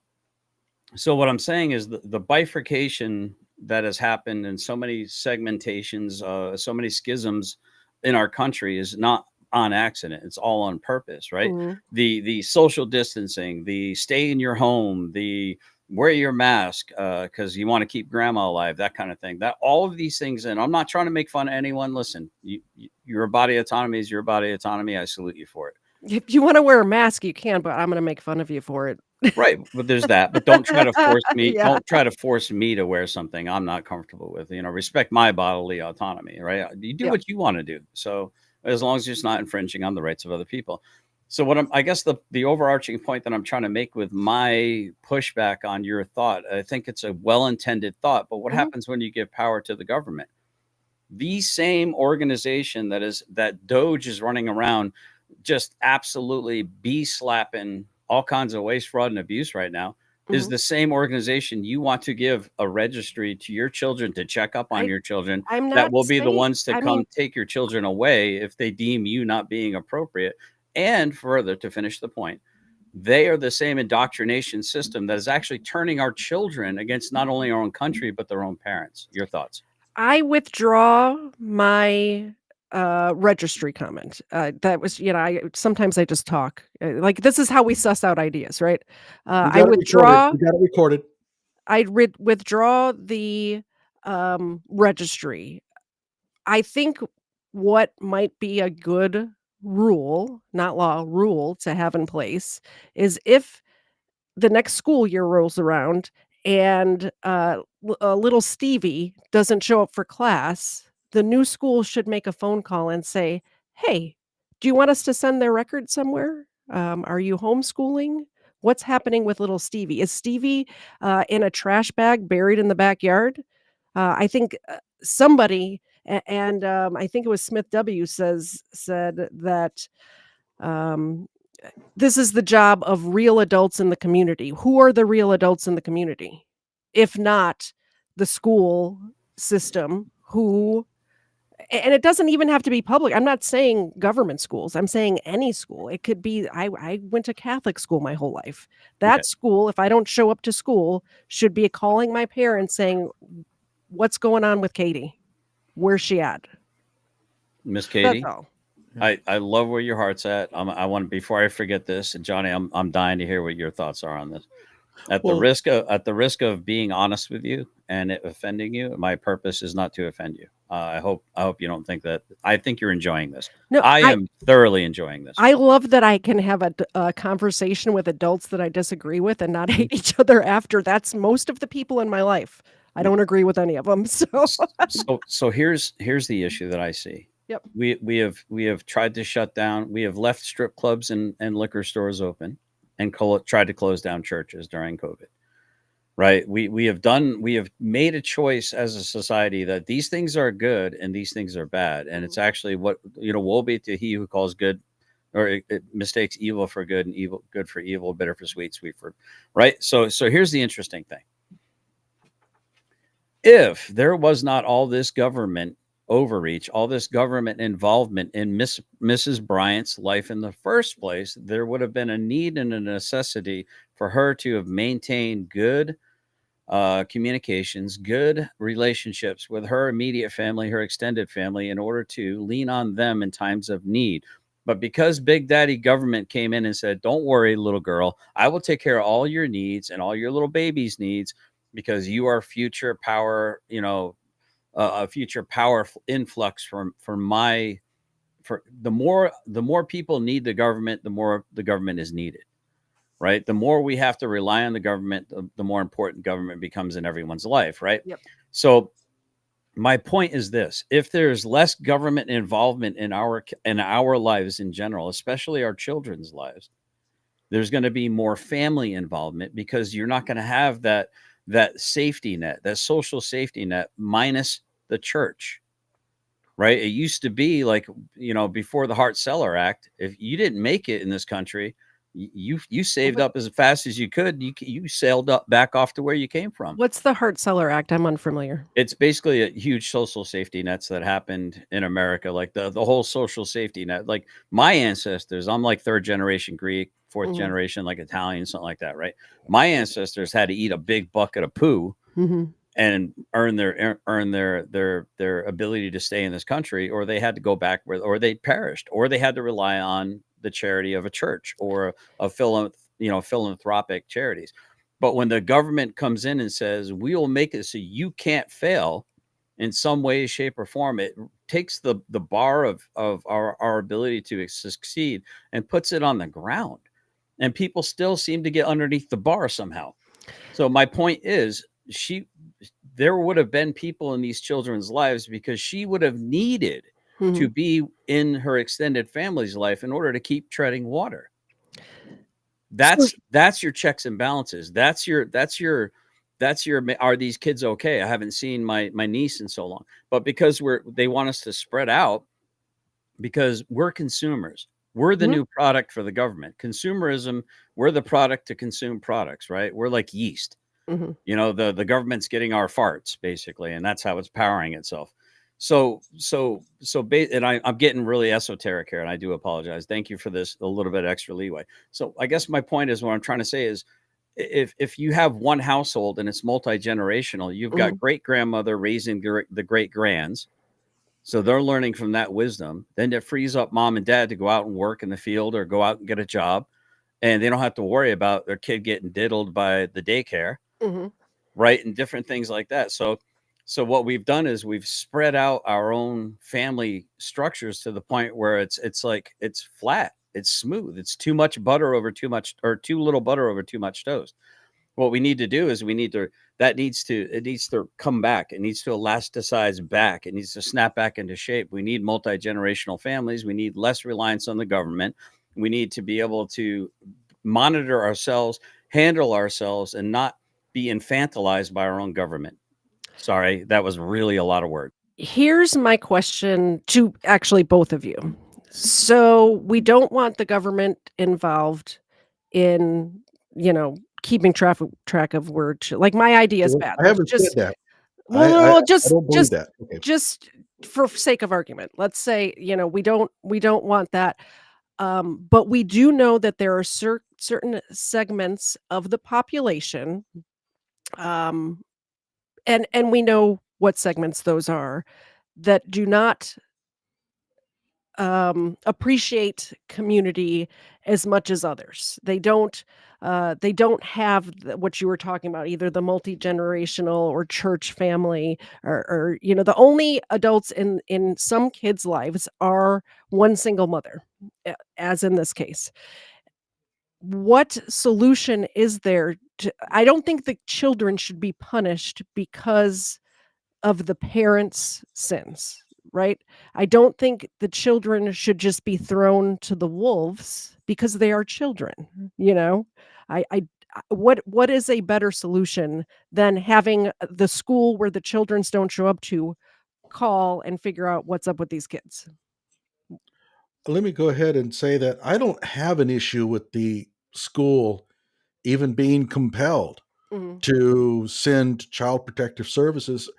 what I'm saying is the bifurcation that has happened in so many segmentations, so many schisms in our country is not on accident. It's all on purpose, right? Mhm. The social distancing, the stay in your home, the wear your mask because you want to keep grandma alive, that kind of thing. That all of these things, and I'm not trying to make fun of anyone. Listen, your body autonomy is your body autonomy. I salute you for it. If you wanna wear a mask, you can, but I'm gonna make fun of you for it. Right, but there's that, but don't try to force me Yeah. don't try to force me to wear something I'm not comfortable with, respect my bodily autonomy, right? You do Yep. what you wanna do, so as long as it's not infringing on the rights of other people. So what I guess the overarching point that I'm trying to make with my pushback on your thought, I think it's a well-intended thought, but what Mhm. happens when you give power to the government? The same organization that Doge is running around just absolutely bee slapping all kinds of waste, fraud, and abuse right now is Mhm. the same organization you want to give a registry to your children to check up on I your children, I'm that not will be the saying, ones to I come mean, take your children away if they deem you not being appropriate. And further, to finish the point, they are the same indoctrination system that is actually turning our children against not only our own country, but their own parents. Your thoughts? I withdraw my, registry comment. That was, I sometimes I just talk. Like, this is how we suss out ideas, right? We I got it recorded. withdraw We got it recorded. I withdraw the, registry. I think what might be a good rule, not law, rule to have in place is if the next school year rolls around and, little Stevie doesn't show up for class, the new school should make a phone call and say, "Hey, do you want us to send their record somewhere? Are you homeschooling? What's happening with little Stevie? Is Stevie, in a trash bag buried in the backyard?" I think, somebody and, I think it was Smith W. said that, um this is the job of real adults in the community. Who are the real adults in the community? If not the school system, who and it doesn't even have to be public. I'm not saying government schools. I'm saying any school. It could be, I went to Catholic school my whole life. Okay. That school, if I don't show up to school, should be calling my parents saying, "What's going on with Katie? Where's she at?" Miss That's Katie, all. I love where your heart's at. I want, before I forget this, and Johnny, I'm dying to hear what your thoughts are on this. Well, At the risk of being honest with you and it offending you, my purpose is not to offend you. I hope you don't think that. I think you're enjoying this. No, I am thoroughly enjoying this. I love that I can have a conversation with adults that I disagree with and not Mhm. hate each other after. That's most of the people in my life. I Yeah. don't agree with any of them. So, So here's the issue that I see. yep. We have tried to shut down. We have left strip clubs and liquor stores open, and tried to close down churches during COVID. Right? We have made a choice as a society that these things are good and these things are bad, and it's actually what, woe be to he who calls good, or it mistakes evil for good and evil good for evil, bitter for sweet, sweet for right. So here's the interesting thing. If there was not all this government overreach, all this government involvement in Mrs. Bryant's life in the first place, there would have been a need and a necessity for her to have maintained good communications, good relationships with her immediate family, her extended family, in order to lean on them in times of need. But because Big Daddy government came in and said, don't worry, little girl, I will take care of all your needs and all your little baby's needs because you are future power, a future power influx for the more people need the government, the more the government is needed, right? The more we have to rely on the government, the more important government becomes in everyone's life, right? Yep. So my point is this: if there's less government involvement in our lives in general, especially our children's lives, there's going to be more family involvement because you're not going to have that safety net, that social safety net, minus the church, right? It used to be like, before the Hart-Celler Act, if you didn't make it in this country, you saved up as fast as you could. You sailed up back off to where you came from. What's the Hart-Celler Act? I'm unfamiliar. It's basically a huge social safety nets that happened in America, like the whole social safety net. Like my ancestors, I'm like third generation Greek, fourth Mhm. generation like Italian, something like that, right? My ancestors had to eat a big bucket of poo Mhm. and earn their ability to stay in this country, or they had to go back or they perished, or they had to rely on the charity of a church or a philanthropic charities. But when the government comes in and says, we will make it so you can't fail in some way, shape, or form, it takes the bar of our ability to succeed and puts it on the ground. And people still seem to get underneath the bar somehow. So my point is, there would have been people in these children's lives because she would have needed to Mhm. be in her extended family's life in order to keep treading water. That's your checks and balances. That's your are these kids okay? I haven't seen my niece in so long. But because they want us to spread out because we're consumers. We're the Mhm. new product for the government. Consumerism, we're the product to consume products, right? We're like yeast. Mhm. The government's getting our farts basically, and that's how it's powering itself. And I'm getting really esoteric here, and I do apologize. Thank you for this a little bit extra leeway. So I guess my point is, what I'm trying to say is, if you have one household and it's multi-generational, you've got Mhm. great grandmother raising the great grands, so they're learning from that wisdom. Then it frees up mom and dad to go out and work in the field or go out and get a job, and they don't have to worry about their kid getting diddled by the daycare, Mhm. right? And different things like that. So what we've done is we've spread out our own family structures to the point where it's like it's flat, it's smooth, it's too much butter over too much, or too little butter over too much toast. What we need to do is it needs to come back. It needs to elasticize back. It needs to snap back into shape. We need multi-generational families. We need less reliance on the government. We need to be able to monitor ourselves, handle ourselves, and not be infantilized by our own government. Sorry, that was really a lot of words. Here's my question to actually both of you. So we don't want the government involved in, keeping track of where like my idea is Well, bad. I Let's haven't said just that. well, no, no, I don't believe just that. Okay. just for sake of argument. Let's say, we don't want that. But we do know that there are certain segments of the population, um, and we know what segments those are that do not appreciate community as much as others. They don't have what you were talking about, either the multi-generational or church family, or the only adults in some kids' lives are one single mother, as in this case. What solution is there to I don't think the children should be punished because of the parents' sins, right? I don't think the children should just be thrown to the wolves because they are children, you know? What is a better solution than having the school where the childrens don't show up to call and figure out what's up with these kids? Let me go ahead and say that I don't have an issue with the school even being compelled Mhm. to send child protective services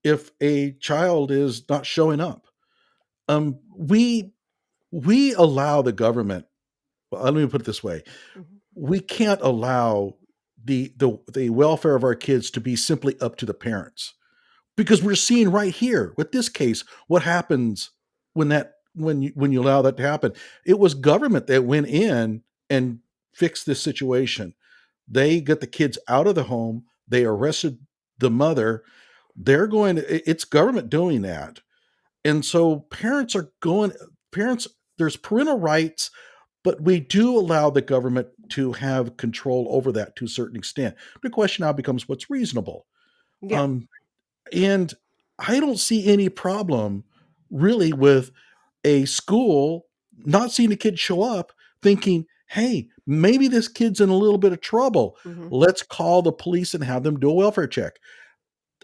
if a child is not showing up. We allow the government. Well, let me put it this way: Mhm. we can't allow the welfare of our kids to be simply up to the parents, because we're seeing right here with this case what happens when when you allow that to happen. It was government that went in and fixed this situation. They get the kids out of the home. They arrested the mother. It's government doing that. And so parents, there's parental rights, but we do allow the government to have control over that to a certain extent. The question now becomes what's reasonable. Yeah. Um, and I don't see any problem really with a school not seeing a kid show up thinking, hey, maybe this kid's in a little bit of trouble. Mhm. Let's call the police and have them do a welfare check.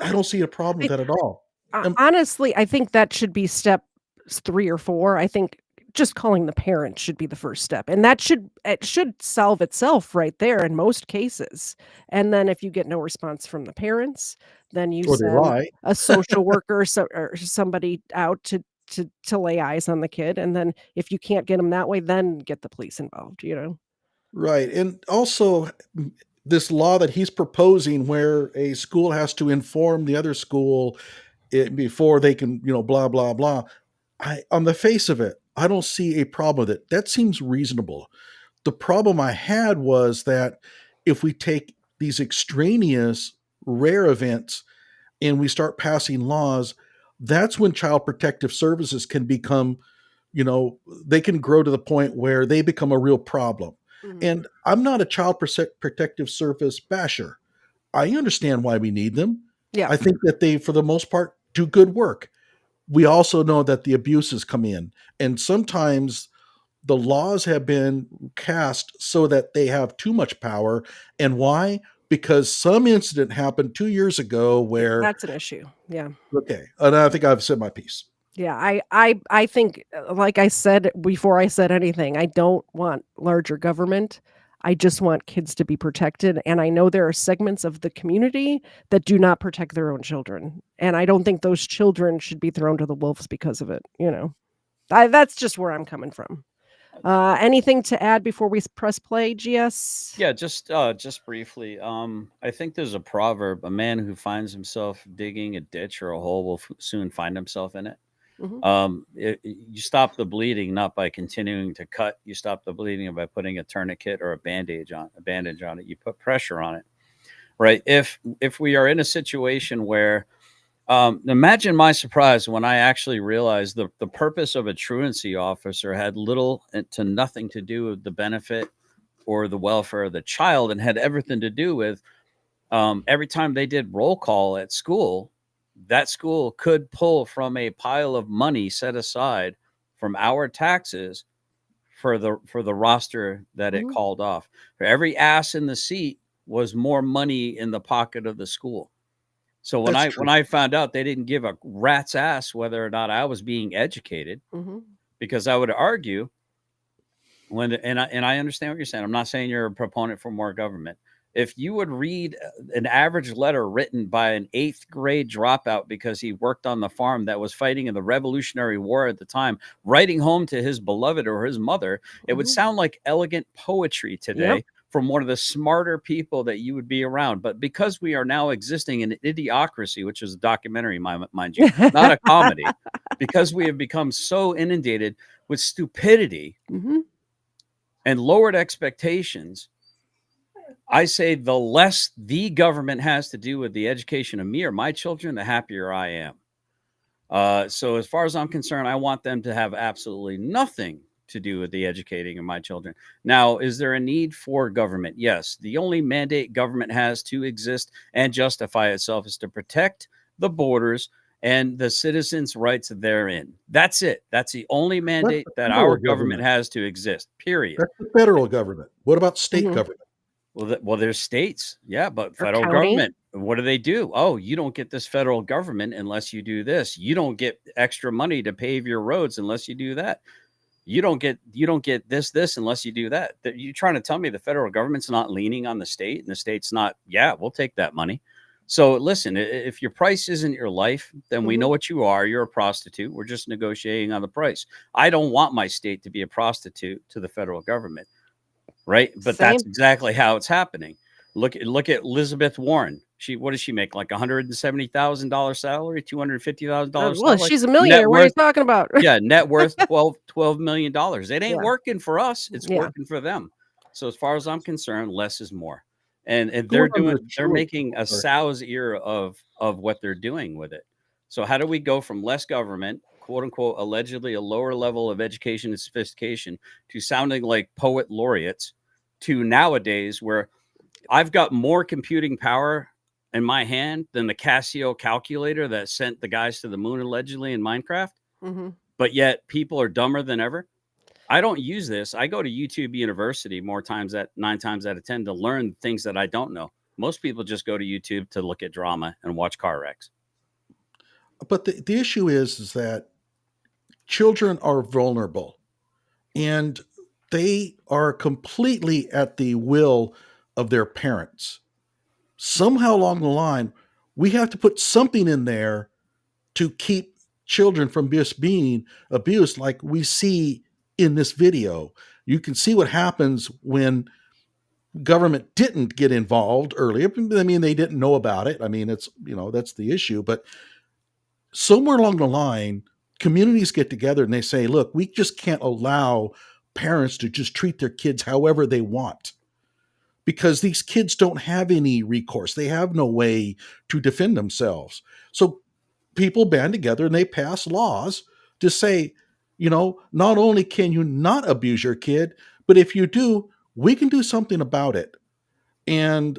I don't see a problem with I that at all. honestly, I think that should be step 3 or 4. I think just calling the parents should be the first step, and it should solve itself right there in most cases. And then if you get no response from the parents, then you Or they send lie. a social worker or somebody out to lay eyes on the kid, and then if you can't get them that way, then get the police involved, you know? Right. And also, this law that he's proposing where a school has to inform the other school before they can, blah, blah, blah. On the face of it, I don't see a problem with it. That seems reasonable. The problem I had was that if we take these extraneous rare events and we start passing laws, that's when child protective services can become, they can grow to the point where they become a real problem. And I'm not a child protective service basher. I understand why we need them. Yeah. I think that they, for the most part, do good work. We also know that the abuses come in, and sometimes the laws have been cast so that they have too much power. And why? Because some incident happened 2 years ago where, That's an issue. Yeah. okay, and I think I've said my piece. Yeah, I think, like I said before I said anything, I don't want larger government. I just want kids to be protected, and I know there are segments of the community that do not protect their own children, and I don't think those children should be thrown to the wolves because of it, you know? That's just where I'm coming from. Anything to add before we press play, GS? Yeah, just briefly. I think there's a proverb: a man who finds himself digging a ditch or a hole will soon find himself in it. Mhm. You stop the bleeding not by continuing to cut. You stop the bleeding by putting a tourniquet or a bandage on it. You put pressure on it, right? If we are in a situation where, imagine my surprise when I actually realized the purpose of a truancy officer had little to nothing to do with the benefit or the welfare of the child, and had everything to do with every time they did roll call at school, that school could pull from a pile of money set aside from our taxes for the roster that it Mhm. called off. For every ass in the seat was more money in the pocket of the school. So when That's I true. when I found out they didn't give a rat's ass whether or not I was being educated, Mhm. because I would argue and I understand what you're saying. I'm not saying you're a proponent for more government. If you would read an average letter written by an 8th grade dropout because he worked on the farm that was fighting in the Revolutionary War at the time, writing home to his beloved or his mother, it would Mhm. sound like elegant poetry today. Yep. From one of the smarter people that you would be around. But because we are now existing in idiocracy, which is a documentary, mind you, not a comedy, because we have become so inundated with stupidity Mhm. and lowered expectations, I say the less the government has to do with the education of me or my children, the happier I am. So as far as I'm concerned, I want them to have absolutely nothing to do with the educating of my children. Now, is there a need for government? Yes. The only mandate government has to exist and justify itself is to protect the borders and the citizens' rights therein. That's it. That's the only That's mandate the that federal our government government. has to exist, period. That's the federal government. What about state Mhm. government? Well, there's states, yeah, but Or federal county. government, what do? Oh, you don't get this federal government unless you do this. You don't get extra money to pave your roads unless you do that. You don't get this unless you do that. You trying to tell me the federal government's not leaning on the state and the state's not, yeah, we'll take that money. So listen, if your price isn't your life, then we know Mhm. what you are. You're a prostitute. We're just negotiating on the price. I don't want my state to be a prostitute to the federal government. Right. But that's Same. exactly how it's happening. Look at Elizabeth Warren. What does she make? Like $170,000 salary, $250,000 Well, salary. she's a Net millionaire. What are you worth, talking about? yeah, net worth $12 million. It ain't Yeah. working for us. It's Yeah. working for them. So as far as I'm concerned, less is more. And Going on the they're truant- making a sorry. sow's ear of what they're doing with it. So how do we go from less government, quote unquote, allegedly a lower level of education and sophistication, to sounding like poet laureates, to nowadays where I've got more computing power in my hand than the Casio calculator that sent the guys to the moon allegedly in Minecraft, Mm-hmm. but yet people are dumber than ever? I don't use this. I go to YouTube University 9 times out of 10 to learn things that I don't know. Most people just go to YouTube to look at drama and watch car wrecks. But the issue is that children are vulnerable, and they are completely at the will of their parents. Somehow along the line, we have to put something in there to keep children from just being abused, like we see in this video. You can see what happens when government didn't get involved earlier. I mean, they didn't know about it. I mean, it's, that's the issue. But somewhere along the line, communities get together and they say, look, we just can't allow parents to just treat their kids however they want, because these kids don't have any recourse. They have no way to defend themselves. So people band together and they pass laws to say, not only can you not abuse your kid, but if you do, we can do something about it. And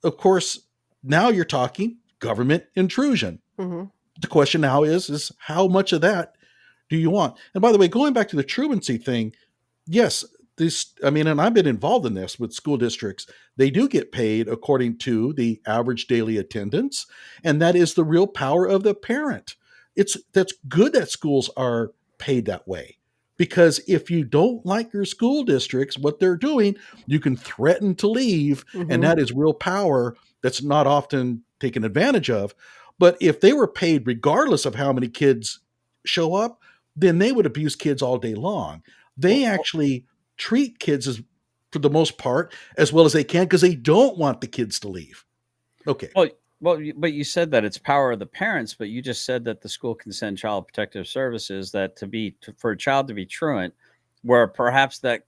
of course, now you're talking government intrusion. Mm-hmm. The question now is how much of that do you want? And by the way, going back to the truancy thing, yes, and I've been involved in this with school districts. They do get paid according to the average daily attendance, and that is the real power of the parent. That's good that schools are paid that way, because if you don't like your school districts, what they're doing, you can threaten to leave, Mm-hmm. and that is real power that's not often taken advantage of. But if they were paid regardless of how many kids show up, then they would abuse kids all day long. They actually treat kids as, for the most part, as well as they can, because they don't want the kids to leave. Okay. Well, but you said that it's power of the parents, but you just said that the school can send child protective services that for a child to be truant, where perhaps that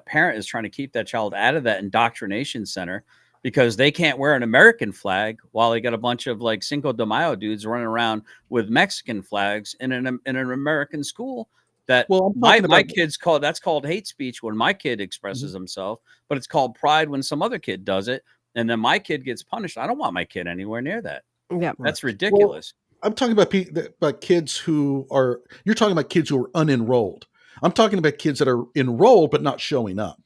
parent is trying to keep that child out of that indoctrination center because they can't wear an American flag while they got a bunch of like Cinco de Mayo dudes running around with Mexican flags in an American school. That my kids that's called hate speech when my kid expresses himself, but it's called pride when some other kid does it, and then my kid gets punished. I don't want my kid anywhere near that. Yeah, that's ridiculous. Well, I'm talking about kids who are. You're talking about kids who are unenrolled. I'm talking about kids that are enrolled but not showing up.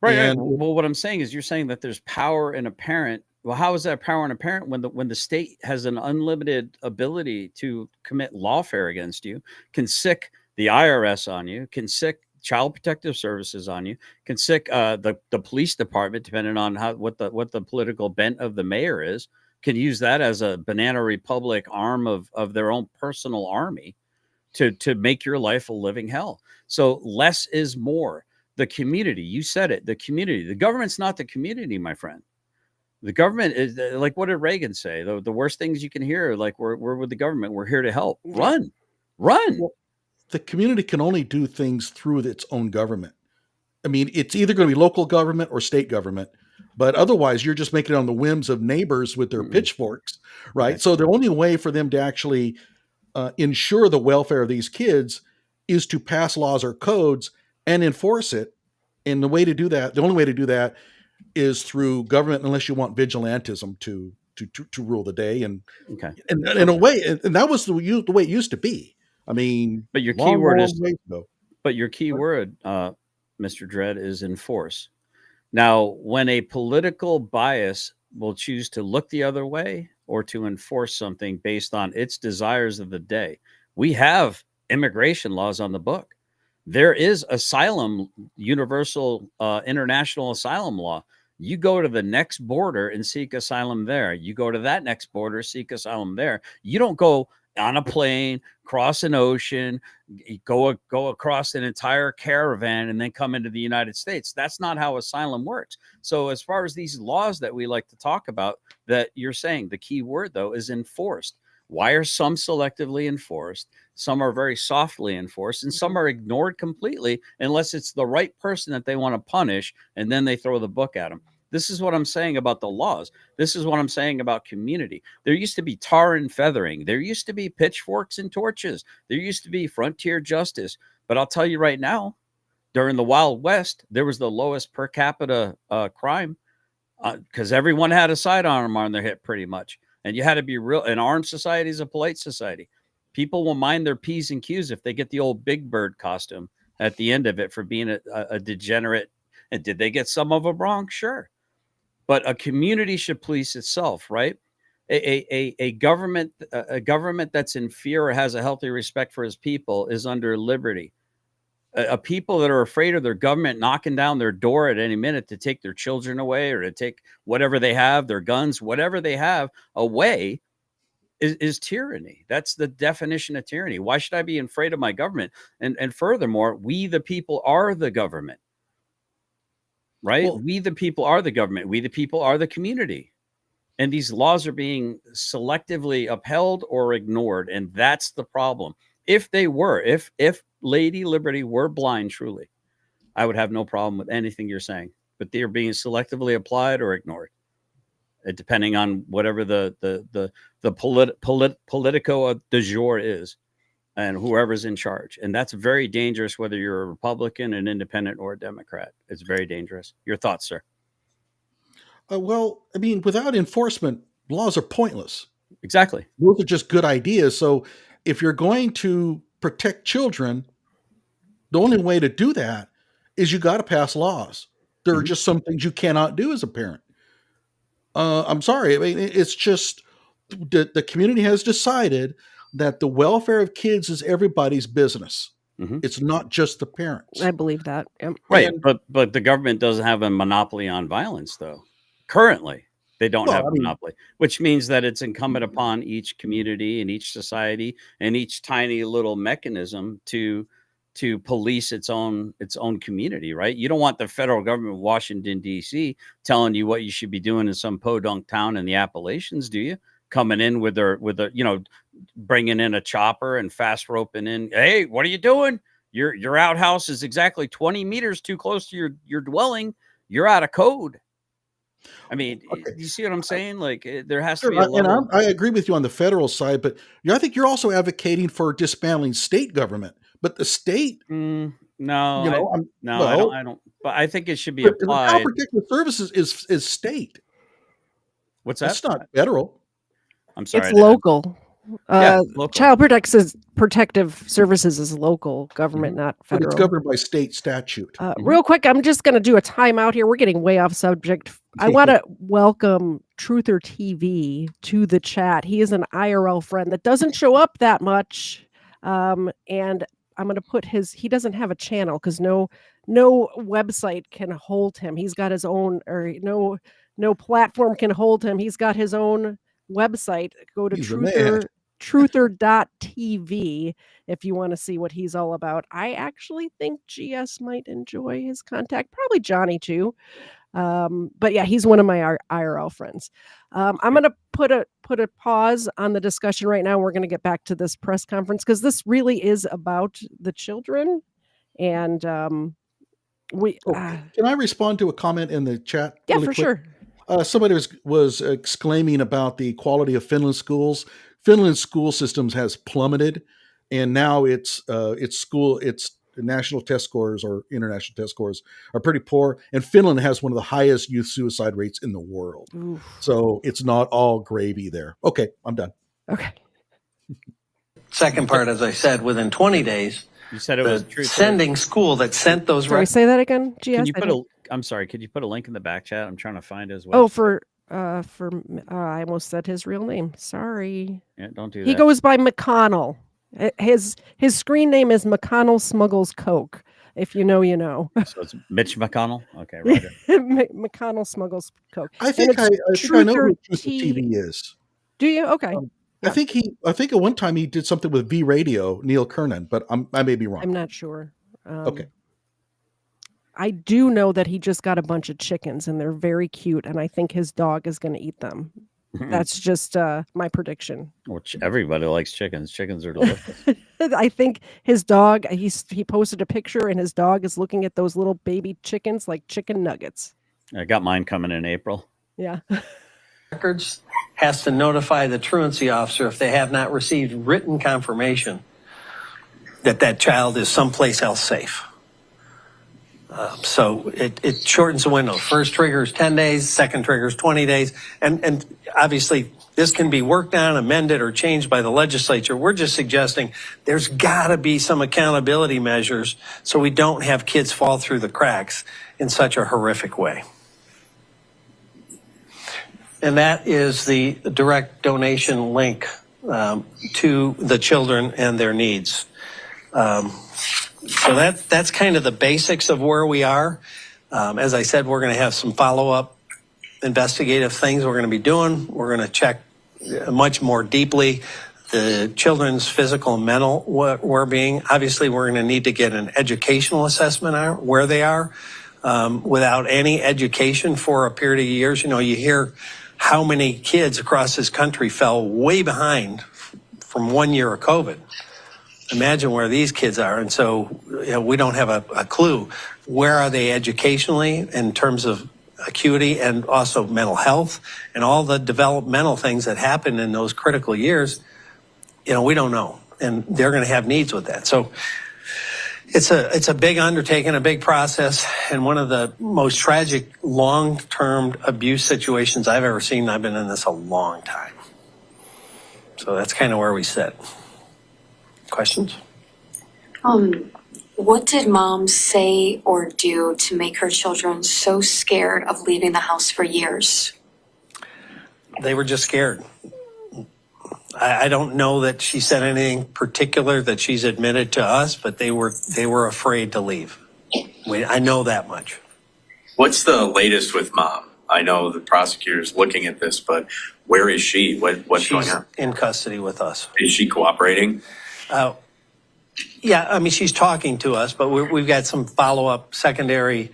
Right. And well, what I'm saying is, you're saying that there's power in a parent. Well, how is that power in a parent when the state has an unlimited ability to commit lawfare against you, can sick the IRS on you, can sick child protective services on you, can sick the police department, depending on what the political bent of the mayor is, can use that as a banana republic arm of their own personal army to make your life a living hell. So less is more. The community, you said it, the community. The government's not the community, my friend. The government is like, what did Reagan say? The worst things you can hear, like, we're with the government. We're here to help. Run. Well, the community can only do things through its own government. I mean, it's either going to be local government or state government, but otherwise you're just making it on the whims of neighbors with their pitchforks, right? So the only way for them to actually ensure the welfare of these kids is to pass laws or codes and enforce it. And the way to do that, the only way to do that is through government, unless you want vigilantism to rule the day. And in a way, and that was the way it used to be. I mean, but your key word is, but your key word, Mr. Dredd, is enforce. Now, when a political bias will choose to look the other way or to enforce something based on its desires of the day, we have immigration laws on the book. There is asylum, universal international asylum law. You go to the next border and seek asylum there. You go to that next border, seek asylum there. You don't go on a plane, cross an ocean, go across an entire caravan, and then come into the United States. That's not how asylum works. So as far as these laws that we like to talk about, that you're saying, the key word though is enforced. Why are some selectively enforced? Some are very softly enforced, and some are ignored completely unless it's the right person that they want to punish, and then they throw the book at them. This is what I'm saying about the laws. This is what I'm saying about community. There used to be tar and feathering. There used to be pitchforks and torches. There used to be frontier justice. But I'll tell you right now, during the Wild West, there was the lowest per capita crime because everyone had a sidearm on their hip pretty much. And you had to be real. An armed society is a polite society. People will mind their P's and Q's if they get the old Big Bird costume at the end of it for being a degenerate. And did they get some of them wrong? Sure. But a community should police itself, right? A government that's in fear or has a healthy respect for his people is under liberty. A people that are afraid of their government knocking down their door at any minute to take their children away or to take whatever they have, their guns, whatever they have away, is tyranny. That's the definition of tyranny. Why should I be afraid of my government? And furthermore, we the people are the government. Right? Well, we the people are the government. We the people are the community. And these laws are being selectively upheld or ignored. And that's the problem. If they were, if Lady Liberty were blind truly, I would have no problem with anything you're saying. But they are being selectively applied or ignored, depending on whatever the politico du jour is, and whoever's in charge. And that's very dangerous, whether you're a Republican, an independent, or a Democrat. It's very dangerous. Your thoughts, sir? Well, I mean, without enforcement, laws are pointless. Exactly. Those are just good ideas. So if you're going to protect children, the only way to do that is you got to pass laws. There are just some things you cannot do as a parent. I'm sorry. I mean, it's just the community has decided that the welfare of kids is everybody's business. It's not just the parents. I believe that. Yep. Right. But the government doesn't have a monopoly on violence, though. Currently, they don't have a monopoly, which means that it's incumbent upon each community and each society and each tiny little mechanism to police its own community, right? You don't want the federal government of Washington, D.C. telling you what you should be doing in some podunk town in the Appalachians, do you? Coming in with their bringing in a chopper and fast roping in. Hey, what are you doing? Your outhouse is exactly 20 meters too close to your dwelling. You're out of code. I mean, you see what I'm saying? Like, there has to be a level. And I agree with you on the federal side, but I think you're also advocating for dismantling state government. But the state, no, I don't. But I think it should be applied. Child Protective Services is state. What's that? It's not federal. I'm sorry. It's local. Local. Child Protective Services is local government, not federal. But it's governed by state statute. Real quick, I'm just going to do a timeout here. We're getting way off subject. I want to welcome Truther TV to the chat. He is an IRL friend that doesn't show up that much. And I'm going to put he doesn't have a channel because no website can hold him. He's got his own, or no platform can hold him. He's got his own website. Go to truther.tv if you want to see what he's all about. I actually think GS might enjoy his contact, probably Johnny too. But yeah, he's one of my IRL friends. I'm going to put a pause on the discussion right now. We're going to get back to this press conference because this really is about the children. And can I respond to a comment in the chat? Yeah, for sure. Somebody was exclaiming about the quality of Finland's schools. Finland's school systems has plummeted, and now its national test scores or international test scores are pretty poor. And Finland has one of the highest youth suicide rates in the world. Oof. So it's not all gravy there. Okay, I'm done. Okay. Second part, as I said, within 20 days, you said it was true. Sending school that sent those. Sorry, say that again, GS. Can you put I'm sorry. Could you put a link in the back chat? I'm trying to find his website. I almost said his real name. Sorry. Yeah, don't do that. He goes by McConnell. His screen name is McConnell Smuggles Coke. If you know, you know. So it's Mitch McConnell. Okay, right. McConnell Smuggles Coke. I think I know who TV is. Do you? Okay. I think at one time he did something with V Radio, Neil Kernan, but I may be wrong. I'm not sure. Okay. I do know that he just got a bunch of chickens, and they're very cute, and I think his dog is gonna eat them. That's just, my prediction. Which everybody likes chickens. Chickens are delicious. I think his dog, he posted a picture, and his dog is looking at those little baby chickens like chicken nuggets. I got mine coming in April. Yeah. Records has to notify the truancy officer if they have not received written confirmation that that child is someplace else safe. So it shortens the window. First trigger is 10 days, second trigger is 20 days. And obviously this can be worked on, amended, or changed by the legislature. We're just suggesting there's got to be some accountability measures so we don't have kids fall through the cracks in such a horrific way. And that is the direct donation link to the children and their needs. So that's kind of the basics of where we are. As I said, we're going to have some follow-up investigative things we're going to be doing. We're going to check much more deeply the children's physical and mental well-being. Obviously, we're going to need to get an educational assessment on where they are. Without any education for a period of years, you hear how many kids across this country fell way behind from 1 year of COVID. Imagine where these kids are. And so we don't have a clue. Where are they educationally in terms of acuity and also mental health and all the developmental things that happen in those critical years? We don't know. And they're going to have needs with that. So it's a big undertaking, a big process, and one of the most tragic long-term abuse situations I've ever seen. I've been in this a long time. So that's kind of where we sit. Questions? What did mom say or do to make her children so scared of leaving the house for years? They were just scared. I don't know that she said anything particular that she's admitted to us, but they were afraid to leave. I know that much. What's the latest with mom? I know the prosecutor's looking at this, but where is she? What's going on? She's in custody with us. Is she cooperating? Yeah, I mean, she's talking to us, but we've got some follow-up secondary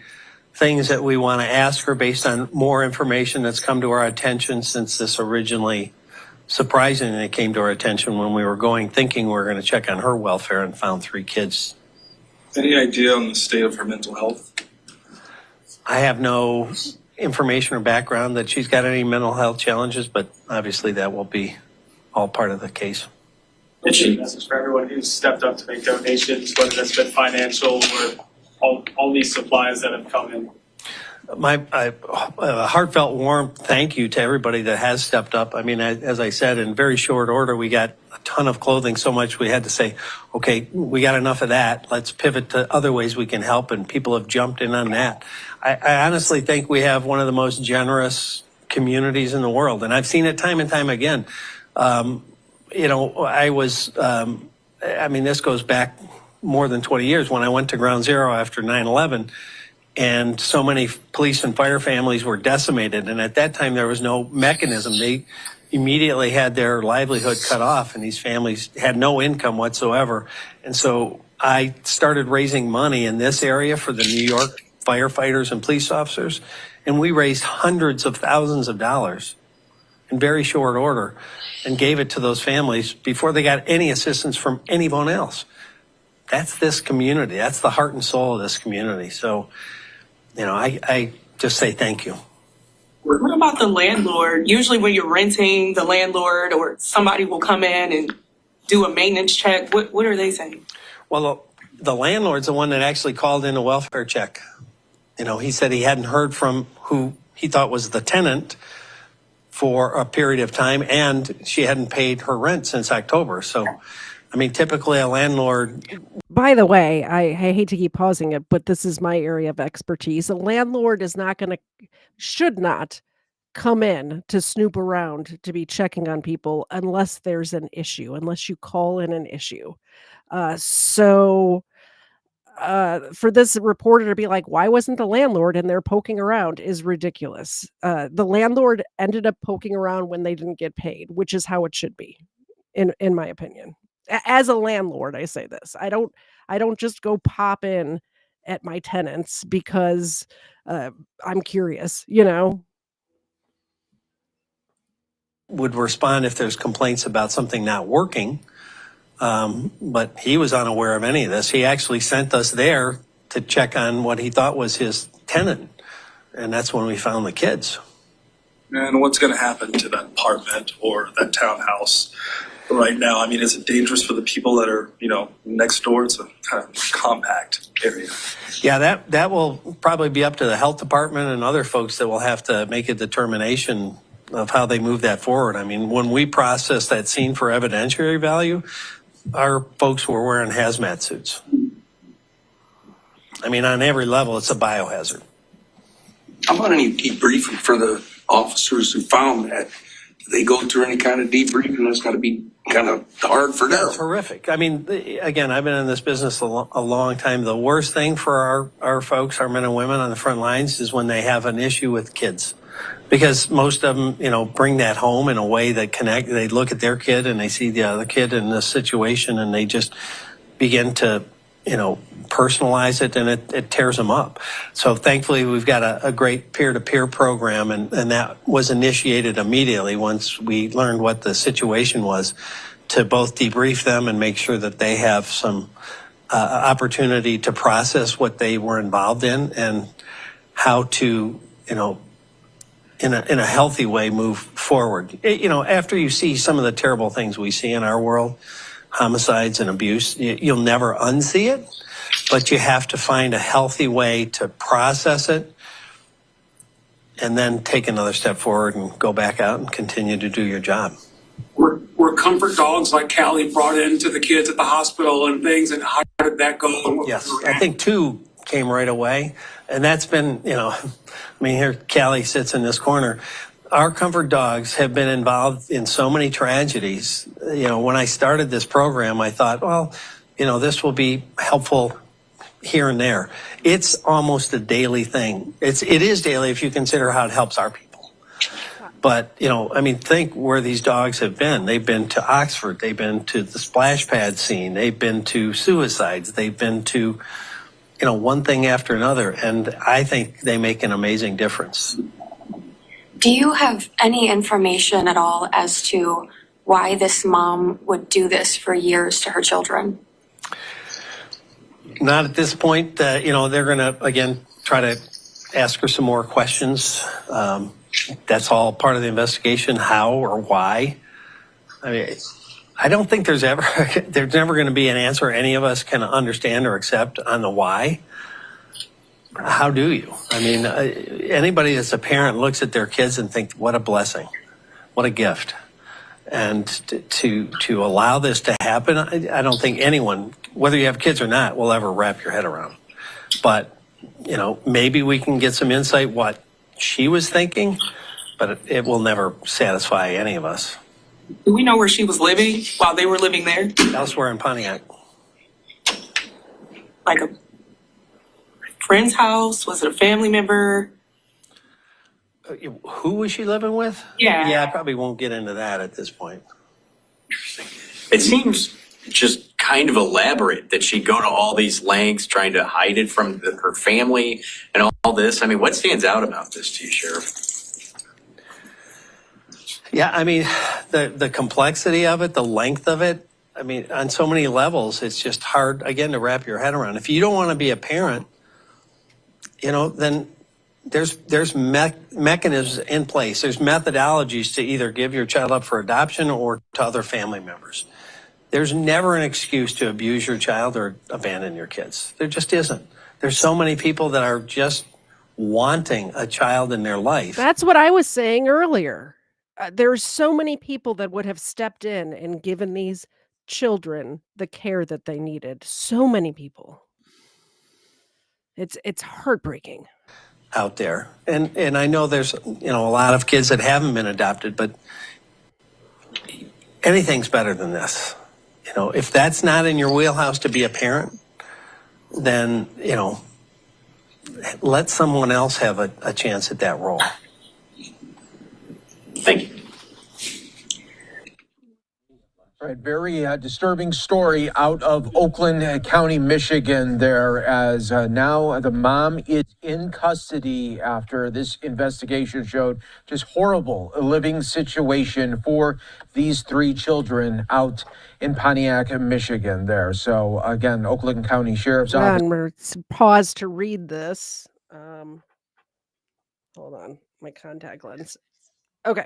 things that we want to ask her based on more information that's come to our attention since this originally, surprisingly, came to our attention when we were thinking we were going to check on her welfare and found 3 kids. Any idea on the state of her mental health? I have no information or background that she's got any mental health challenges, but obviously that will be all part of the case. Did she message for everyone who's stepped up to make donations, whether that's been financial or all these supplies that have come in? A heartfelt warm thank you to everybody that has stepped up. I mean, as I said, in very short order, we got a ton of clothing, so much we had to say, okay, we got enough of that. Let's pivot to other ways we can help, and people have jumped in on that. I honestly think we have one of the most generous communities in the world, and I've seen it time and time again. This goes back more than 20 years when I went to Ground Zero after 9/11. And so many police and fire families were decimated. And at that time, there was no mechanism. They immediately had their livelihood cut off, and these families had no income whatsoever. And so I started raising money in this area for the New York firefighters and police officers. And we raised hundreds of thousands of dollars in very short order and gave it to those families before they got any assistance from anyone else. That's this community. That's the heart and soul of this community. So, I just say thank you. What about the landlord? Usually when you're renting, the landlord or somebody will come in and do a maintenance check. What are they saying? Well, the landlord's the one that actually called in a welfare check. He said he hadn't heard from who he thought was the tenant for a period of time, and she hadn't paid her rent since October. So, typically a landlord... By the way, I hate to keep pausing it, but this is my area of expertise. A landlord is should not come in to snoop around to be checking on people unless there's an issue, unless you call in an issue. For this reporter to be like, why wasn't the landlord in there poking around is ridiculous. The landlord ended up poking around when they didn't get paid, which is how it should be. in my opinion. As a landlord, I say this. I don't just go pop in at my tenants because I'm curious, you know. Would respond if there's complaints about something not working. But he was unaware of any of this. He actually sent us there to check on what he thought was his tenant. And that's when we found the kids. And what's going to happen to that apartment or that townhouse right now? I mean, is it dangerous for the people that are, next door? It's a kind of compact area. Yeah, that will probably be up to the health department and other folks that will have to make a determination of how they move that forward. I mean, when we processed that scene for evidentiary value, our folks were wearing hazmat suits. I mean, on every level, it's a biohazard. How about any debriefing for the officers who found that? Do they go through any kind of debriefing? That's got to be kind of hard for them. It's horrific. I mean, again, I've been in this business a long time. The worst thing for our folks, our men and women on the front lines, is when they have an issue with kids. Because most of them, bring that home in a way that they look at their kid and they see the other kid in this situation and they just begin to, personalize it, and it tears them up. So thankfully, we've got a great peer-to-peer program, and that was initiated immediately once we learned what the situation was, to both debrief them and make sure that they have some opportunity to process what they were involved in and how to, in a healthy way, move forward. After you see some of the terrible things we see in our world, homicides and abuse, you'll never unsee it, but you have to find a healthy way to process it and then take another step forward and go back out and continue to do your job. Were comfort dogs like Kelli brought into the kids at the hospital and things, and how did that go? Yes, I think 2 came right away, and that's been, here Kelli sits in this corner. Our comfort dogs have been involved in so many tragedies. When I started this program, I thought, well, this will be helpful here and there. It's almost a daily thing. It is daily if you consider how it helps our people. But, think where these dogs have been. They've been to Oxford. They've been to the splash pad scene. They've been to suicides. They've been to, one thing after another. And I think they make an amazing difference. Do you have any information at all as to why this mom would do this for years to her children? Not at this point. They're going to, again, try to ask her some more questions. That's all part of the investigation, how or why. I mean, I don't think there's never going to be an answer any of us can understand or accept on the why. How do you? I mean, anybody that's a parent looks at their kids and think, what a blessing, what a gift. And to allow this to happen, I don't think anyone, whether you have kids or not, will ever wrap your head around. But, maybe we can get some insight what she was thinking, but it will never satisfy any of us. Do we know where she was living while they were living there? Elsewhere in Pontiac. Like a friend's house? Was it a family member? Who was she living with? Yeah. I probably won't get into that at this point. It seems just kind of elaborate that she'd go to all these lengths trying to hide it from her family and all this. I mean, what stands out about this to you, Sheriff? Yeah, I mean, the complexity of it, the length of it, I mean, on so many levels, it's just hard, again, to wrap your head around. If you don't want to be a parent, then there's mechanisms in place. There's methodologies to either give your child up for adoption or to other family members. There's never an excuse to abuse your child or abandon your kids. There just isn't. There's so many people that are just wanting a child in their life. That's what I was saying earlier. There's so many people that would have stepped in and given these children the care that they needed. So many people. It's heartbreaking Out there. And I know there's, a lot of kids that haven't been adopted, but anything's better than this. If that's not in your wheelhouse to be a parent, then, let someone else have a chance at that role. Thank you. A very disturbing story out of Oakland County, Michigan there, as now the mom is in custody after this investigation showed just horrible living situation for these three children out in Pontiac, Michigan there. So again, Oakland County Sheriff's Office. I'm going to pause to read this. Hold on, my contact lens. Okay.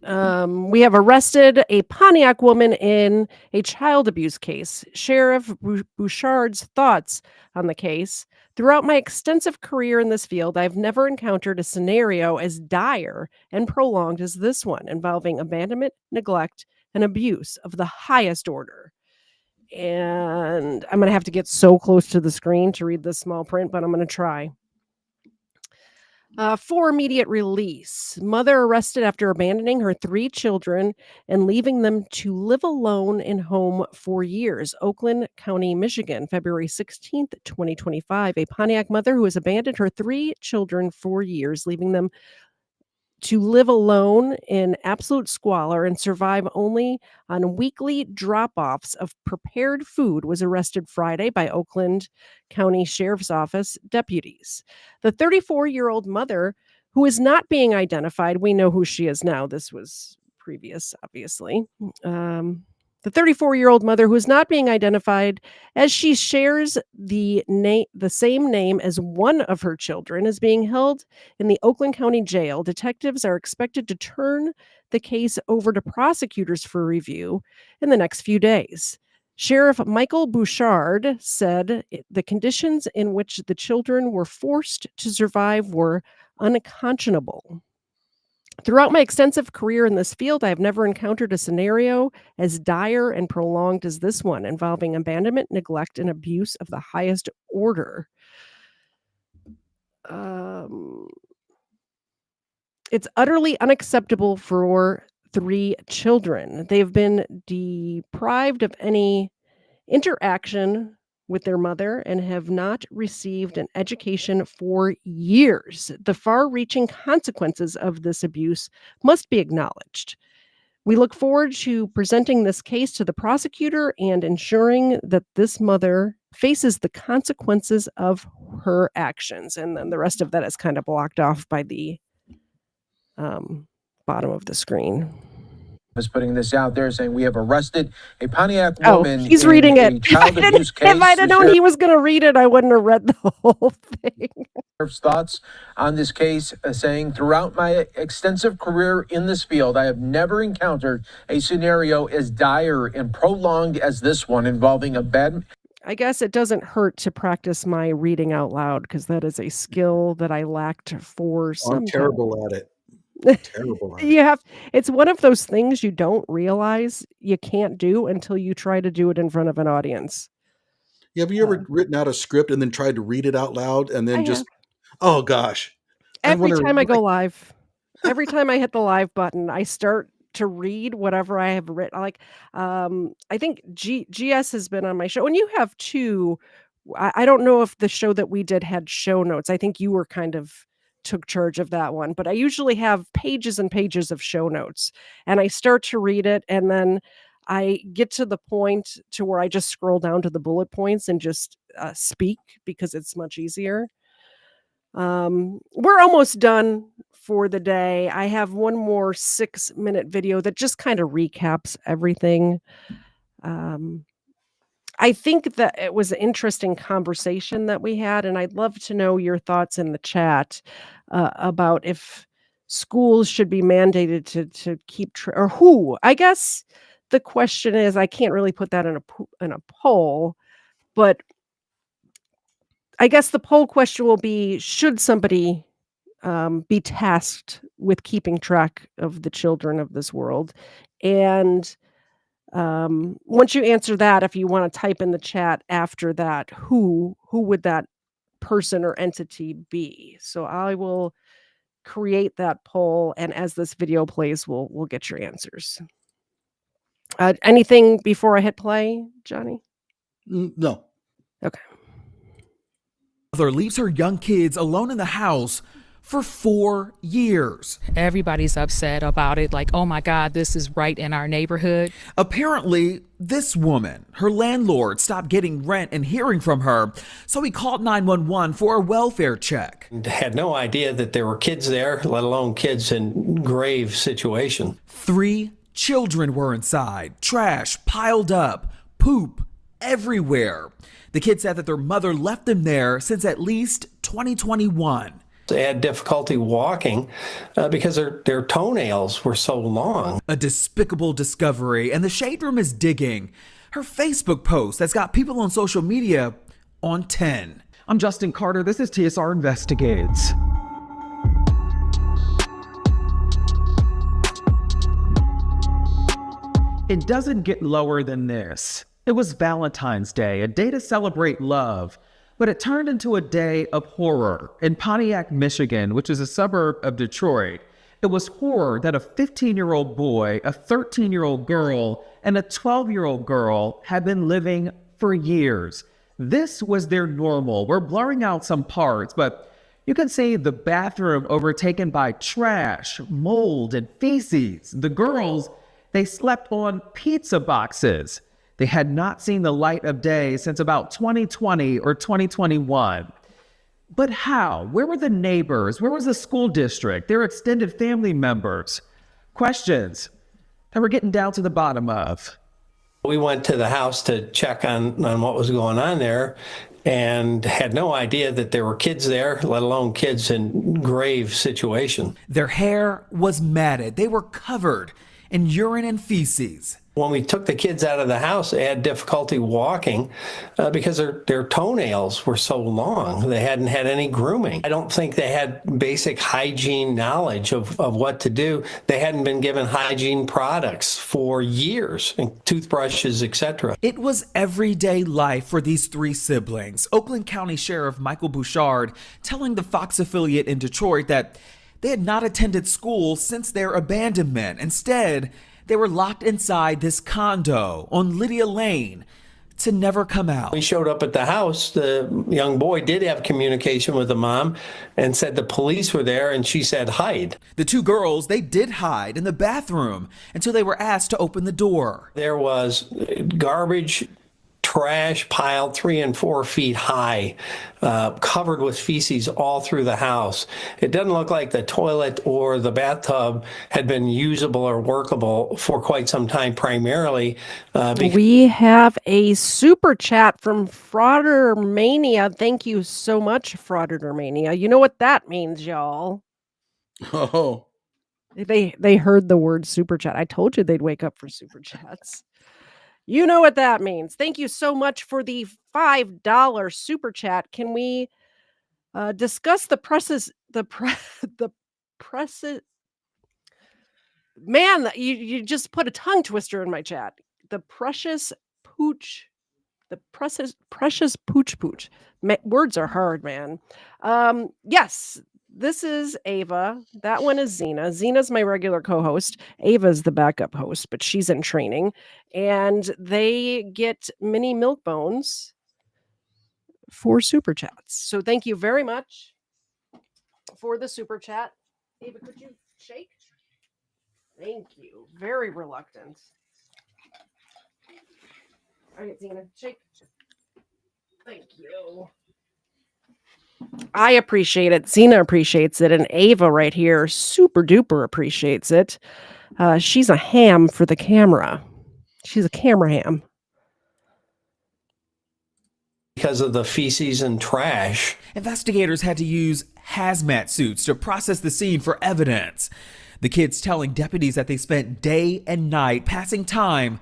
We have arrested a Pontiac woman in a child abuse case. Sheriff Bouchard's thoughts on the case. Throughout my extensive career in this field, I've never encountered a scenario as dire and prolonged as this one, involving abandonment, neglect, and abuse of the highest order. And I'm going to have to get so close to the screen to read this small print, but I'm going to try. For immediate release, mother arrested after abandoning her three children and leaving them to live alone in home for years. Oakland County, Michigan, February 16th, 2025. A Pontiac mother who has abandoned her three children for years, leaving them to live alone in absolute squalor and survive only on weekly drop-offs of prepared food, was arrested Friday by Oakland County Sheriff's Office deputies. The 34-year-old mother, who is not being identified, we know who she is now. This was previous, obviously. The 34-year-old mother, who is not being identified, as she shares the same name as one of her children, is being held in the Oakland County Jail. Detectives are expected to turn the case over to prosecutors for review in the next few days. Sheriff Michael Bouchard said the conditions in which the children were forced to survive were unconscionable. Throughout my extensive career in this field, I have never encountered a scenario as dire and prolonged as this one, involving abandonment, neglect, and abuse of the highest order. It's utterly unacceptable for three children. They've been deprived of any interaction with their mother and have not received an education for years. The far-reaching consequences of this abuse must be acknowledged. We look forward to presenting this case to the prosecutor and ensuring that this mother faces the consequences of her actions. And then the rest of that is kind of blocked off by the bottom of the screen. Was putting this out there saying we have arrested a Pontiac woman. He's in reading a it. child abuse case. If I'd have known he was going to read it, I wouldn't have read the whole thing. Sheriff's thoughts on this case, saying throughout my extensive career in this field, I have never encountered a scenario as dire and prolonged as this one, involving a bad. I guess it doesn't hurt to practice my reading out loud, because that is a skill that I lacked for some I'm terrible time. at it. Terrible at it. You have, it's one of those things you don't realize you can't do until you try to do it in front of an audience. Yeah, have you ever written out a script and then tried to read it out loud and then I just, have. oh gosh. Every time I go live, every time I hit the live button, I start to read whatever I have written. Like, I think GS has been on my show, and you have too. I don't know if the show that we did had show notes. I think you were kind of took charge of that one, but I usually have pages and pages of show notes, and I start to read it, and then I get to the point to where I just scroll down to the bullet points and just speak, because it's much easier. We're almost done for the day. I have one more 6-minute video that just kind of recaps everything. I think that it was an interesting conversation that we had, and I'd love to know your thoughts in the chat about if schools should be mandated to keep or who. I guess the question is, I can't really put that in a poll, but I guess the poll question will be, should somebody be tasked with keeping track of the children of this world? And once you answer that, if you want to type in the chat after that, who would that person or entity be? So I will create that poll, and as this video plays, we'll get your answers. Anything before I hit play, Johnny? No. Okay. Mother leaves her young kids alone in the house for 4 years. Everybody's upset about it, like, oh my God, this is right in our neighborhood. Apparently, this woman, her landlord, stopped getting rent and hearing from her, so he called 911 for a welfare check. Had no idea that there were kids there, let alone kids in grave situation. 3 children were inside, trash piled up, poop everywhere. The kids said that their mother left them there since at least 2021. They had difficulty walking because their toenails were so long. A despicable discovery, and the Shade Room is digging. Her Facebook post that's got people on social media on 10. I'm Justin Carter. This is TSR Investigates. It doesn't get lower than this. It was Valentine's Day, a day to celebrate love. But it turned into a day of horror in Pontiac, Michigan, which is a suburb of Detroit. It was horror that a 15-year-old boy, a 13-year-old girl, and a 12-year-old girl had been living for years. This was their normal. We're blurring out some parts, but you can see the bathroom overtaken by trash, mold, and feces. The girls, they slept on pizza boxes. They had not seen the light of day since about 2020 or 2021. But how? Where were the neighbors? Where was the school district? Their extended family members? Questions that we're getting down to the bottom of. We went to the house to check on what was going on there and had no idea that there were kids there, let alone kids in grave situation. Their hair was matted. They were covered in urine and feces. When we took the kids out of the house, they had difficulty walking because their toenails were so long. They hadn't had any grooming. I don't think they had basic hygiene knowledge of what to do. They hadn't been given hygiene products for years, toothbrushes, etc. It was everyday life for these 3 siblings. Oakland County Sheriff Michael Bouchard telling the Fox affiliate in Detroit that they had not attended school since their abandonment. Instead, they were locked inside this condo on Lydia Lane to never come out. We showed up at the house. The young boy did have communication with the mom and said the police were there, and she said hide. The 2 girls, they did hide in the bathroom until they were asked to open the door. There was garbage, trash piled 3 and 4 feet high, covered with feces all through the house. It doesn't look like the toilet or the bathtub had been usable or workable for quite some time, primarily. We have a super chat from Fraudermania. Thank you so much, Fraudermania. You know what that means, y'all. Oh. They heard the word super chat. I told you they'd wake up for super chats. You know what that means. Thank you so much for the $5 super chat. Can we discuss the presses? Man, you just put a tongue twister in my chat. The precious pooch. The precious pooch. Words are hard, man. Yes. This is Ava. That one is Zena. Zena's my regular co-host. Ava's the backup host, but she's in training. And they get mini milk bones for super chats. So thank you very much for the super chat. Ava, could you shake? Thank you. Very reluctant. All right, Zena, shake. Thank you. I appreciate it. Zena appreciates it. And Ava right here, super duper appreciates it. She's a ham for the camera. She's a camera ham. Because of the feces and trash. Investigators had to use hazmat suits to process the scene for evidence. The kids telling deputies that they spent day and night passing time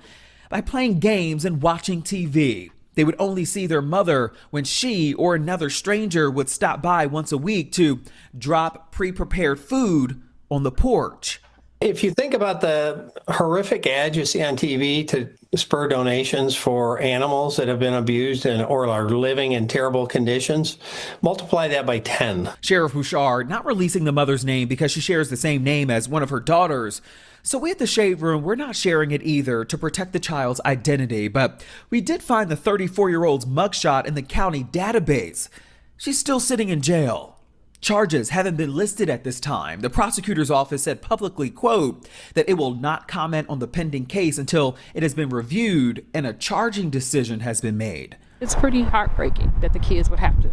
by playing games and watching TV. They would only see their mother when she or another stranger would stop by once a week to drop pre-prepared food on the porch. If you think about the horrific ads you see on TV to spur donations for animals that have been abused or are living in terrible conditions, multiply that by 10. Sheriff Bouchard not releasing the mother's name because she shares the same name as one of her daughters. So we at the Shade Room, we're not sharing it either to protect the child's identity, but we did find the 34-year-old's mugshot in the county database. She's still sitting in jail. Charges haven't been listed at this time. The prosecutor's office said publicly, quote, that it will not comment on the pending case until it has been reviewed and a charging decision has been made. It's pretty heartbreaking that the kids would have to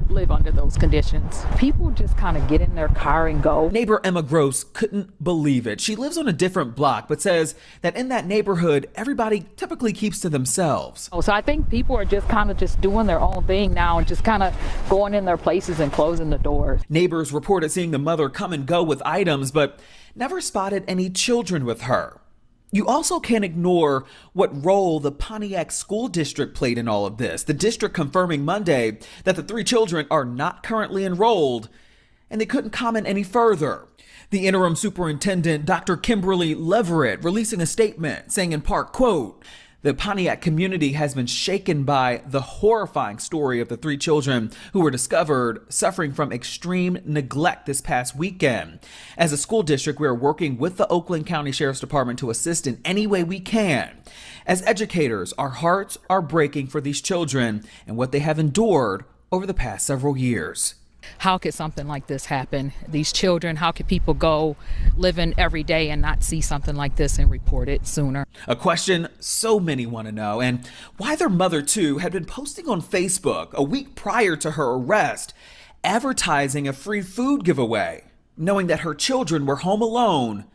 live under those conditions. People just kind of get in their car and go. Neighbor Emma Gross couldn't believe it. She lives on a different block, but says that in that neighborhood, everybody typically keeps to themselves. So I think people are just kind of just doing their own thing now and just kind of going in their places and closing the doors. Neighbors reported seeing the mother come and go with items, but never spotted any children with her. You also can't ignore what role the Pontiac School District played in all of this. The district confirming Monday that the 3 children are not currently enrolled, and they couldn't comment any further. The interim superintendent, Dr. Kimberly Leverett, releasing a statement saying in part, quote, the Pontiac community has been shaken by the horrifying story of the 3 children who were discovered suffering from extreme neglect this past weekend. As a school district, we are working with the Oakland County Sheriff's Department to assist in any way we can. As educators, our hearts are breaking for these children and what they have endured over the past several years. How could something like this happen? These children, how could people go living every day and not see something like this and report it sooner? A question so many want to know, and why their mother, too, had been posting on Facebook a week prior to her arrest, advertising a free food giveaway, knowing that her children were home alone,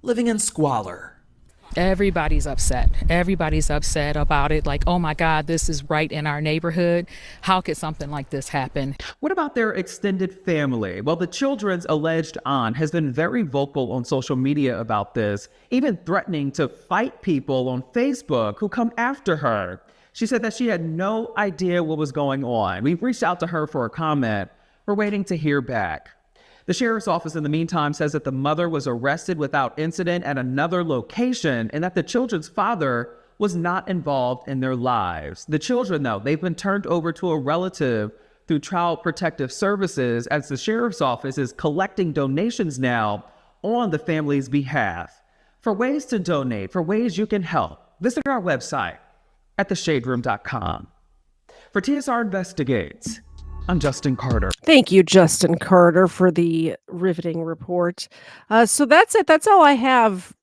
living in squalor. Everybody's upset. Everybody's upset about it. Like, oh my God, this is right in our neighborhood. How could something like this happen? What about their extended family? Well, the children's alleged aunt has been very vocal on social media about this, even threatening to fight people on Facebook who come after her. She said that she had no idea what was going on. We've reached out to her for a comment. We're waiting to hear back. The sheriff's office, in the meantime, says that the mother was arrested without incident at another location and that the children's father was not involved in their lives. The children, though, they've been turned over to a relative through Child Protective Services as the sheriff's office is collecting donations now on the family's behalf. For ways to donate, for ways you can help, visit our website at theshaderoom.com. For TSR Investigates, I'm Justin Carter. Thank you, Justin Carter, for the riveting report. So that's it. That's all I have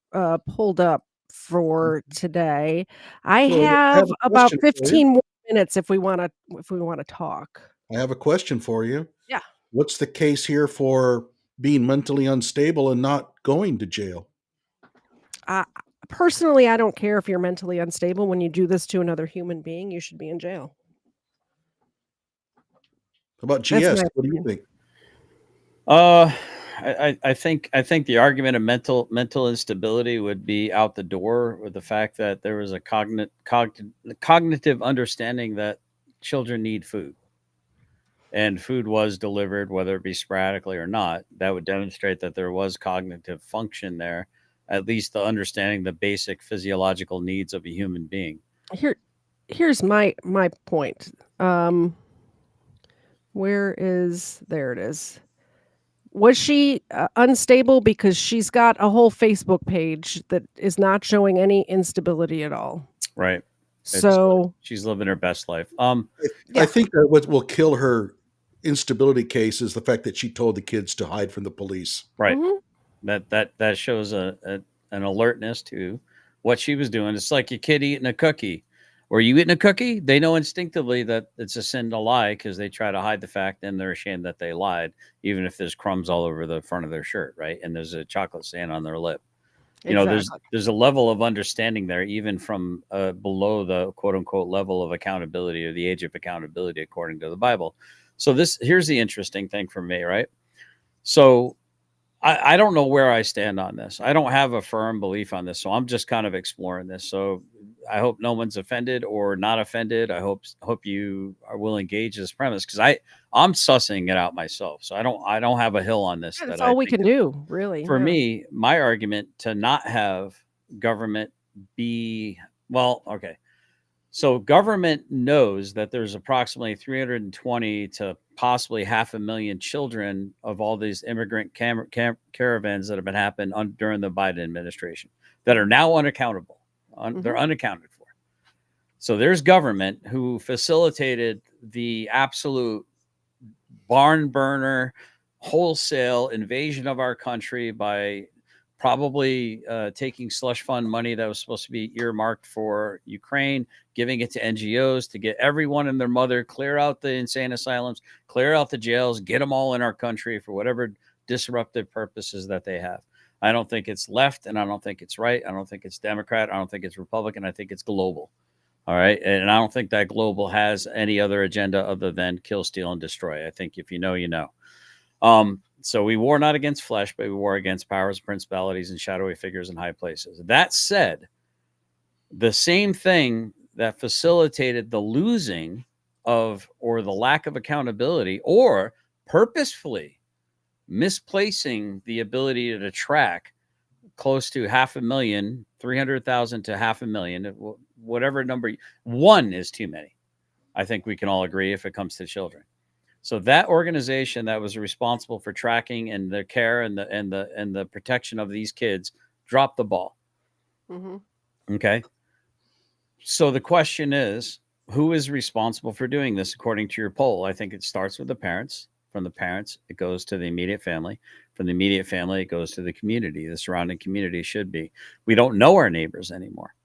pulled up for today. I have about 15 more minutes if we want to talk. I have a question for you. Yeah. What's the case here for being mentally unstable and not going to jail? Personally, I don't care if you're mentally unstable. When you do this to another human being, you should be in jail. How about GS? What do you think? I think the argument of mental instability would be out the door with the fact that there was a cognitive understanding that children need food, and food was delivered, whether it be sporadically or not. That would demonstrate that there was cognitive function there, at least the understanding the basic physiological needs of a human being. Here's my point. There it is. Was she unstable because she's got a whole Facebook page that is not showing any instability at all? Right. So she's living her best life. I think that what will kill her instability case is the fact that she told the kids to hide from the police. Right. Mm-hmm. That shows an alertness to what she was doing. It's like a kid eating a cookie. Were you eating a cookie? They know instinctively that it's a sin to lie because they try to hide the fact and they're ashamed that they lied, even if there's crumbs all over the front of their shirt, right? And there's a chocolate stain on their lip. You know, there's a level of understanding there, even from below the quote unquote level of accountability or the age of accountability, according to the Bible. So here's the interesting thing for me, right? So I don't know where I stand on this. I don't have a firm belief on this. So I'm just kind of exploring this. So I hope no one's offended or not offended. I hope you will engage this premise because I'm sussing it out myself. So I don't have a hill on this. That's all we can do, really. For me, my argument to not have government be, well, okay. So government knows that there's approximately 320 to possibly 500,000 children of all these immigrant caravans that have been happening during the Biden administration that are now unaccountable. They're unaccounted for. So there's government who facilitated the absolute barn burner, wholesale invasion of our country by probably taking slush fund money that was supposed to be earmarked for Ukraine, giving it to NGOs to get everyone and their mother, clear out the insane asylums, clear out the jails, get them all in our country for whatever disruptive purposes that they have. I don't think it's left, and I don't think it's right. I don't think it's Democrat. I don't think it's Republican. I think it's global. All right. And I don't think that global has any other agenda other than kill, steal, and destroy. I think if you know, you know. So we war not against flesh, but we war against powers, principalities, and shadowy figures in high places. That said, the same thing that facilitated the losing of, or the lack of accountability, or purposefully misplacing the ability to track close to 500,000, 300,000 to 500,000, whatever number. One is too many. I think we can all agree if it comes to children. So that organization that was responsible for tracking and the care and the protection of these kids dropped the ball. Mm-hmm. Okay. So the question is, who is responsible for doing this according to your poll? I think it starts with the parents. From the parents, it goes to the immediate family. From the immediate family, it goes to the community. The surrounding community should be. We don't know our neighbors anymore.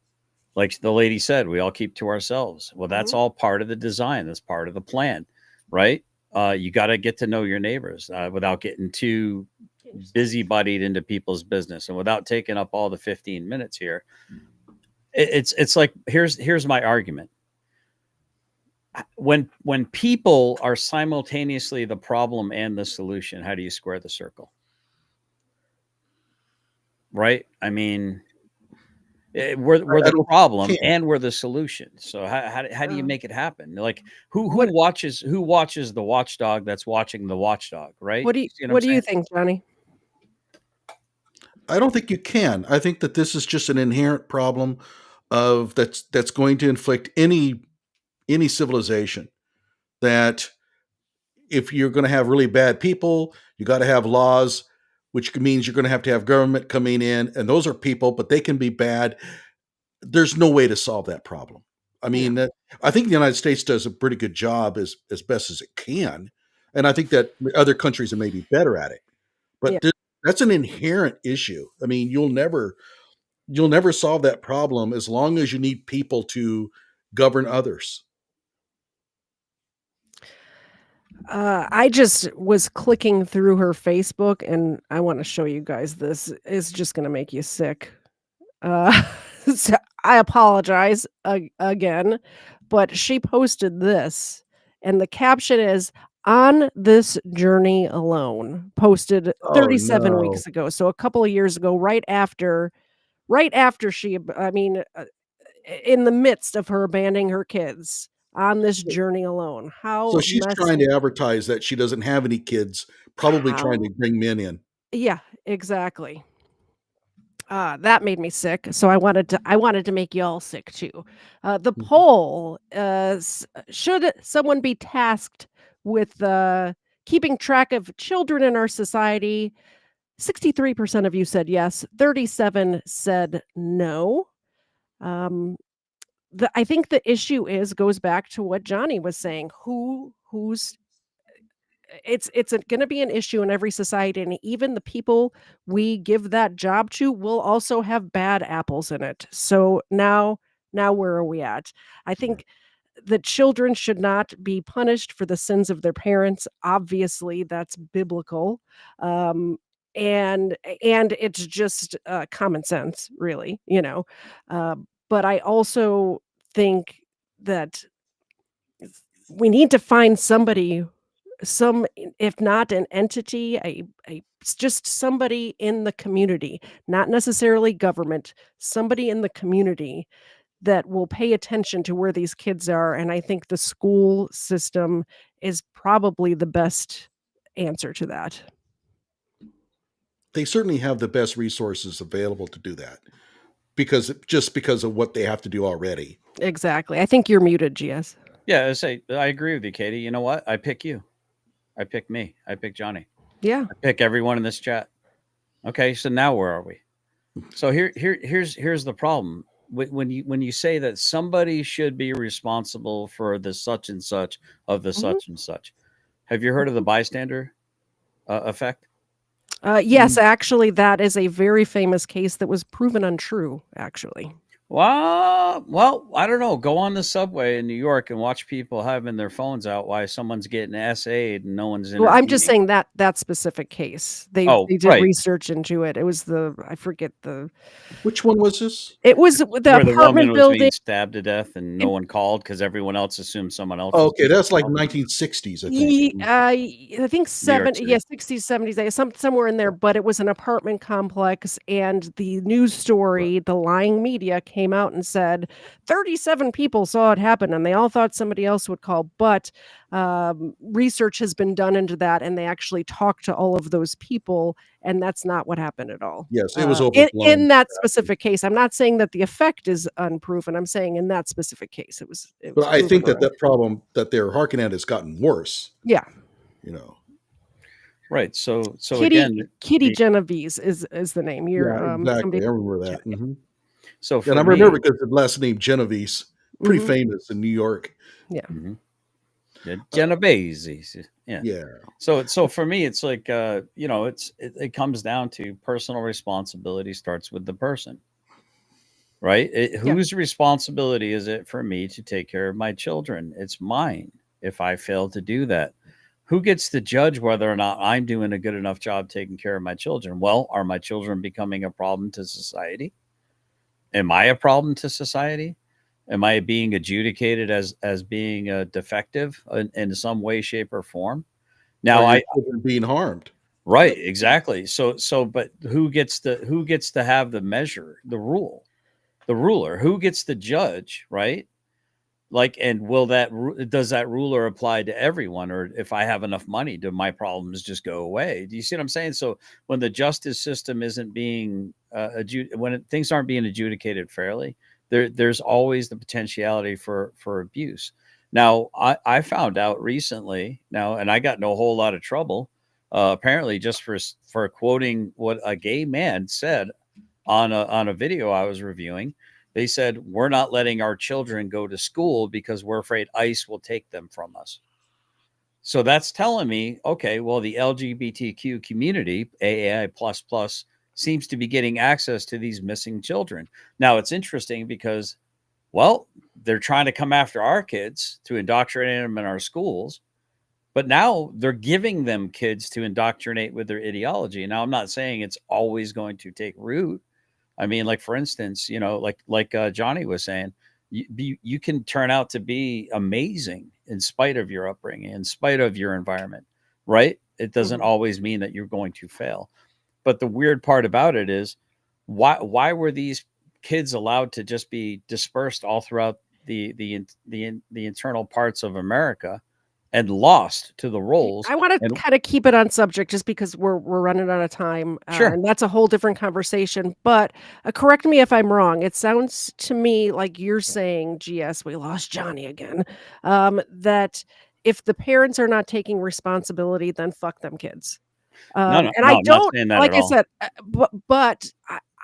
Like the lady said, we all keep to ourselves. Well, that's all part of the design. That's part of the plan, right? You got to get to know your neighbors without getting too busybodied into people's business, and without taking up all the 15 minutes here. It's like, here's my argument. When people are simultaneously the problem and the solution, how do you square the circle? Right? I mean, we're the problem and we're the solution. So how do you make it happen? Like who watches the watchdog that's watching the watchdog, right? What do you think, Johnny? I don't think you can. I think that this is just an inherent problem of that's going to inflict any civilization. That if you're going to have really bad people, you got to have laws, which means you're going to have government coming in, and those are people, but they can be bad. There's no way to solve that problem. I mean, I think the United States does a pretty good job as best as it can, and I think that other countries are maybe better at it. But that's an inherent issue. I mean, you'll never solve that problem as long as you need people to govern others. I just was clicking through her Facebook, and I want to show you guys this. It's just going to make you sick. So I apologize again, but she posted this, and the caption is, "On this journey alone," posted 37 weeks ago. So a couple of years ago, right after she, in the midst of her abandoning her kids. On this journey alone. How So she's trying to messy. advertise that she doesn't have any kids, probably trying to bring men in. Yeah, exactly. That made me sick, so I wanted to make y'all sick too. The poll, should someone be tasked with keeping track of children in our society? 63% of you said yes, 37 said no. I think the issue goes back to what Johnny was saying. It's going to be an issue in every society, and even the people we give that job to will also have bad apples in it. So now where are we at? I think that children should not be punished for the sins of their parents. Obviously, that's biblical. And it's just common sense, really, but I also think that we need to find somebody, if not an entity, just somebody in the community, not necessarily government, somebody in the community that will pay attention to where these kids are. And I think the school system is probably the best answer to that. They certainly have the best resources available to do that because of what they have to do already. Exactly. I think you're muted, GS. Yeah, I agree with you, Katie. You know what? I pick you. I pick me. I pick Johnny. Yeah. I pick everyone in this chat. Okay, so now where are we? So here's the problem. When you say that somebody should be responsible for the such and such of the such and such, have you heard of the bystander effect? Yes, actually, that is a very famous case that was proven untrue, actually. Well, I don't know. Go on the subway in New York and watch people having their phones out while someone's getting essayed and no one's Well, I'm just intervening. saying that specific case. They Oh, did right. research into it. It was I forget the Which one was this? it was the Where the woman apartment was building. being stabbed to death and no one called because everyone else assumed someone else Oh, was okay, doing that's the like job. 1960s, I think. I think New York 60s, City. 70s, somewhere in there, but it was an apartment complex, and the news story, the lying media came out and said 37 people saw it happen, and they all thought somebody else would call. But research has been done into that, and they actually talked to all of those people, and that's not what happened at all. Yes, it was In overblown. that specific case, I'm not saying that the effect is unproven. I'm saying in that specific case, it was But I proven think that wrong. that problem that they're harking at has gotten worse. Yeah. You know. Right. So Kitty again, Genovese is the name. You're Yeah, somebody. exactly. I remember that. hmm so And for I me, remember because the last name Genovese, pretty Mhm. famous in New York. Yeah. Yeah, Genovese. Yeah. Yeah. So for me, it's like it comes down to personal responsibility starts with the person, right? Yeah. Whose responsibility is it for me to take care of my children? It's mine. If I fail to do that, who gets to judge whether or not I'm doing a good enough job taking care of my children? Well, are my children becoming a problem to society? Am I a problem to society? Am I being adjudicated as being defective in some way, shape, or form? Are Now, your children being harmed? right, exactly. But who gets to have the measure, the ruler? Who gets to judge, right? Like, and does that ruler apply to everyone, or if I have enough money, do my problems just go away? Do you see what I'm saying? So when the justice system isn't being things aren't being adjudicated fairly, there's always the potentiality for abuse. Now, I found out recently now, and I got in a whole lot of trouble, apparently just for quoting what a gay man said on a video I was reviewing. They said, we're not letting our children go to school because we're afraid ICE will take them from us. So that's telling me, okay, well, the LGBTQ community, AAI++, seems to be getting access to these missing children. Now, it's interesting because, well, they're trying to come after our kids to indoctrinate them in our schools. But now they're giving them kids to indoctrinate with their ideology. Now, I'm not saying it's always going to take root. I mean, like for instance, like Johnny was saying, you can turn out to be amazing in spite of your upbringing, in spite of your environment, right? It doesn't always mean that you're going to fail. But the weird part about it is, why were these kids allowed to just be dispersed all throughout the internal parts of America and lost to the roles? I want to And kind of keep it on subject just because we're running out of time, sure, and that's a whole different conversation. But correct me if I'm wrong. It sounds to me like you're saying, "GS, we lost Johnny again." That if the parents are not taking responsibility, then fuck them kids. no, And I I'm not don't, saying that at like I all. said, but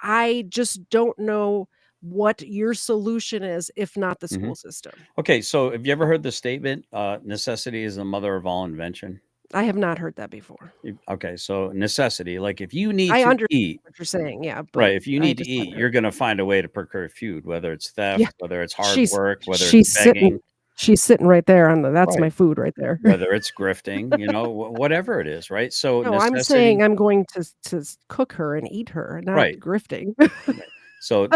I just don't know what your solution is if not the Mhm. school system. Okay, so have you ever heard the statement, necessity is the mother of all invention? I have not heard that before. Okay, so necessity, like if you need I to understand eat, what you're saying, yeah, but right? If you I need to just eat, haven't heard. you're going to find a way to procure food, whether it's Yeah, theft, whether it's hard she's work, whether it's she's sitting begging, she's sitting right there on that's right? my food right there. Whether it's grifting, whatever it is, right? So No, I'm saying necessity, I'm going to cook her and eat her, not right? grifting. Right. So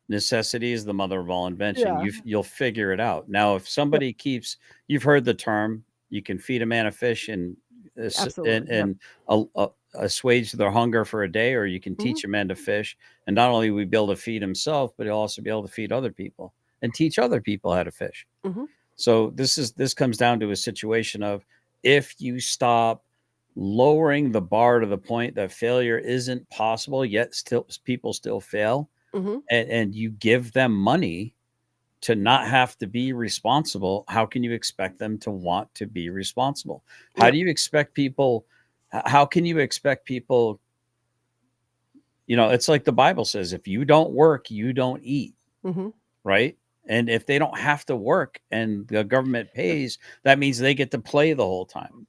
necessity is the mother of all invention. Yeah. You'll figure it out. Now, if Yep. somebody you've heard the term, you can feed a man a fish and Absolutely, yep. assuage their hunger for a day, or you can Mhm. teach a man to fish, and not only will he be able to feed himself, but he'll also be able to feed other people and teach other people how to fish. Mhm. So this comes down to a situation of, if you stop lowering the bar to the point that failure isn't possible, yet still people still fail, Mhm. and you give them money to not have to be responsible, how can you expect them to want to be responsible? How Yep. do you expect people how can you expect people, it's like the Bible says, if you don't work, you don't eat, Mhm. right? And if they don't have to work and the government pays, that means they get to play the whole time.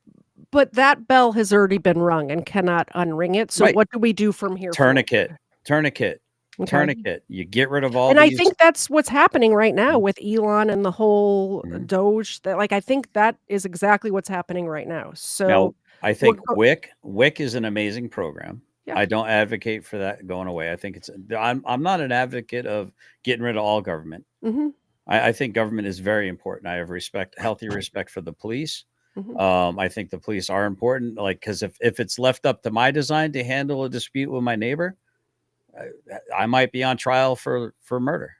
But that bell has already been rung and cannot unring it. So Right. what do we do from here Tourniquet, forward? tourniquet, Okay. tourniquet. You get rid of all And I these. think that's what's happening right now with Elon and the whole Doge. That I think that is exactly what's happening right now. So Now, I we're think WIC is an amazing program. Yeah. I don't advocate for that going away. I think I'm not an advocate of getting rid of all government. Mhm. I think government is very important. I have healthy respect for the police. Mhm. I think the police are important, like, because if it's left up to my design to handle a dispute with my neighbor, I might be on trial for murder.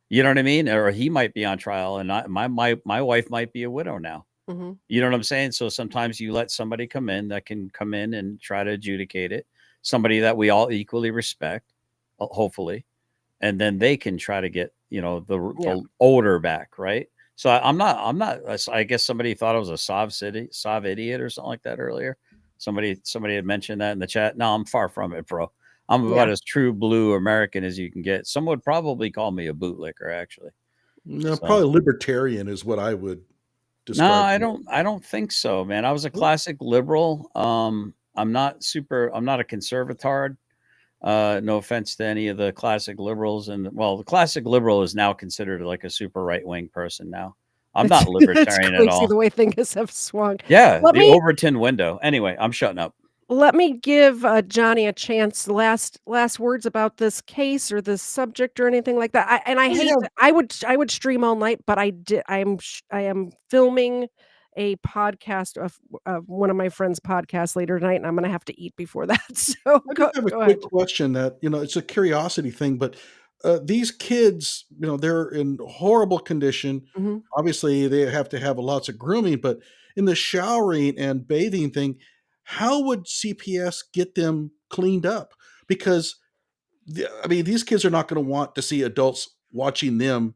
You know what I mean? Or he might be on trial, and my wife might be a widow now. Mhm. You know what I'm saying? So sometimes you let somebody come in that can come in and try to adjudicate it. Somebody that we all equally respect, hopefully, and then they can try to get the odor back, right? So I'm not. I guess somebody thought I was a sov idiot or something like that earlier. Somebody had mentioned that in the chat. No, I'm far from it, bro. I'm about as true blue American as you can get. Some would probably call me a bootlicker, actually. No, So. probably libertarian is what I would No, describe. I don't think so, man. I was a classic liberal. I'm not a conservatard. No offense to any of the classic liberals, and the classic liberal is now considered like a super right-wing person now. I'm not It's libertarian at crazy all. the way things have swung. Yeah, Let the me Overton window. Anyway, I'm shutting up. let me give Johnny a chance. Last words about this case or this subject or anything like that. I hate. I would stream all night, but I am filming a podcast of one of my friends' podcasts later tonight, and I'm going to have to eat before that. So I just have a go quick ahead. question that, it's a curiosity thing, but these kids, they're in horrible condition. Mhm. Obviously, they have to have lots of grooming, but in the showering and bathing thing, how would CPS get them cleaned up? Because, these kids are not going to want to see adults watching them,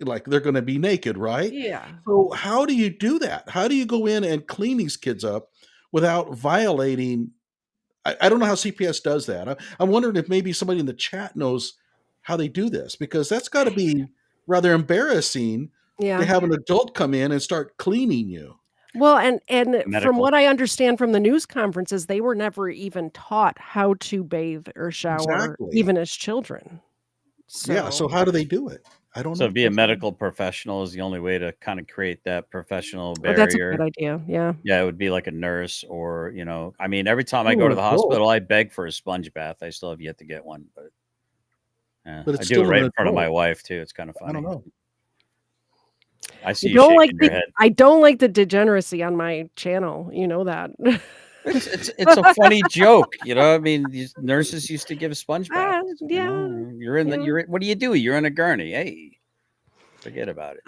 like they're going to be naked, right? Yeah. So how do you do that? How do you go in and clean these kids up without violating? I don't know how CPS does that. I'm wondering if maybe somebody in the chat knows how they do this, because that's got to be rather embarrassing to Yeah. have an adult come in and start cleaning you. Well, and from Medical. what I understand from the news conferences, they were never even taught how to bathe or shower, Exactly. even as children. Yeah. So how do they do it? I don't So know. be a medical professional is the only way to kind of create that professional Oh, that's a good barrier. idea. Yeah. Yeah, it would be like a nurse, or every time I go Or to an the adult. hospital, I beg for a sponge bath. I still have yet to get one, but But I it's do it still right an in front of my adult. wife too. It's kind of I funny. don't know. I see you shaking your head. I don't like the degeneracy on my channel. You know that. It's a funny joke, these nurses used to give sponge baths. Yeah. You're what do you do? You're in a gurney. Hey, forget about it.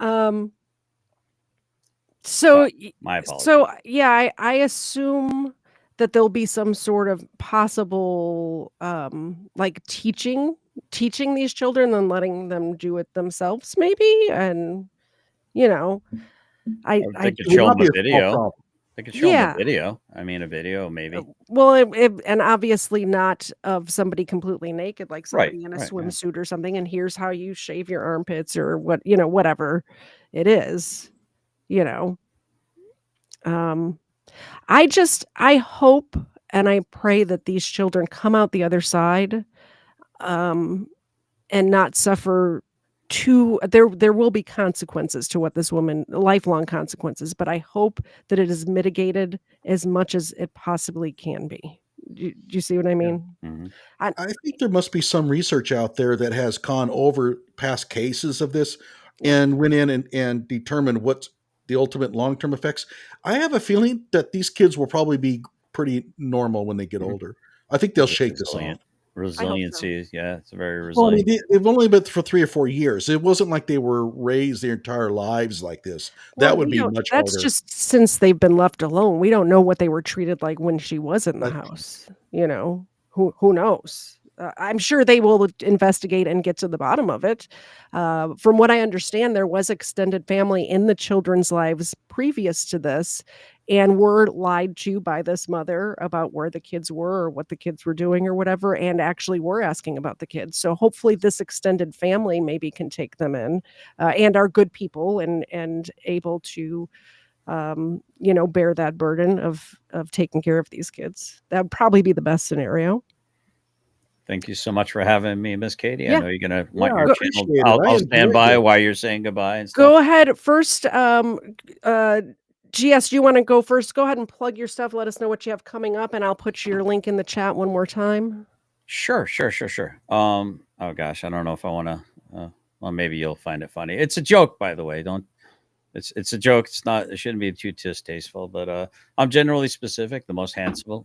So My apologies. So yeah, I assume that there'll be some sort of possible like teaching these children and letting them do it themselves, maybe. And I They could It would show not them be a a small video. problem. They could show them Yeah. a video. I mean, a video maybe. Well, and obviously not of somebody completely naked, like Right. somebody in a Right. Yeah. swimsuit or something. And here's how you shave your armpits or whatever it is. I hope and I pray that these children come out the other side, and not suffer there will be consequences to what this woman, lifelong consequences, but I hope that it is mitigated as much as it possibly can be. Do you see what I mean? Mm-hmm. I think there must be some research out there that has gone over past cases of this and went in and determined what's the ultimate long-term effects. I have a feeling that these kids will probably be pretty normal when they get older. I think they'll shake this off. Resiliency, yeah, it's very Well, I resilient. mean, they've only been for 3 or 4 years. It wasn't like they were raised their entire lives like this. That Well, would be much that's harder. just since they've been left alone. We don't know what they were treated like when she was in the That's house. Who knows? I'm sure they will investigate and get to the bottom of it. From what I understand, there was extended family in the children's lives previous to this, and were lied to by this mother about where the kids were or what the kids were doing or whatever, and actually were asking about the kids. So hopefully this extended family maybe can take them in, and are good people and able to bear that burden of taking care of these kids. That would probably be the best scenario. Thank you so much for having me, Miss Katie. I Yeah. know you're gonna Yeah, want I your channel. appreciate it. I I'll stand enjoyed by it. while you're saying goodbye and stuff. Go ahead first. GS, do you want to go first? Go ahead and plug your stuff. Let us know what you have coming up, and I'll put your link in the chat one more time. Sure. Oh gosh, I don't know if I want to. Well, maybe you'll find it funny. It's a joke, by the way. Don't. It's a joke. It's not. It shouldn't be too distasteful. But I'm generally specific. The most handsome,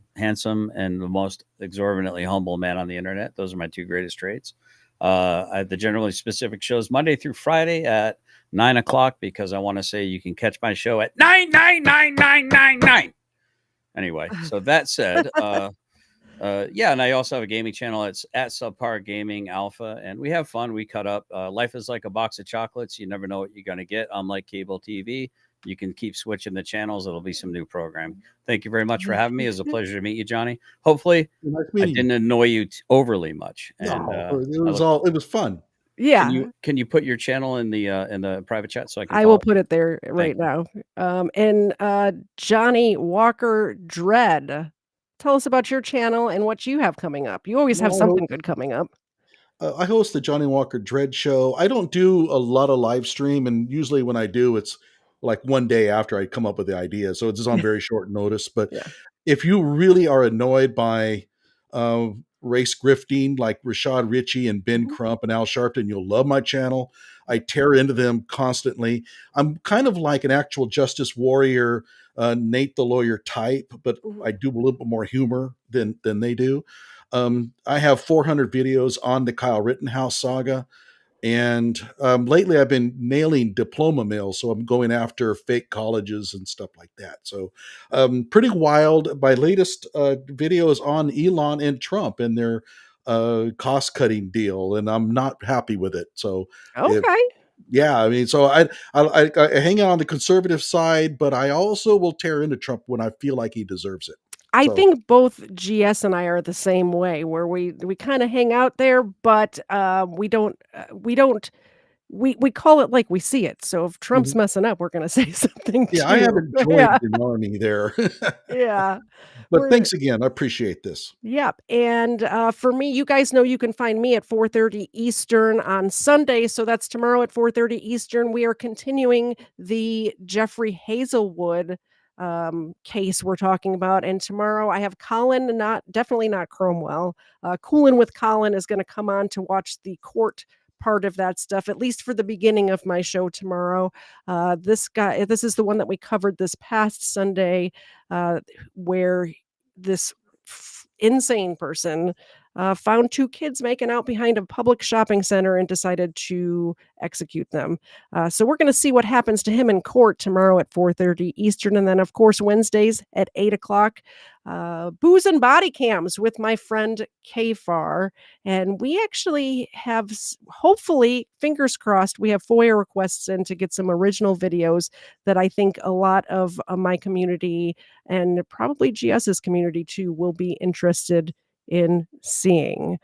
and the most exorbitantly humble man on the internet. Those are my two greatest traits. The generally specific shows Monday through Friday at 9 o'clock, because I want to say you can catch my show at 9999999. Anyway, so that said, yeah, and I also have a gaming channel. It's at Subpar Gaming Alpha, and we have fun. We cut up. Life is like a box of chocolates. You never know what you're going to get. Unlike cable TV, you can keep switching the channels. It'll be some new program. Thank you very much for having me. It was a pleasure to meet you, Johnny. Hopefully, Nice I meeting you. didn't annoy you overly much. And No, it was fun. Yeah. Can you put your channel in the private chat so I can? I will put it there right now. And Johnny Walker Dread, tell us about your channel and what you have coming up. You always have something good coming up. I host the Johnny Walker Dread Show. I don't do a lot of live stream, and usually when I do, it's like one day after I come up with the idea. So it's just on very short notice. But if you really are annoyed by race grifting like Rashad Ritchie and Ben Crump and Al Sharpton, you'll love my channel. I tear into them constantly. I'm kind of like an actual justice warrior, Nate the lawyer type, but I do a little bit more humor than they do. I have 400 videos on the Kyle Rittenhouse saga. And lately I've been nailing diploma mill. So I'm going after fake colleges and stuff like that. So pretty wild. My latest video is on Elon and Trump and their cost cutting deal. And I'm not happy with it. So yeah, I mean, so I hang out on the conservative side, but I also will tear into Trump when I feel like he deserves it. I think both GS and I are the same way, where we kind of hang out there, but we call it like we see it. So if Trump's messing up, we're going to say something too. Yeah, I haven't joined the army there. Yeah. But thanks again. I appreciate this. Yep. And for me, you guys know you can find me at 4:30 Eastern on Sunday. So that's tomorrow at 4:30 Eastern. We are continuing the Jeffrey Hazelwood case we're talking about. And tomorrow I have Colin, definitely not Cromwell. Coolin' with Colin is going to come on to watch the court part of that stuff, at least for the beginning of my show tomorrow. This is the one that we covered this past Sunday, where this insane person found two kids making out behind a public shopping center and decided to execute them. So we're going to see what happens to him in court tomorrow at 4:30 Eastern. And then, of course, Wednesdays at 8 o'clock, Booze and Body Cams with my friend Kfar. And we actually have, hopefully, fingers crossed, we have FOIA requests in to get some original videos that I think a lot of my community and probably GS's community too will be interested in seeing.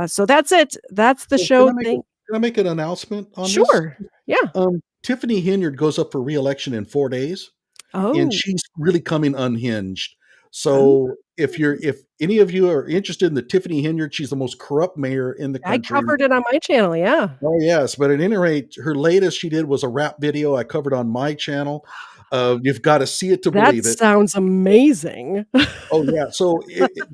So that's it. That's the show. Can I make an announcement on this? Sure. Yeah. Tiffany Henyard goes up for re-election in 4 days. Oh. And she's really coming unhinged. So if any of you are interested in the Tiffany Henyard, she's the most corrupt mayor in the country. I covered it on my channel, yeah. Oh yes, but at any rate, her latest she did was a rap video I covered on my channel. You've got to see it to believe it. That sounds amazing. Oh yeah, so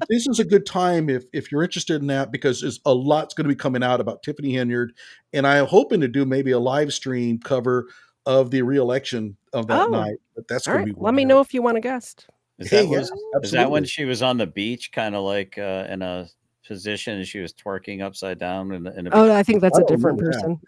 this is a good time if you're interested in that, because there's a lot's going to be coming out about Tiffany Henyard, and I'm hoping to do maybe a live stream cover of the re-election of that night. But that's going to be. Let me know if you want a guest. Is that when she was on the beach, kind of like in a position and she was twerking upside down in a I think that's a different person.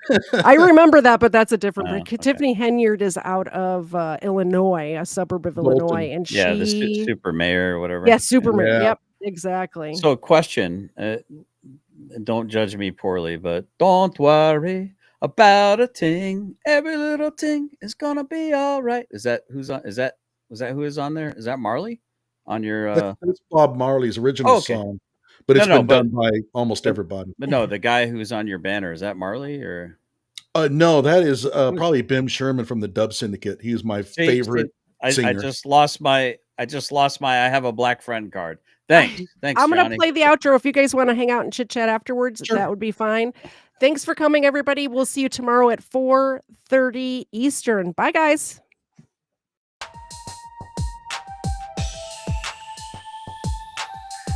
I remember that, but that's a different person. Tiffany Henyard is out of Illinois, a suburb of Illinois, and the super mayor or whatever. Yeah, super mayor. Yep, exactly. So, question: don't judge me poorly, but don't worry about a thing. Every little thing is gonna be all right. Is that who's on? Was that who is on there? Is that Marley on your? That's Bob Marley's original song. But it's been done by almost everybody. But no, the guy who's on your banner, is that Marley or? No, that is probably Bim Sherman from the Dub Syndicate. He was my favorite I singer. just lost my I have a black friend card. Thanks. Thanks, I'm going to Johnny. play the outro. If you guys want to hang out and chit chat afterwards, that would be fine. Thanks for coming, everybody. We'll see you tomorrow at 4:30 Eastern. Bye, guys.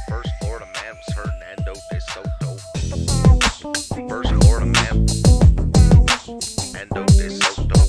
First Florida man was Hernando de Soto. First Florida man, Hernando de Soto.